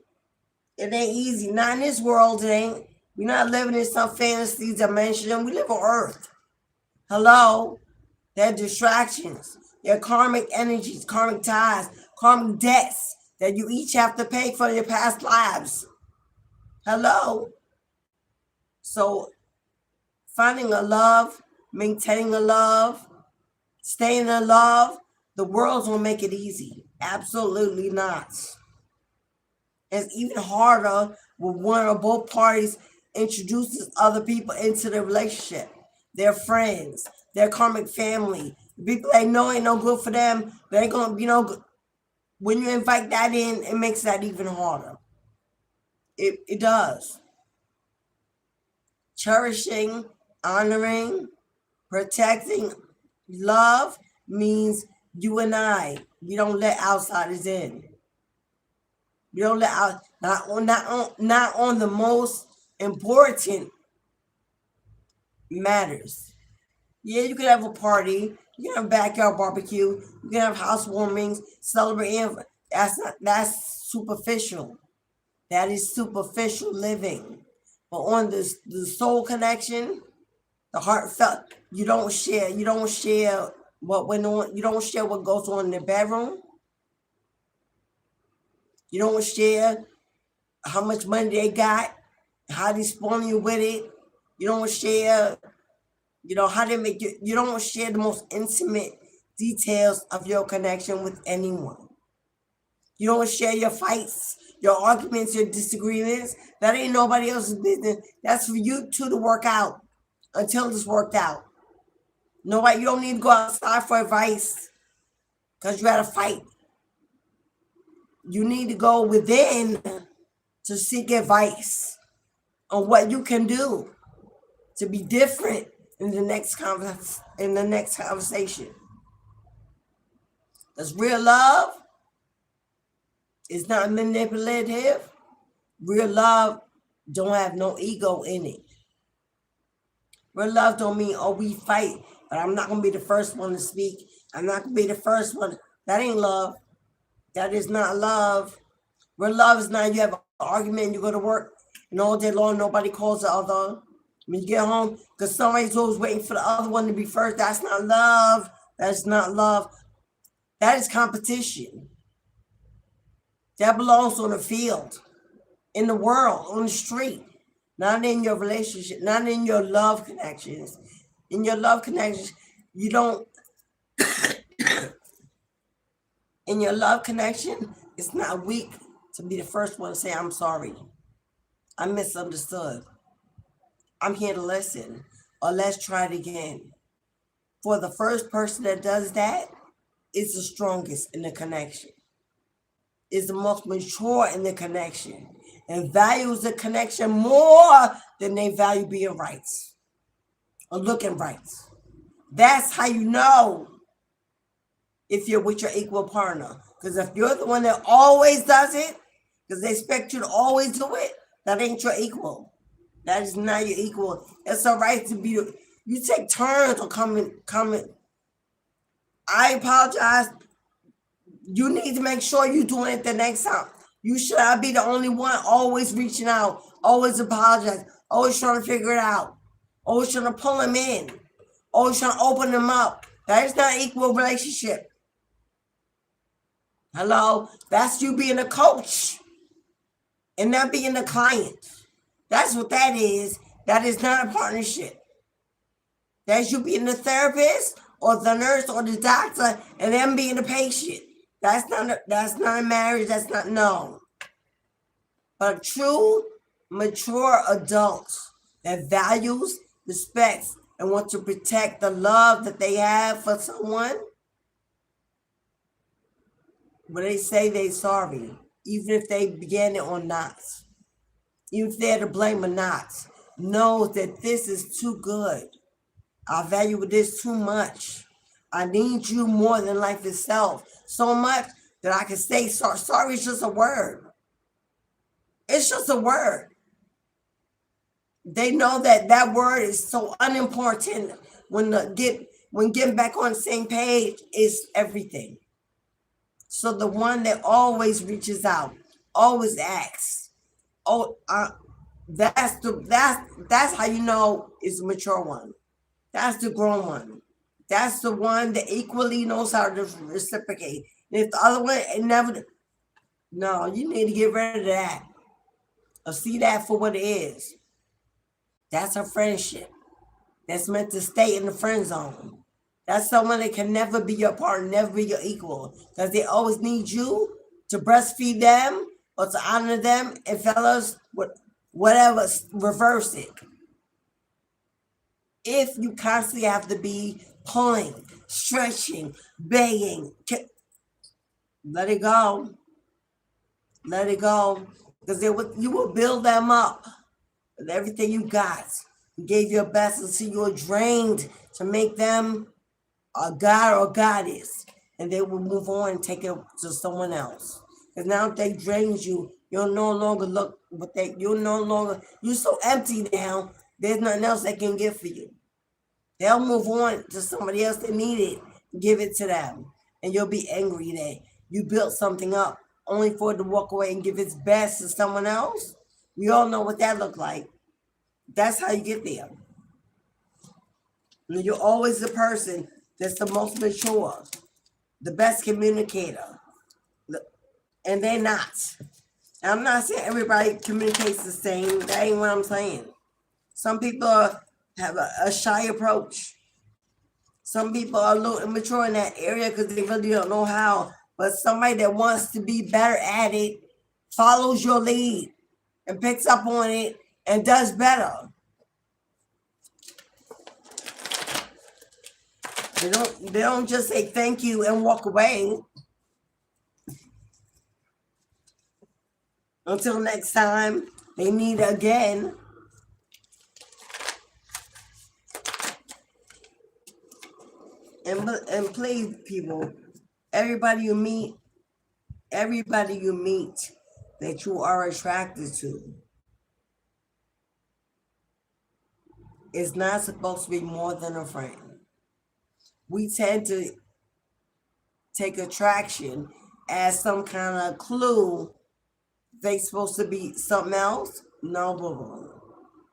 It ain't easy. Not in this world, it ain't. We're not living in some fantasy dimension. We live on Earth. Hello? There are distractions. There are karmic energies, karmic ties, karmic debts that you each have to pay for your past lives. Hello? So finding a love, maintaining a love, staying in love, the world's gonna make it easy. Absolutely not. It's even harder when one or both parties introduces other people into the relationship. Their friends, their karmic family. People they know ain't no good for them, they ain't gonna be no good. When you invite that in, it makes that even harder. It does. Cherishing, honoring, protecting, love means you and I. We don't let outsiders in. We don't let out not on the most important matters. Yeah, you can have a party, you can have a backyard barbecue, you can have housewarmings, celebrating. That's superficial. That is superficial living. But on the soul connection, the heartfelt, you don't share what went on, you don't share what goes on in the bedroom. You don't share how much money they got, how they spoiling you with it. You don't share, how they make you. You don't share the most intimate details of your connection with anyone. You don't share your fights, your arguments, your disagreements. That ain't nobody else's business. That's for you two to work out until it's worked out. Nobody, you don't need to go outside for advice because you had a fight. You need to go within to seek advice on what you can do to be different in the next conversation. Because real love is not manipulative. Real love don't have no ego in it. Real love don't mean, oh, we fight, but I'm not going to be the first one to speak. I'm not going to be the first one. That ain't love. That is not love. Real love is not you have an argument, you go to work, and all day long nobody calls the other. When you get home, because somebody's always waiting for the other one to be first. That's not love. That's not love. That is competition. That belongs on the field, in the world, on the street, not in your relationship, not in your love connections. In your love connections, you don't. In your love connection, it's not weak to be the first one to say, I'm sorry. I misunderstood. I'm here to listen. Or let's try it again. For the first person that does that is the strongest in the connection. Is the most mature in the connection. And values the connection more than they value being right. Or looking right. That's how you know if you're with your equal partner. Because if you're the one that always does it, because they expect you to always do it, that ain't your equal. That is not your equal. It's all right to be, you take turns on coming. I apologize. You need to make sure you're doing it the next time. You should not be the only one always reaching out, always apologize, always trying to figure it out, always trying to pull them in, always trying to open them up. That is not an equal relationship. Hello? That's you being a coach and not being a client. That's what that is. That is not a partnership. That's you being the therapist or the nurse or the doctor and them being the patient. That's not a marriage. That's not, no. But a true, mature adult that values, respects, and wants to protect the love that they have for someone, when they say they're sorry, even if they began it or not, even if they're to blame or not, knows that this is too good. I value this too much. I need you more than life itself. So much that I can say sorry. Sorry is just a word. It's just a word. They know that that word is so unimportant when getting back on the same page is everything. So the one that always reaches out, always asks, that's how you know it's a mature one. That's the grown one. That's the one that equally knows how to reciprocate. And if the other one, it never, no, you need to get rid of that. Or see that for what it is. That's a friendship. That's meant to stay in the friend zone. That's someone that can never be your partner, never be your equal. Because they always need you to breastfeed them or to honor them. And fellas, whatever, reverse it. If you constantly have to be pulling, stretching, begging, let it go. Let it go. Because you will build them up with everything you got. You gave your best until you were drained to make them a god or goddess. And they will move on and take it to someone else. Because now if they drained you, you'll no longer look what you're so empty now, there's nothing else they can give for you. They'll move on to somebody else that need it, give it to them. And you'll be angry that you built something up only for it to walk away and give its best to someone else. We all know what that looked like. That's how you get there. And you're always the person that's the most mature, the best communicator. And they're not. I'm not saying everybody communicates the same. That ain't what I'm saying. Some people have a shy approach. Some people are a little immature in that area because they really don't know how. But somebody that wants to be better at it follows your lead and picks up on it and does better. They don't just say thank you and walk away. Until next time, they need again. And please, people, everybody you meet that you are attracted to is not supposed to be more than a friend. We tend to take attraction as some kind of clue they supposed to be something else. No, boo-boo.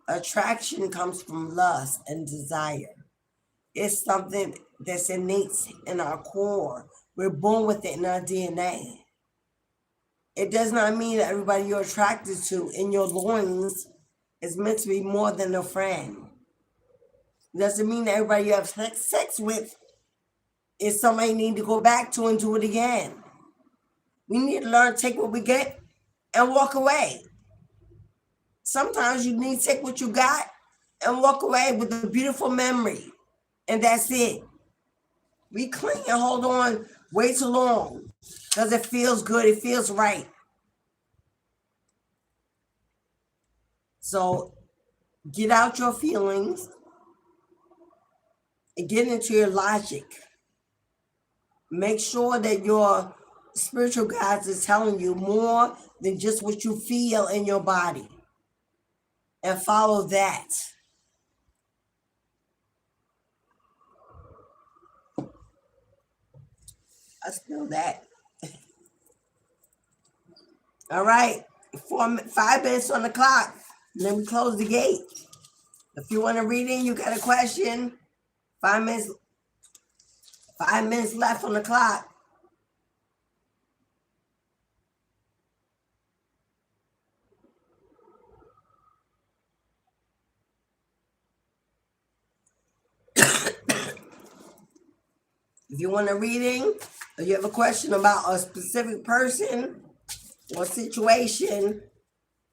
Attraction comes from lust and desire. It's something that's innate in our core. We're born with it in our DNA. It does not mean that everybody you're attracted to in your loins is meant to be more than a friend. It doesn't mean that everybody you have sex with is somebody you need to go back to and do it again. We need to learn to take what we get and walk away. Sometimes you need to take what you got and walk away with a beautiful memory. And that's it. We cling and hold on way too long because it feels good. It feels right. So get out your feelings and get into your logic. Make sure that your spiritual guides is telling you more than just what you feel in your body. And follow that. I smell that. All right. 5 minutes on the clock. And then we close the gate. If you want to read in, you got a question. 5 minutes. 5 minutes left on the clock. If you want a reading or you have a question about a specific person or situation,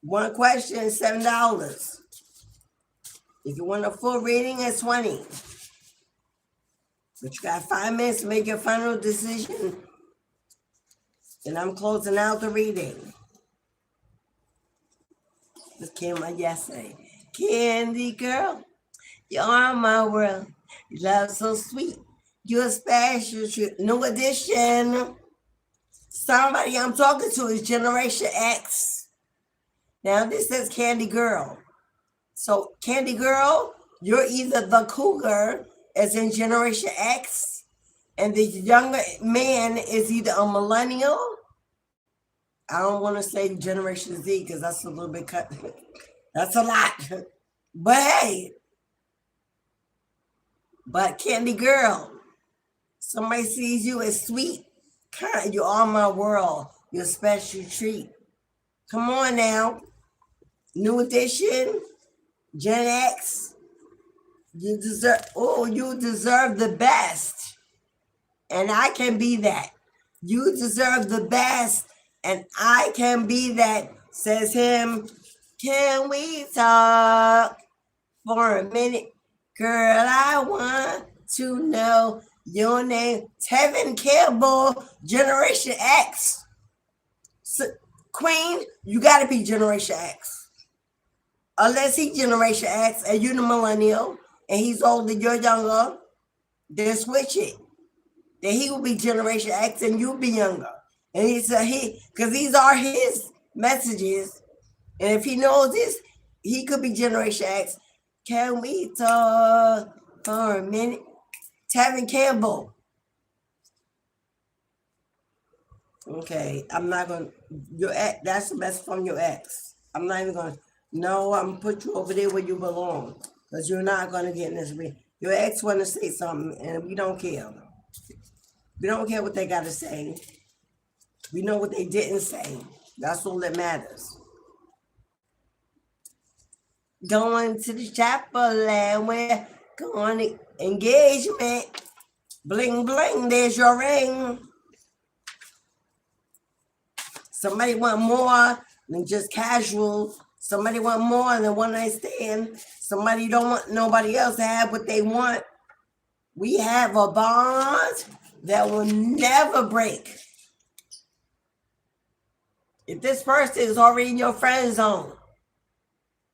one question is $7. If you want a full reading, it's $20. But you got 5 minutes to make your final decision. And I'm closing out the reading. This came out yesterday. Candy girl, you are my world. Your love so sweet. You're special. New edition. Somebody I'm talking to is Generation X. Now this says Candy Girl. So Candy Girl, you're either the cougar, as in Generation X, and the younger man is either a millennial. I don't want to say Generation Z because that's a little bit cut. That's a lot. But hey, but Candy Girl, somebody sees you as sweet, kind. You're all my world. You're a special treat. Come on now. New edition, Gen X. You deserve the best. And I can be that. You deserve the best. And I can be that, says him. Can we talk for a minute? Girl, I want to know your name. Tevin Campbell, Generation X. So, Queen, you got to be Generation X. Unless he's Generation X and you're the millennial and he's older, you're younger, then switch it. Then he will be Generation X and you'll be younger. And because these are his messages. And if he knows this, he could be Generation X. Can we talk for a minute? Tevin Campbell. Okay, I'm not going to, your ex, that's the best from your ex. I'm not even going to, no, I'm going to put you over there where you belong. Because you're not going to get in this reading. Your ex want to say something, and we don't care. We don't care what they got to say. We know what they didn't say. That's all that matters. Going to the chapel and we're going to engagement. Bling, bling, there's your ring. Somebody want more than just casual. Somebody want more than one night stand. Somebody don't want nobody else to have what they want. We have a bond that will never break. If this person is already in your friend zone,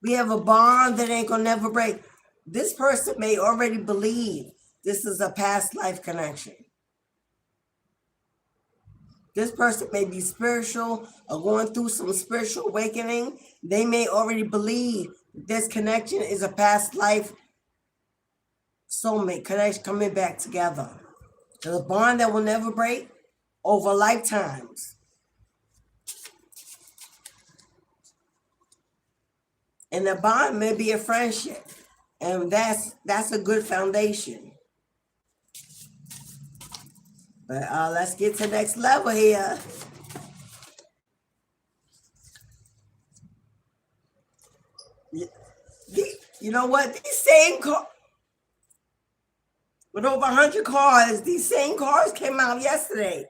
we have a bond that ain't gonna never break. This person may already believe this is a past life connection. This person may be spiritual or going through some spiritual awakening. They may already believe this connection is a past life soulmate connection coming back together. There's a bond that will never break over lifetimes. And the bond may be a friendship. And that's a good foundation. But let's get to the next level here. You know what? These same cars, with over 100 cars, these same cars came out yesterday.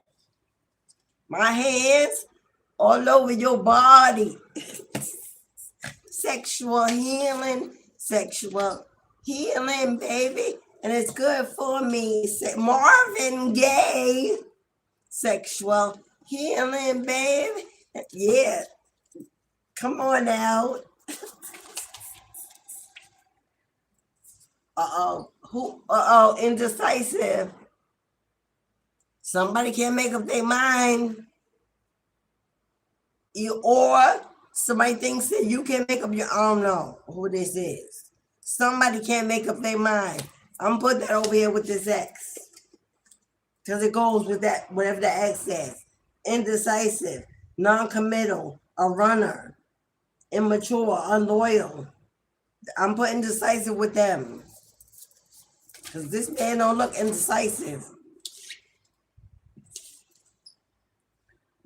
My hands all over your body. Sexual healing, baby. And it's good for me. Marvin Gaye, sexual healing, baby. Yeah. Come on now. Indecisive. Somebody can't make up their mind. Or somebody thinks that you can't make up your, I don't know who this is. Somebody can't make up their mind. I'm putting that over here with this X. Because it goes with that, whatever the X says. Indecisive, non-committal, a runner, immature, unloyal. I'm putting decisive with them. Because this man don't look indecisive.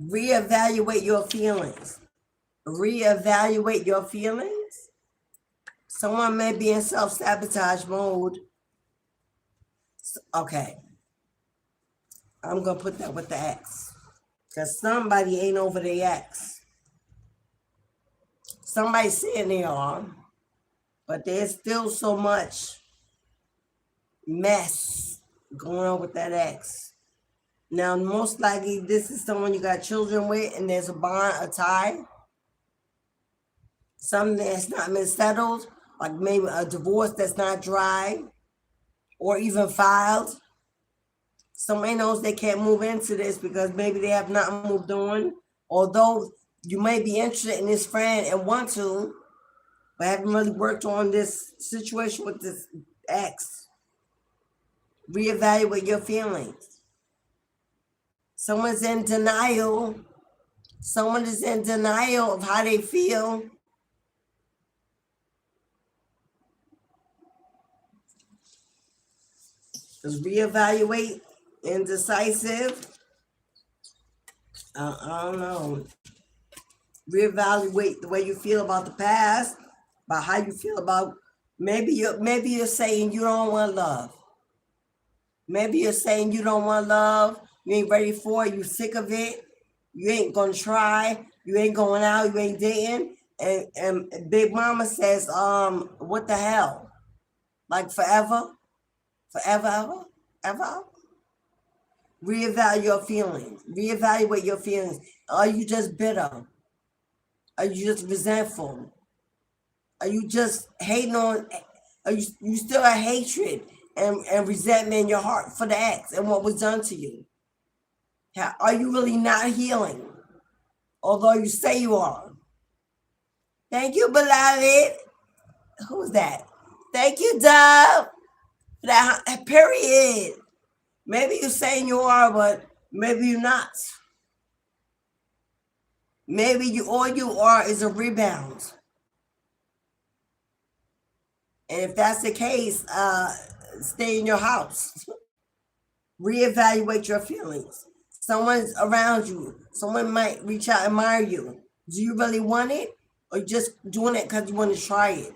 Reevaluate your feelings. Reevaluate your feelings. Someone may be in self-sabotage mode. Okay. I'm going to put that with the ex. Because somebody ain't over their ex. Somebody's saying they are, but there's still so much mess going on with that ex. Now, most likely, this is someone you got children with, and there's a bond, a tie. Something that's not been settled, like maybe a divorce that's not dry or even filed. Somebody knows they can't move into this because maybe they have not moved on. Although you may be interested in this friend and want to, but haven't really worked on this situation with this ex. Reevaluate your feelings. Someone's in denial. Someone is in denial of how they feel. Just reevaluate. Indecisive. I don't know. Reevaluate the way you feel about the past, about how you feel about maybe you're saying you don't want love. Maybe you're saying you don't want love. You ain't ready for it. You sick of it. You ain't gonna try. You ain't going out. You ain't dating. And Big Mama says, what the hell? Like forever, forever, ever. Reevaluate your feelings. Reevaluate your feelings. Are you just bitter? Are you just resentful? Are you just hating on? Are you still have hatred and resentment in your heart for the ex and what was done to you? Are you really not healing? Although you say you are. Thank you, beloved. Who's that? Thank you, Dove. For that period. Maybe you're saying you are, but maybe you're not. Maybe all you are is a rebound. And if that's the case, stay in your house. Reevaluate your feelings. Someone's around you. Someone might reach out and admire you. Do you really want it? Or just doing it because you want to try it?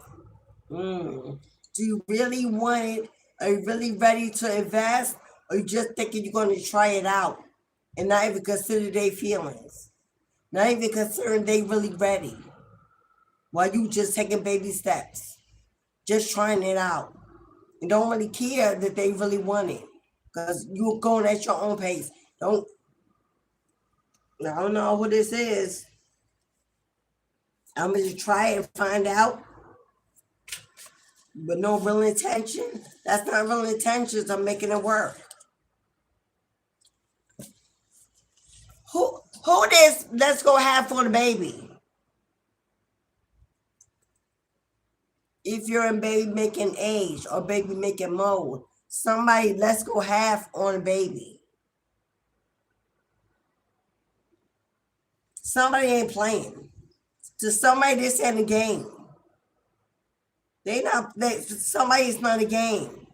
Do you really want it? Are you really ready to invest? Or you just thinking you're going to try it out and not even consider their feelings? Not even considering they really ready. While you just taking baby steps. Just trying it out. And don't really care that they really want it. Because you're going at your own pace. I don't know who this is. I'm going to try it and find out. But no real intention. That's not real intentions. I'm making it work. Who this? Let's go have for the baby. If you're in baby making age or baby making mode, somebody let's go half on a baby. Somebody ain't playing. To somebody, this ain't a game. Somebody's not a game.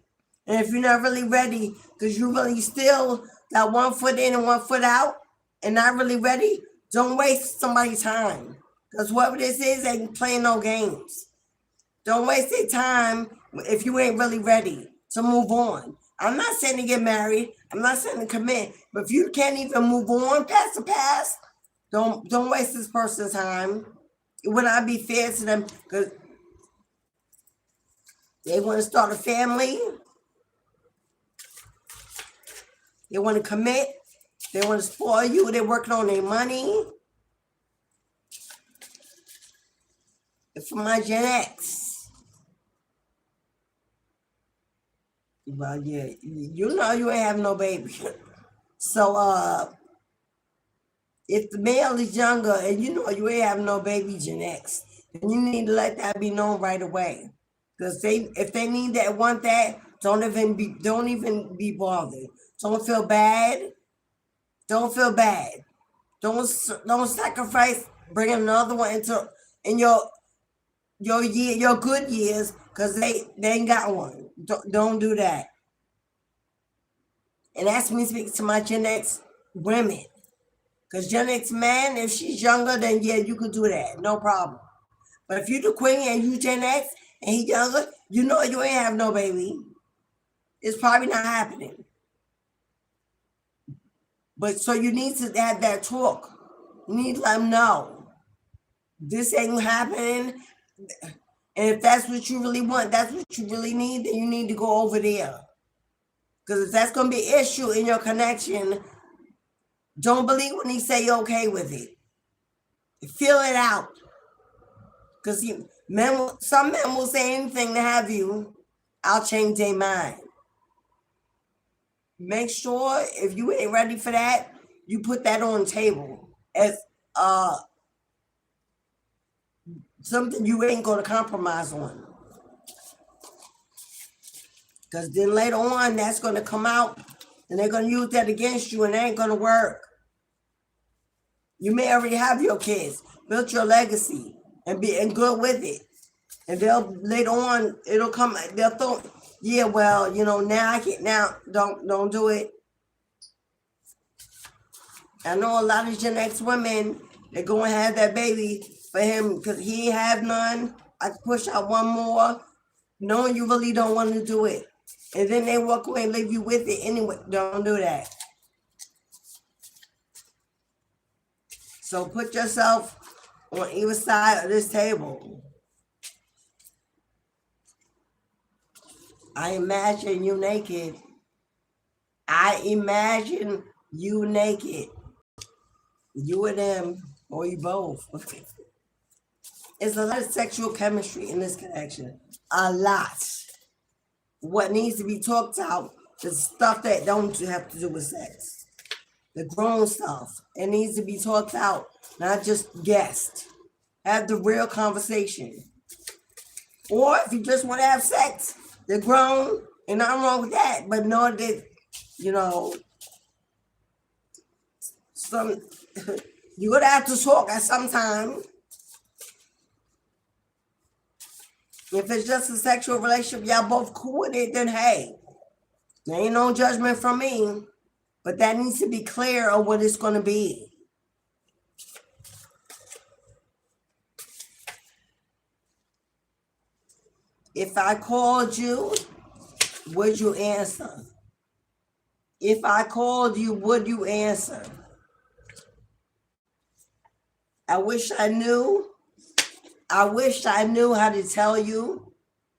And if you're not really ready, because you really still got 1 foot in and 1 foot out, and not really ready, don't waste somebody's time. Because whoever this is ain't playing no games. Don't waste their time if you ain't really ready to move on. I'm not saying to get married. I'm not saying to commit. But if you can't even move on past the past, don't waste this person's time. It would not be fair to them because they want to start a family. They want to commit. They want to spoil you. They're working on their money. And for my Gen X. Well, yeah, you know you ain't have no baby. So, if the male is younger and you know you ain't have no baby Gen X, then you need to let that be known right away. Because if they need that, want that, don't even be bothered. Don't feel bad. Don't feel bad. Don't sacrifice bringing another one in your good years because they ain't got one. Don't do that. And that's me speaking to my Gen X women. Because Gen X man, if she's younger, then yeah, you could do that. No problem. But if you the queen and you Gen X and he younger, you know you ain't have no baby. It's probably not happening. But so you need to have that talk. You need to let them know this ain't happening. And if that's what you really want, that's what you really need, then you need to go over there. Because if that's going to be an issue in your connection, don't believe when he say you're okay with it. Feel it out. Because some men will say anything to have you. I'll change their mind. Make sure if you ain't ready for that, you put that on the table as something you ain't going to compromise on. Because then later on, that's going to come out and they're going to use that against you and it ain't going to work. You may already have your kids, built your legacy and be good with it. And they'll later on, it'll come, they'll throw, yeah, well, now I can't, now don't do it. I know a lot of Gen X women, they're going to have that baby for him because he ain't have none. I can push out one more, knowing you really don't want to do it. And then they walk away and leave you with it anyway. Don't do that. So put yourself on either side of this table. I imagine you naked. I imagine you naked. You and them, or you both. It's a lot of sexual chemistry in this connection. A lot. What needs to be talked out is stuff that don't have to do with sex. The grown stuff. It needs to be talked out, not just guessed. Have the real conversation. Or if you just want to have sex, they're grown, and nothing wrong with that. But know that, you're going to have to talk at some time. If it's just a sexual relationship, y'all both cool with it, then hey, there ain't no judgment from me. But that needs to be clear on what it's going to be. If I called you, would you answer? If I called you, would you answer? I wish I knew. I wish I knew how to tell you.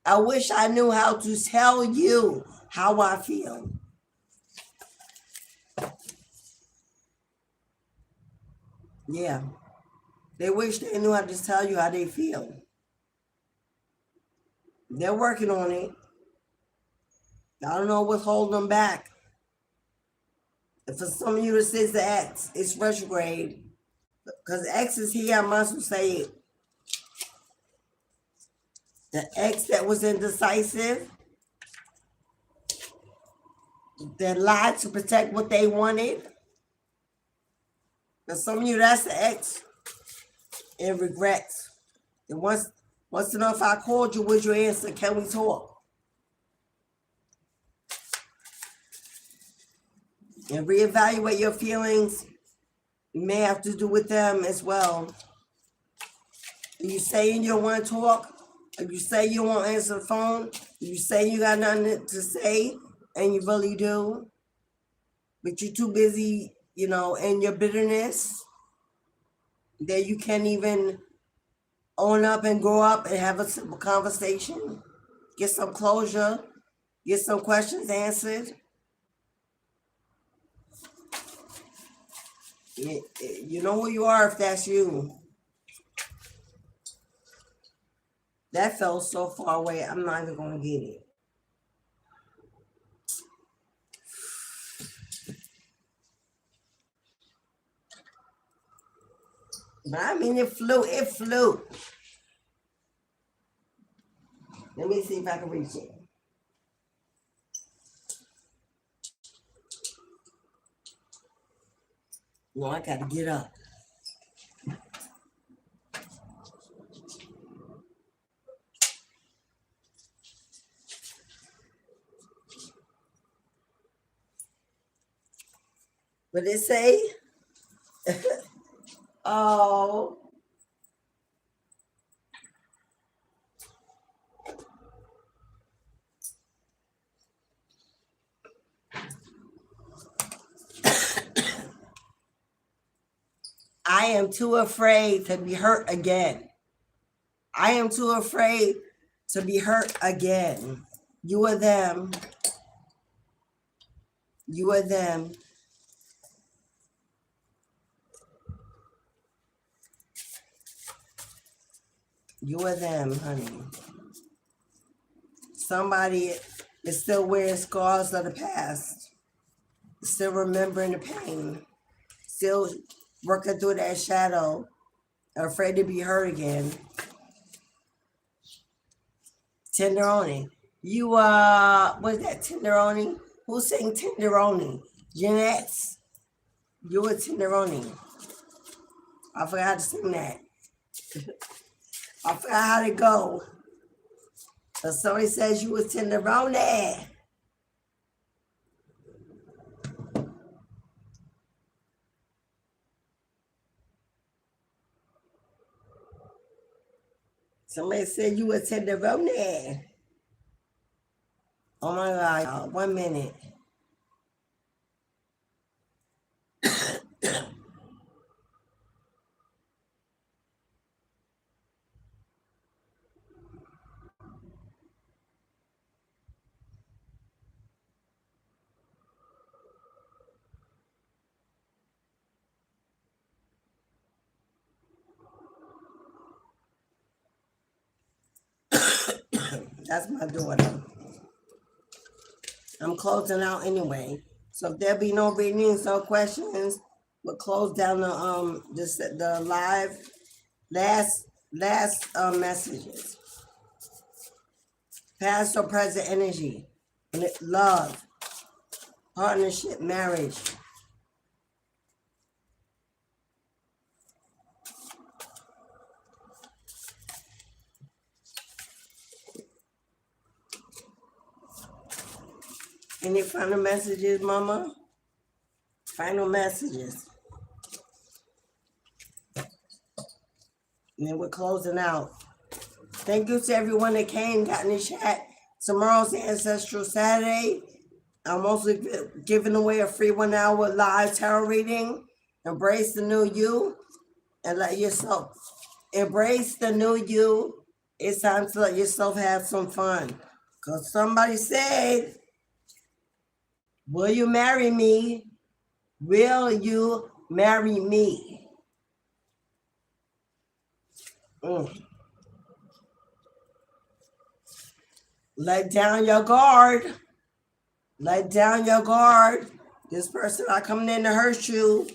I wish I knew how to tell you how I feel. Yeah. They wish they knew how to tell you how they feel. They're working on it. I don't know what's holding them back. And for some of you, it says the X. It's retrograde. Because X is here, I must say it. The X that was indecisive, that lied to protect what they wanted. For some of you, that's the X. And regrets. And wants to know if I called you, would you answer? Can we talk? And reevaluate your feelings. You may have to do with them as well. Are you saying you don't want to talk? If you say you won't answer the phone, if you say you got nothing to say, and you really do, but you're too busy, in your bitterness, that you can't even own up and grow up and have a simple conversation, get some closure, get some questions answered. You know who you are if that's you. That felt so far away, I'm not even going to get it. But I mean, it flew. Let me see if I can reach it. No, I got to get up. What they say? Oh. I am too afraid to be hurt again. I am too afraid to be hurt again. You or them. You or them. You or them, honey. Somebody is still wearing scars of the past. Still remembering the pain. Still working through that shadow. Afraid to be hurt again. Tenderoni. You, what's that, Tenderoni? Who sang Tenderoni? Jeanette's. You a Tenderoni. I forgot how to sing that. I forgot how to go. But somebody says you a Tenderoni. Somebody said you a Tenderoni. Oh my God, y'all. 1 minute. That's my daughter. I'm closing out anyway. So if there be no readings, no questions, we'll close down the live last messages. Past or present energy, love, partnership, marriage. Any final messages, Mama? Final messages. And then we're closing out. Thank you to everyone that came, got in the chat. Tomorrow's Ancestral Saturday. I'm also giving away a free 1 hour live tarot reading. Embrace the new you and let yourself embrace the new you. It's time to let yourself have some fun. Because somebody said, will you marry me? Will you marry me? Let down your guard. Let down your guard. This person not coming in to hurt you.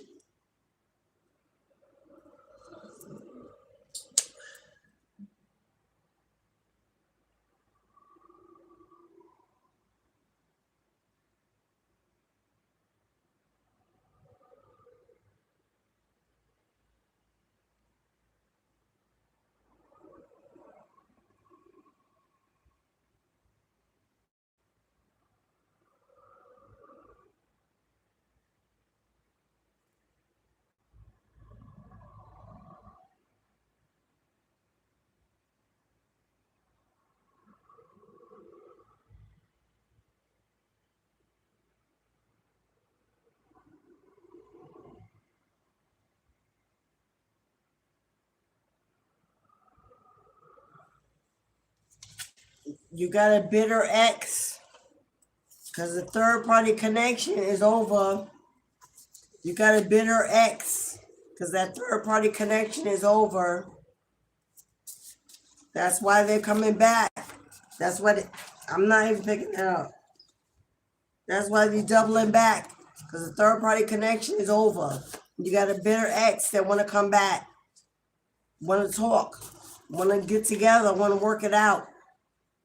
You got a bitter ex because the third party connection is over. You got a bitter ex because that third party connection is over. That's why they're coming back. That's what I'm not even picking it up. That's why they're doubling back because the third party connection is over. You got a bitter ex that want to come back, want to talk, want to get together, want to work it out.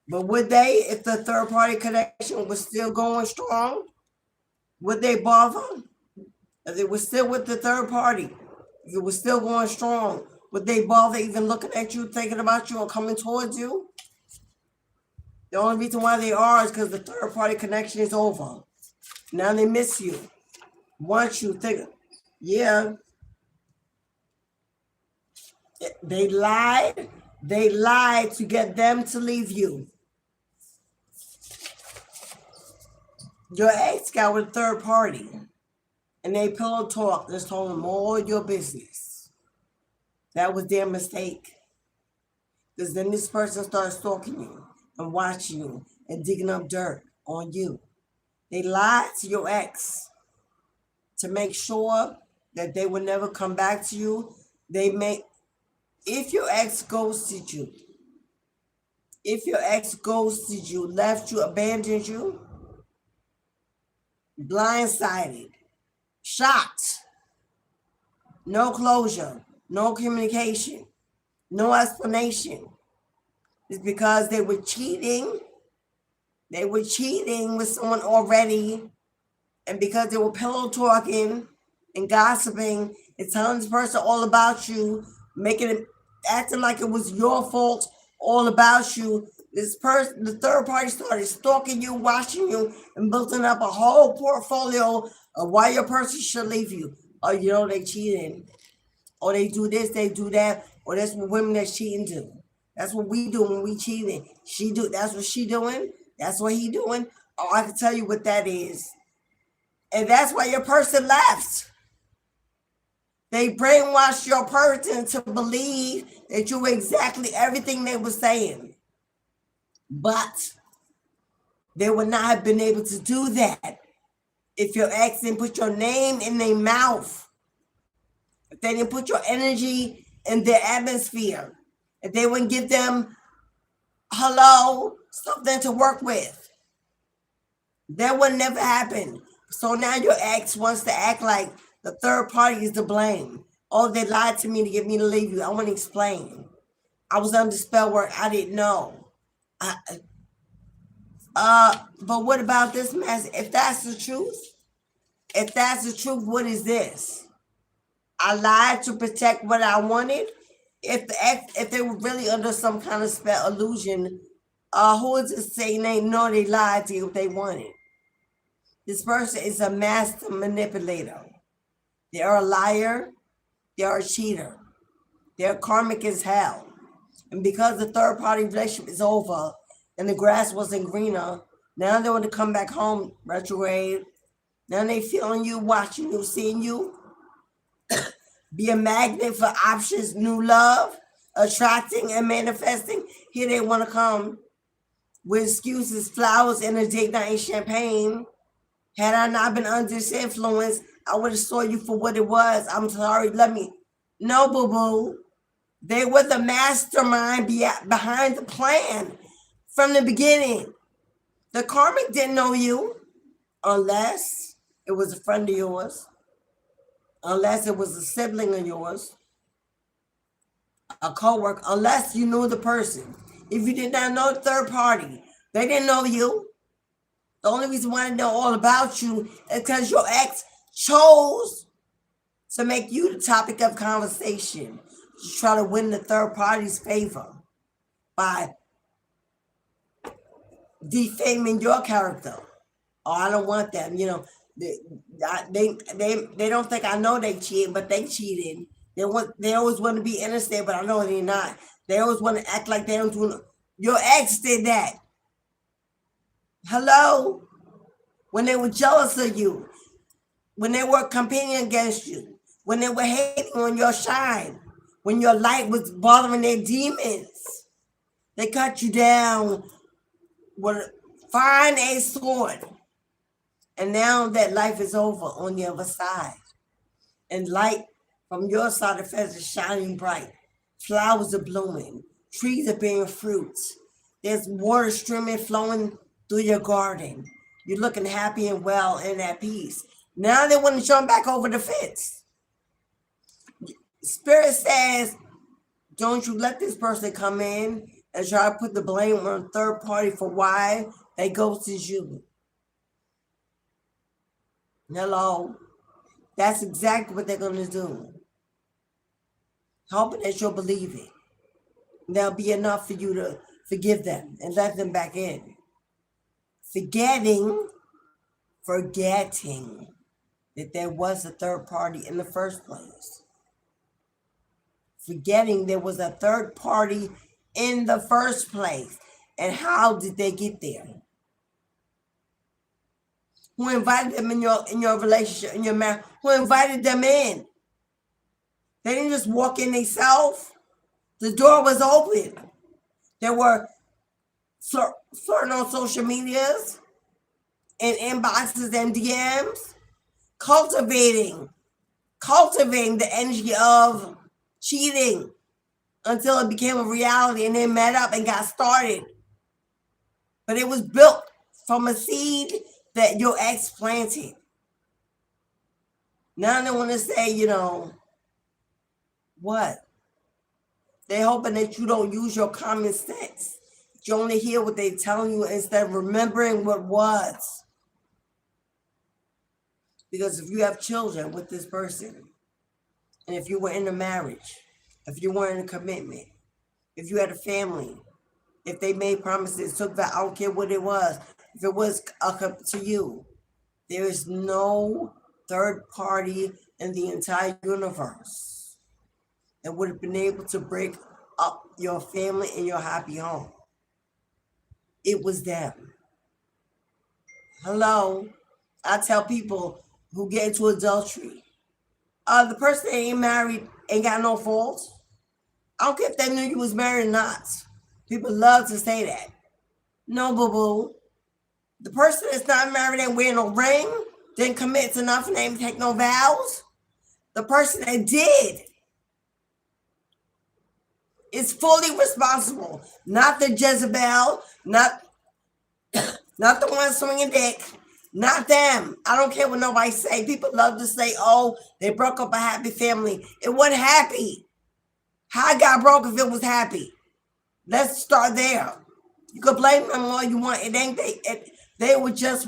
But would they, if the third party connection was still going strong, would they bother? If they were still with the third party, if it was still going strong, would they bother even looking at you, thinking about you, or coming towards you? The only reason why they are is because the third party connection is over. Now they miss you. Want you, think, yeah. They lied. They lied to get them to leave you. Your ex got with a third party, and they pillow talk. Just told them all your business. That was their mistake. Because then this person started stalking you and watching you and digging up dirt on you. They lied to your ex to make sure that they would never come back to you. If your ex ghosted you, left you, abandoned you, blindsided, shocked, no closure, no communication, no explanation, it's because they were cheating. They were cheating with someone already. And because they were pillow talking and gossiping and telling this person all about you, acting like it was your fault, all about you, this person, the third party, started stalking you, watching you, and building up a whole portfolio of why your person should leave you. Oh, you know, they cheating. Or they do this, they do that. Or that's what women that's cheating do. That's what we do when we cheating. That's what she doing. That's what he doing. Oh, I can tell you what that is. And that's why your person left. They brainwashed your person to believe that you were exactly everything they were saying. But they would not have been able to do that if your ex didn't put your name in their mouth. If they didn't put your energy in their atmosphere. If they wouldn't give them, something to work with. That would never happen. So now your ex wants to act like the third party is to blame. Oh, they lied to me to get me to leave you. I want to explain. I was under spell work. I didn't know. But what about this mess? If that's the truth, what is this? I lied to protect what I wanted. If they were really under some kind of spell illusion, who is it saying they know they lied to you if they wanted? This person is a master manipulator. They are a liar. They are a cheater. They're karmic as hell. And because the third party relationship is over and the grass wasn't greener, now they want to come back home, retrograde. Now they feeling you, watching you, seeing you. Be a magnet for options, new love, attracting and manifesting. Here they want to come with excuses, flowers, and a date night and champagne. Had I not been under this influence, I would have saw you for what it was. I'm sorry, No, boo-boo. They were the mastermind behind the plan from the beginning. The karmic didn't know you unless it was a friend of yours, unless it was a sibling of yours, a co-worker, unless you knew the person. If you did not know the third party, they didn't know you. The only reason why they know all about you is because your ex chose to make you the topic of conversation, to try to win the third party's favor by defaming your character. Oh, I don't want them. You know, they don't think I know they cheated, but they cheated. They always want to be innocent, but I know they're not. They always want to act like they don't do. Your ex did that. Hello? When they were jealous of you, when they were competing against you, when they were hating on your shine, when your light was bothering their demons, they cut you down with a fine a sword. And now that life is over on the other side, and light from your side of the fence is shining bright, flowers are blooming, trees are bearing fruits, there's water streaming, flowing through your garden. You're looking happy and well and at peace. Now they want to jump back over the fence. Spirit says, don't you let this person come in and try to put the blame on a third party for why they ghosted you. Hello? That's exactly what they're going to do. Hoping that you'll believe it. There'll be enough for you to forgive them and let them back in. Forgetting that there was a third party in the first place. Forgetting there was a third party in the first place. And how did they get there? Who invited them in your relationship, in your marriage? Who invited them in? They didn't just walk in themselves. The door was open. There were flirting on social medias and inboxes and DMs, cultivating the energy of cheating until it became a reality and they met up and got started. But it was built from a seed that your ex planted. Now they want to say, you know, what? They're hoping that you don't use your common sense. You only hear what they're telling you instead of remembering what was. Because if you have children with this person, and if you were in a marriage, if you were in a commitment, if you had a family, if they made promises, took that, I don't care what it was, if it was to you, there is no third party in the entire universe that would have been able to break up your family and your happy home. It was them. Hello? I tell people who get into adultery, the person that ain't married ain't got no fault. I don't care if they knew you was married or not. People love to say that. No, boo-boo. The person that's not married ain't wearing no ring, didn't commit to nothing, ain't take no vows. The person that did is fully responsible. Not the Jezebel, not the one swinging dick, not them. I don't care what nobody say. People love to say, oh, they broke up a happy family. It wasn't happy. How it got broke if it was happy? Let's start there. You can blame them all you want. It ain't they were just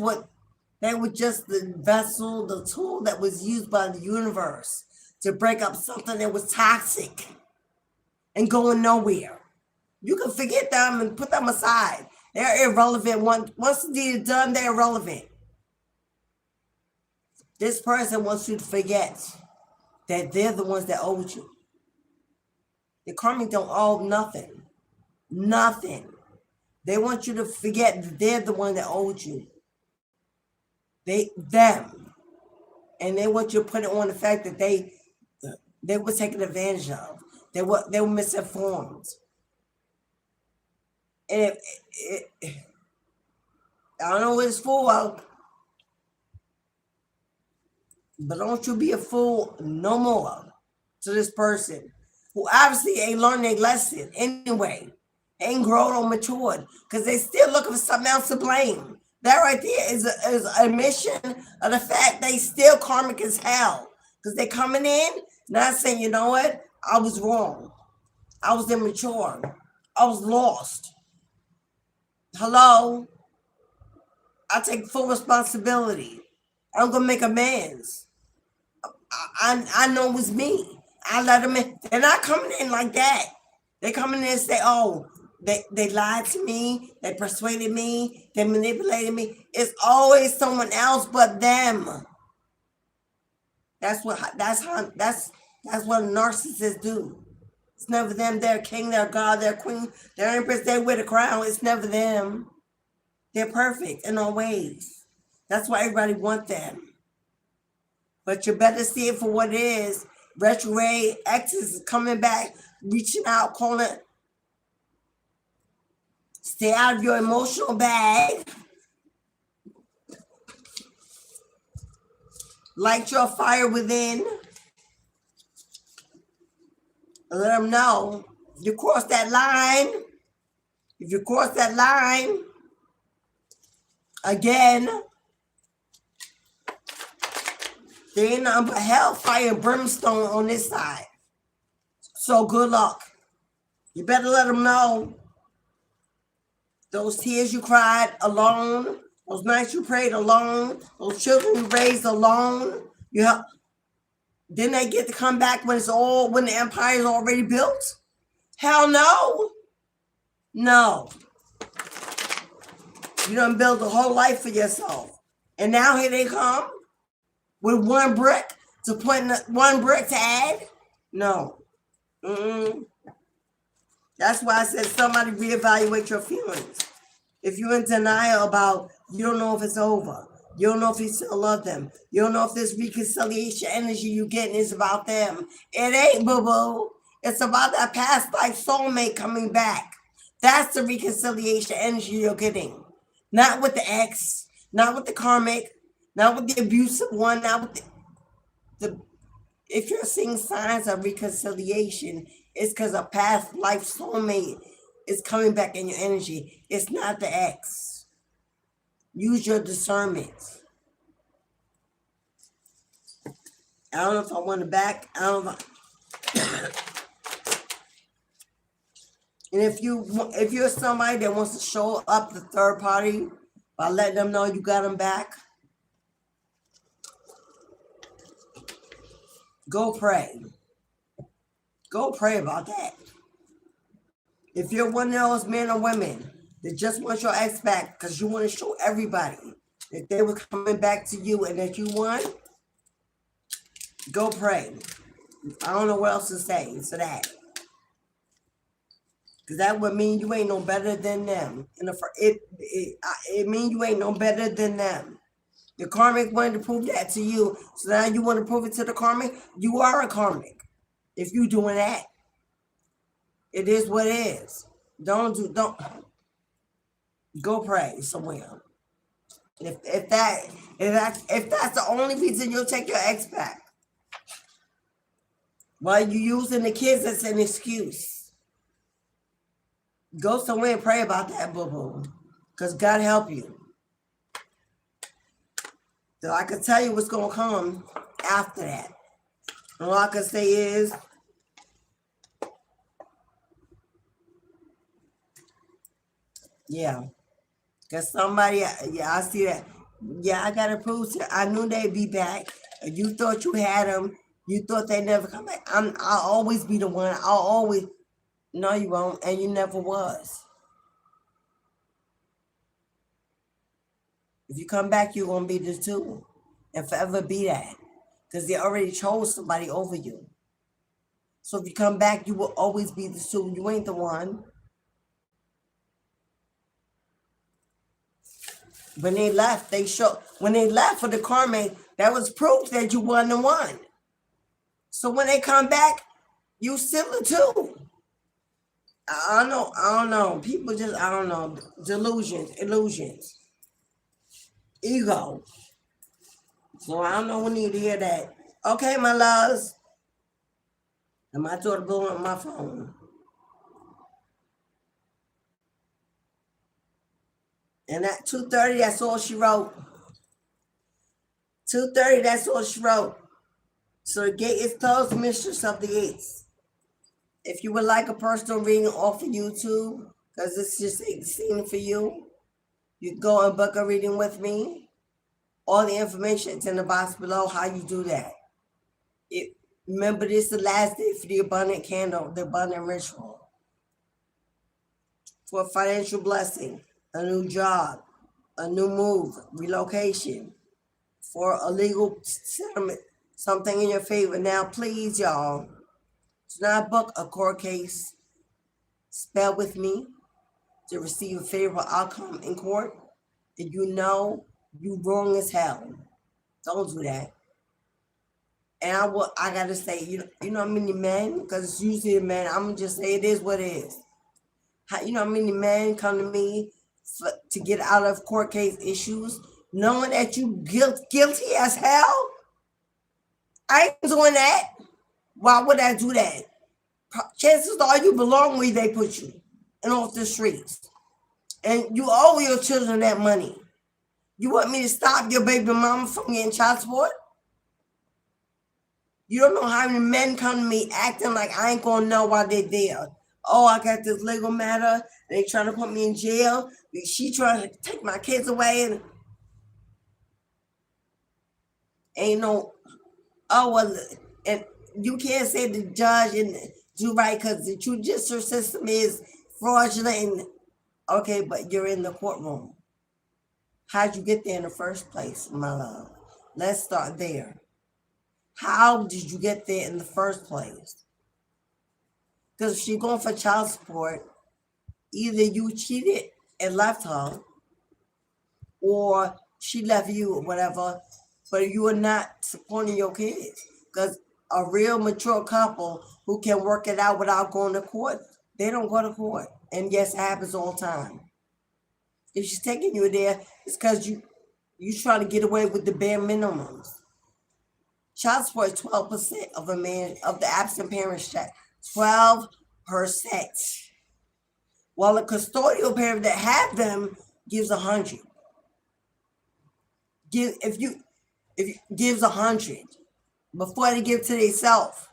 the vessel, the tool that was used by the universe to break up something that was toxic and going nowhere. You can forget them and put them aside. They're irrelevant. Once the deed is done, they're irrelevant. This person wants you to forget that they're the ones that owed you. The karmic don't owe nothing. Nothing. They want you to forget that they're the one that owed you. Them. And they want you to put it on the fact that they were taken advantage of. They were misinformed. And I don't know what it's for, but don't you be a fool no more to this person who obviously ain't learned their lesson anyway, ain't grown or matured, because they still looking for something else to blame. That right there is a admission of the fact they still karmic as hell, because they coming in not saying, you know what, I was wrong, I was immature, I was lost. Hello? I take full responsibility. I'm gonna make amends. I know it was me. I let them in. They're not coming in like that. They coming in and say, oh, they lied to me, they persuaded me, they manipulated me. It's always someone else but them. That's what narcissists do. It's never them. They're king, they're god, they're queen, they're empress, they wear the crown. It's never them. They're perfect in all ways. That's why everybody wants them. But you better see it for what it is. Retrograde, Exes is coming back, reaching out, calling. Stay out of your emotional bag. Light your fire within. Let them know. If you cross that line, again, there ain't nothing but hellfire and brimstone on this side. So good luck. You better let them know. Those tears you cried alone, those nights you prayed alone, those children you raised alone, then they get to come back when the empire is already built? Hell no. No. You done build a whole life for yourself. And now here they come with one brick to add? No. That's why I said somebody reevaluate your feelings. If you're in denial about, you don't know if it's over. You don't know if you still love them. You don't know if this reconciliation energy you're getting is about them. It ain't, boo-boo. It's about that past life soulmate coming back. That's the reconciliation energy you're getting. Not with the ex, not with the karmic, not with the abusive one, not with the if you're seeing signs of reconciliation, it's because a past life soulmate is coming back in your energy. It's not the ex. Use your discernment. I don't know if I want it back. I don't know. And if you're somebody that wants to show up the third party by letting them know you got them back, go pray. Go pray about that. If you're one of those men or women that just want your ex back because you want to show everybody that they were coming back to you and that you won, go pray. I don't know what else to say to that. Because that would mean you ain't no better than them. It means you ain't no better than them. The karmic wanted to prove that to you. So now you want to prove it to the karmic? You are a karmic. If you doing that. It is what it is. Don't go pray somewhere. If that's the only reason you'll take your ex back. While you using the kids as an excuse. Go somewhere and pray about that, boo-boo. Because God help you. So I can tell you what's going to come after that. And all I can say is, yeah. Because somebody, yeah, I see that. Yeah, I got to prove to I knew they'd be back. You thought you had them. You thought they'd never come back. I'll always be the one. I'll always. No, you won't. And you never was. If you come back, you're going to be the two. And forever be that. Because they already chose somebody over you. So if you come back, you will always be the two. You ain't the one. When they left, when they left for the karma, that was proof that you won the one. So when they come back, you still the two. I don't know. People just, I don't know. Delusions, illusions, ego. So I don't know who need to hear that. Okay, my loves. And my daughter blowing up my phone. And at 2:30, that's all she wrote. 2:30, that's all she wrote. So the gate is closed, Mistress of the Gates. If you would like a personal reading off of YouTube, because this is just a scene for you, you can go and book a reading with me. All the information is in the box below, how you do that. Remember, this is the last day for the abundant candle, the abundant ritual. For a financial blessing, a new job, a new move, relocation, for a legal settlement, something in your favor. Now, please, y'all, do not book a court case. Spell with me to receive a favorable outcome in court. And you know you wrong as hell. Don't do that. And I gotta say, you know how many men, because it's usually a man, I'm gonna just say it is what it is. You know how many men come to me to get out of court case issues, knowing that you guilty as hell? I ain't doing that. Why would I do that? Chances are you belong where they put you and off the streets. And you owe your children that money. You want me to stop your baby mama from getting child support? You don't know how many men come to me acting like I ain't gonna know why they're there. Oh, I got this legal matter. They trying to put me in jail. She trying to take my kids away, and ain't no. Oh well, and you can't say the judge and do right because the judicial system is fraudulent. And, okay, but you're in the courtroom. How'd you get there in the first place, my love? Let's start there. How did you get there in the first place? Because if she's going for child support, either you cheated and left her, or she left you or whatever, but you are not supporting your kids. Because a real mature couple who can work it out without going to court, they don't go to court. And yes, it happens all the time. If she's taking you there, it's because you trying to get away with the bare minimums. Child support is 12% of the absent parent's check. 12%. While a custodial parent that have them gives 100. If you gives 100 before they give to themselves,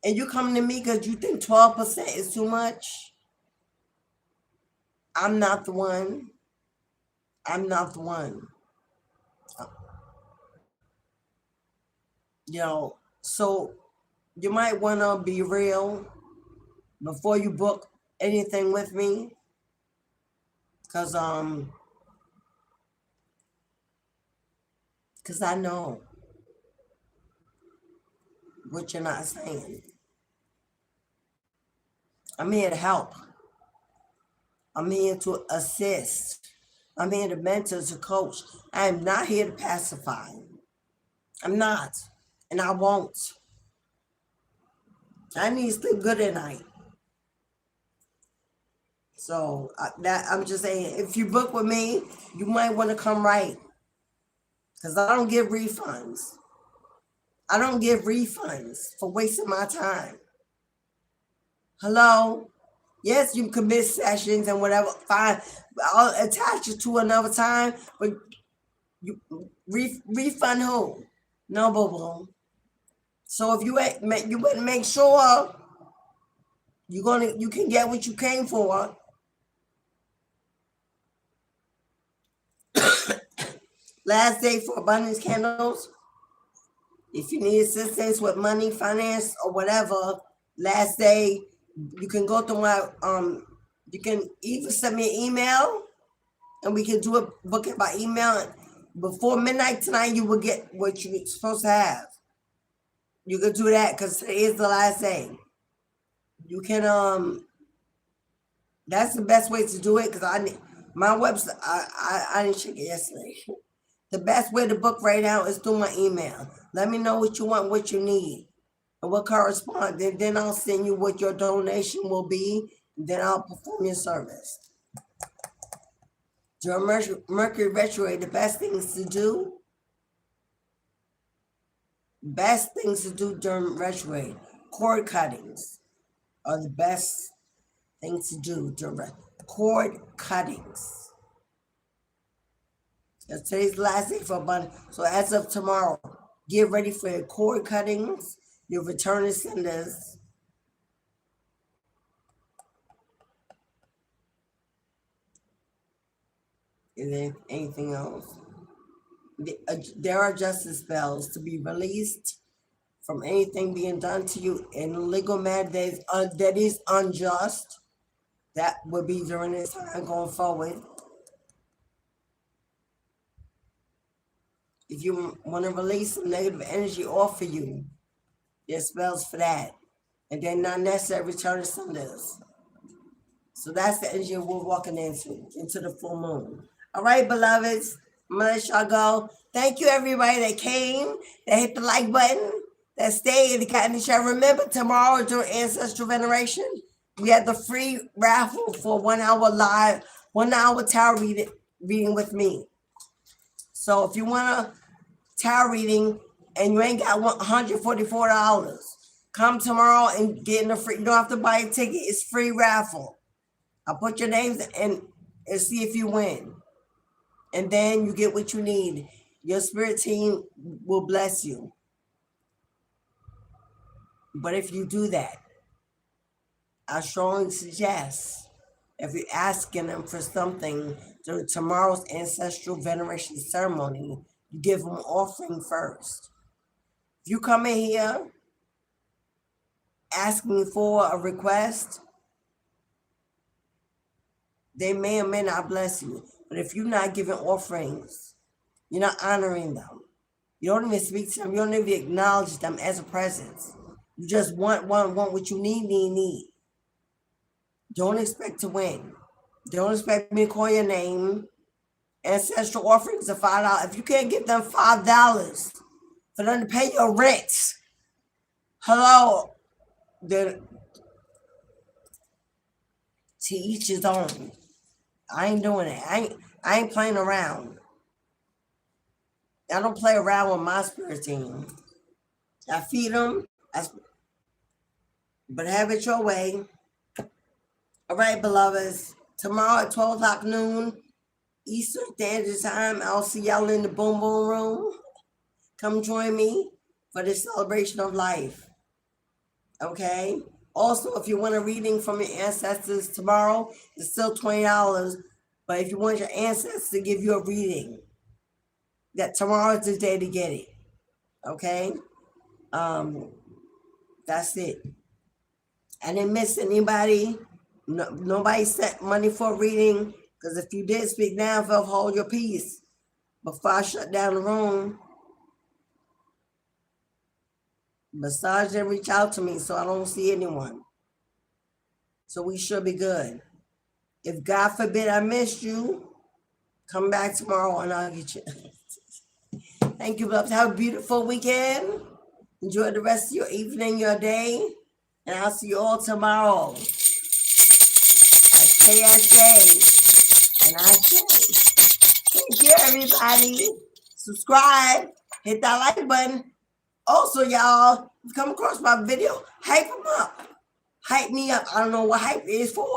and you come to me because you think 12% is too much, I'm not the one. I'm not the one. You know, so you might want to be real before you book anything with me, because I know what you're not saying. I'm here to help. I'm here to assist. I'm here to mentor, to coach. I am not here to pacify. I'm not, and I won't. I need to sleep good at night. So I'm just saying, if you book with me, you might want to come right, because I don't give refunds. I don't give refunds for wasting my time. Hello? Yes, you can miss sessions and whatever. Fine. I'll attach you to another time, but you refund who? No, boo-boo. So if you wouldn't make sure you can get what you came for. Last day for abundance candles. If you need assistance with money, finance, or whatever, last day, you can go through my you can either send me an email and we can do a booking by email. Before midnight tonight, you will get what you're supposed to have. You can do that because today is the last day. You can that's the best way to do it, because I need my website. I didn't check it yesterday. The best way to book right now is through my email. Let me know what you want, what you need, and what corresponds. Then I'll send you what your donation will be. Then I'll perform your service. During Mercury retrograde, the best things to do during retrograde, cord cuttings are the best things to do during cord cuttings. Today's the last day for abundance. So as of tomorrow, get ready for your cord cuttings, your return senders. Is there anything else? There are justice bells to be released from anything being done to you in legal matter that is unjust. That will be during this time going forward. If you want to release some negative energy off of you, there's spells for that. And they're not necessarily returning senders. So that's the energy we're walking into the full moon. All right, beloveds, I'm going to let y'all go. Thank you, everybody that came, that hit the like button, that stayed, and got in the chat. Remember, tomorrow during Ancestor Veneration, we have the free raffle for 1 hour live, 1 hour tarot reading with me. So if you want a tarot reading and you ain't got $144, come tomorrow and get in the free. You don't have to buy a ticket. It's free raffle. I'll put your names and see if you win. And then you get what you need. Your spirit team will bless you. But if you do that, I strongly suggest, if you're asking them for something during tomorrow's ancestral veneration ceremony, you give them an offering first. If you come in here asking for a request, they may or may not bless you. But if you're not giving offerings, you're not honoring them. You don't even speak to them. You don't even acknowledge them as a presence. You just want what you need. Don't expect to win. Don't expect me to call your name ancestral offerings of $5. If you can't give them $5 for them to pay your rent, hello, then to each his own. I ain't doing it. I ain't playing around. I don't play around with my spirit team. I feed them, but have it your way. All right, beloveds. Tomorrow at 12 o'clock noon Eastern Standard Time, I'll see y'all in the Boom Boom Room. Come join me for this celebration of life. Okay? Also, if you want a reading from your ancestors tomorrow, it's still $20. But if you want your ancestors to give you a reading, that tomorrow is the day to get it. Okay? That's it. I didn't miss anybody. No, nobody sent money for a reading. Because if you did speak now, they'll hold your peace before I shut down the room. Massage didn't reach out to me, so I don't see anyone. So we should be good. If God forbid I missed you, come back tomorrow and I'll get you. Thank you, love. Have a beautiful weekend. Enjoy the rest of your evening, your day. And I'll see you all tomorrow. I say, and I say. Thank you, everybody. Subscribe. Hit that like button. Also, y'all, if you come across my video, hype them up. Hype me up. I don't know what hype is for,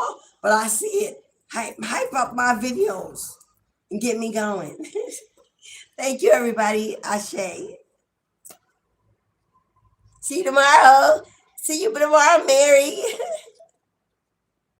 but I see it. Hype up my videos and get me going. Thank you, everybody. Ashe. See you tomorrow. See you tomorrow, Mary.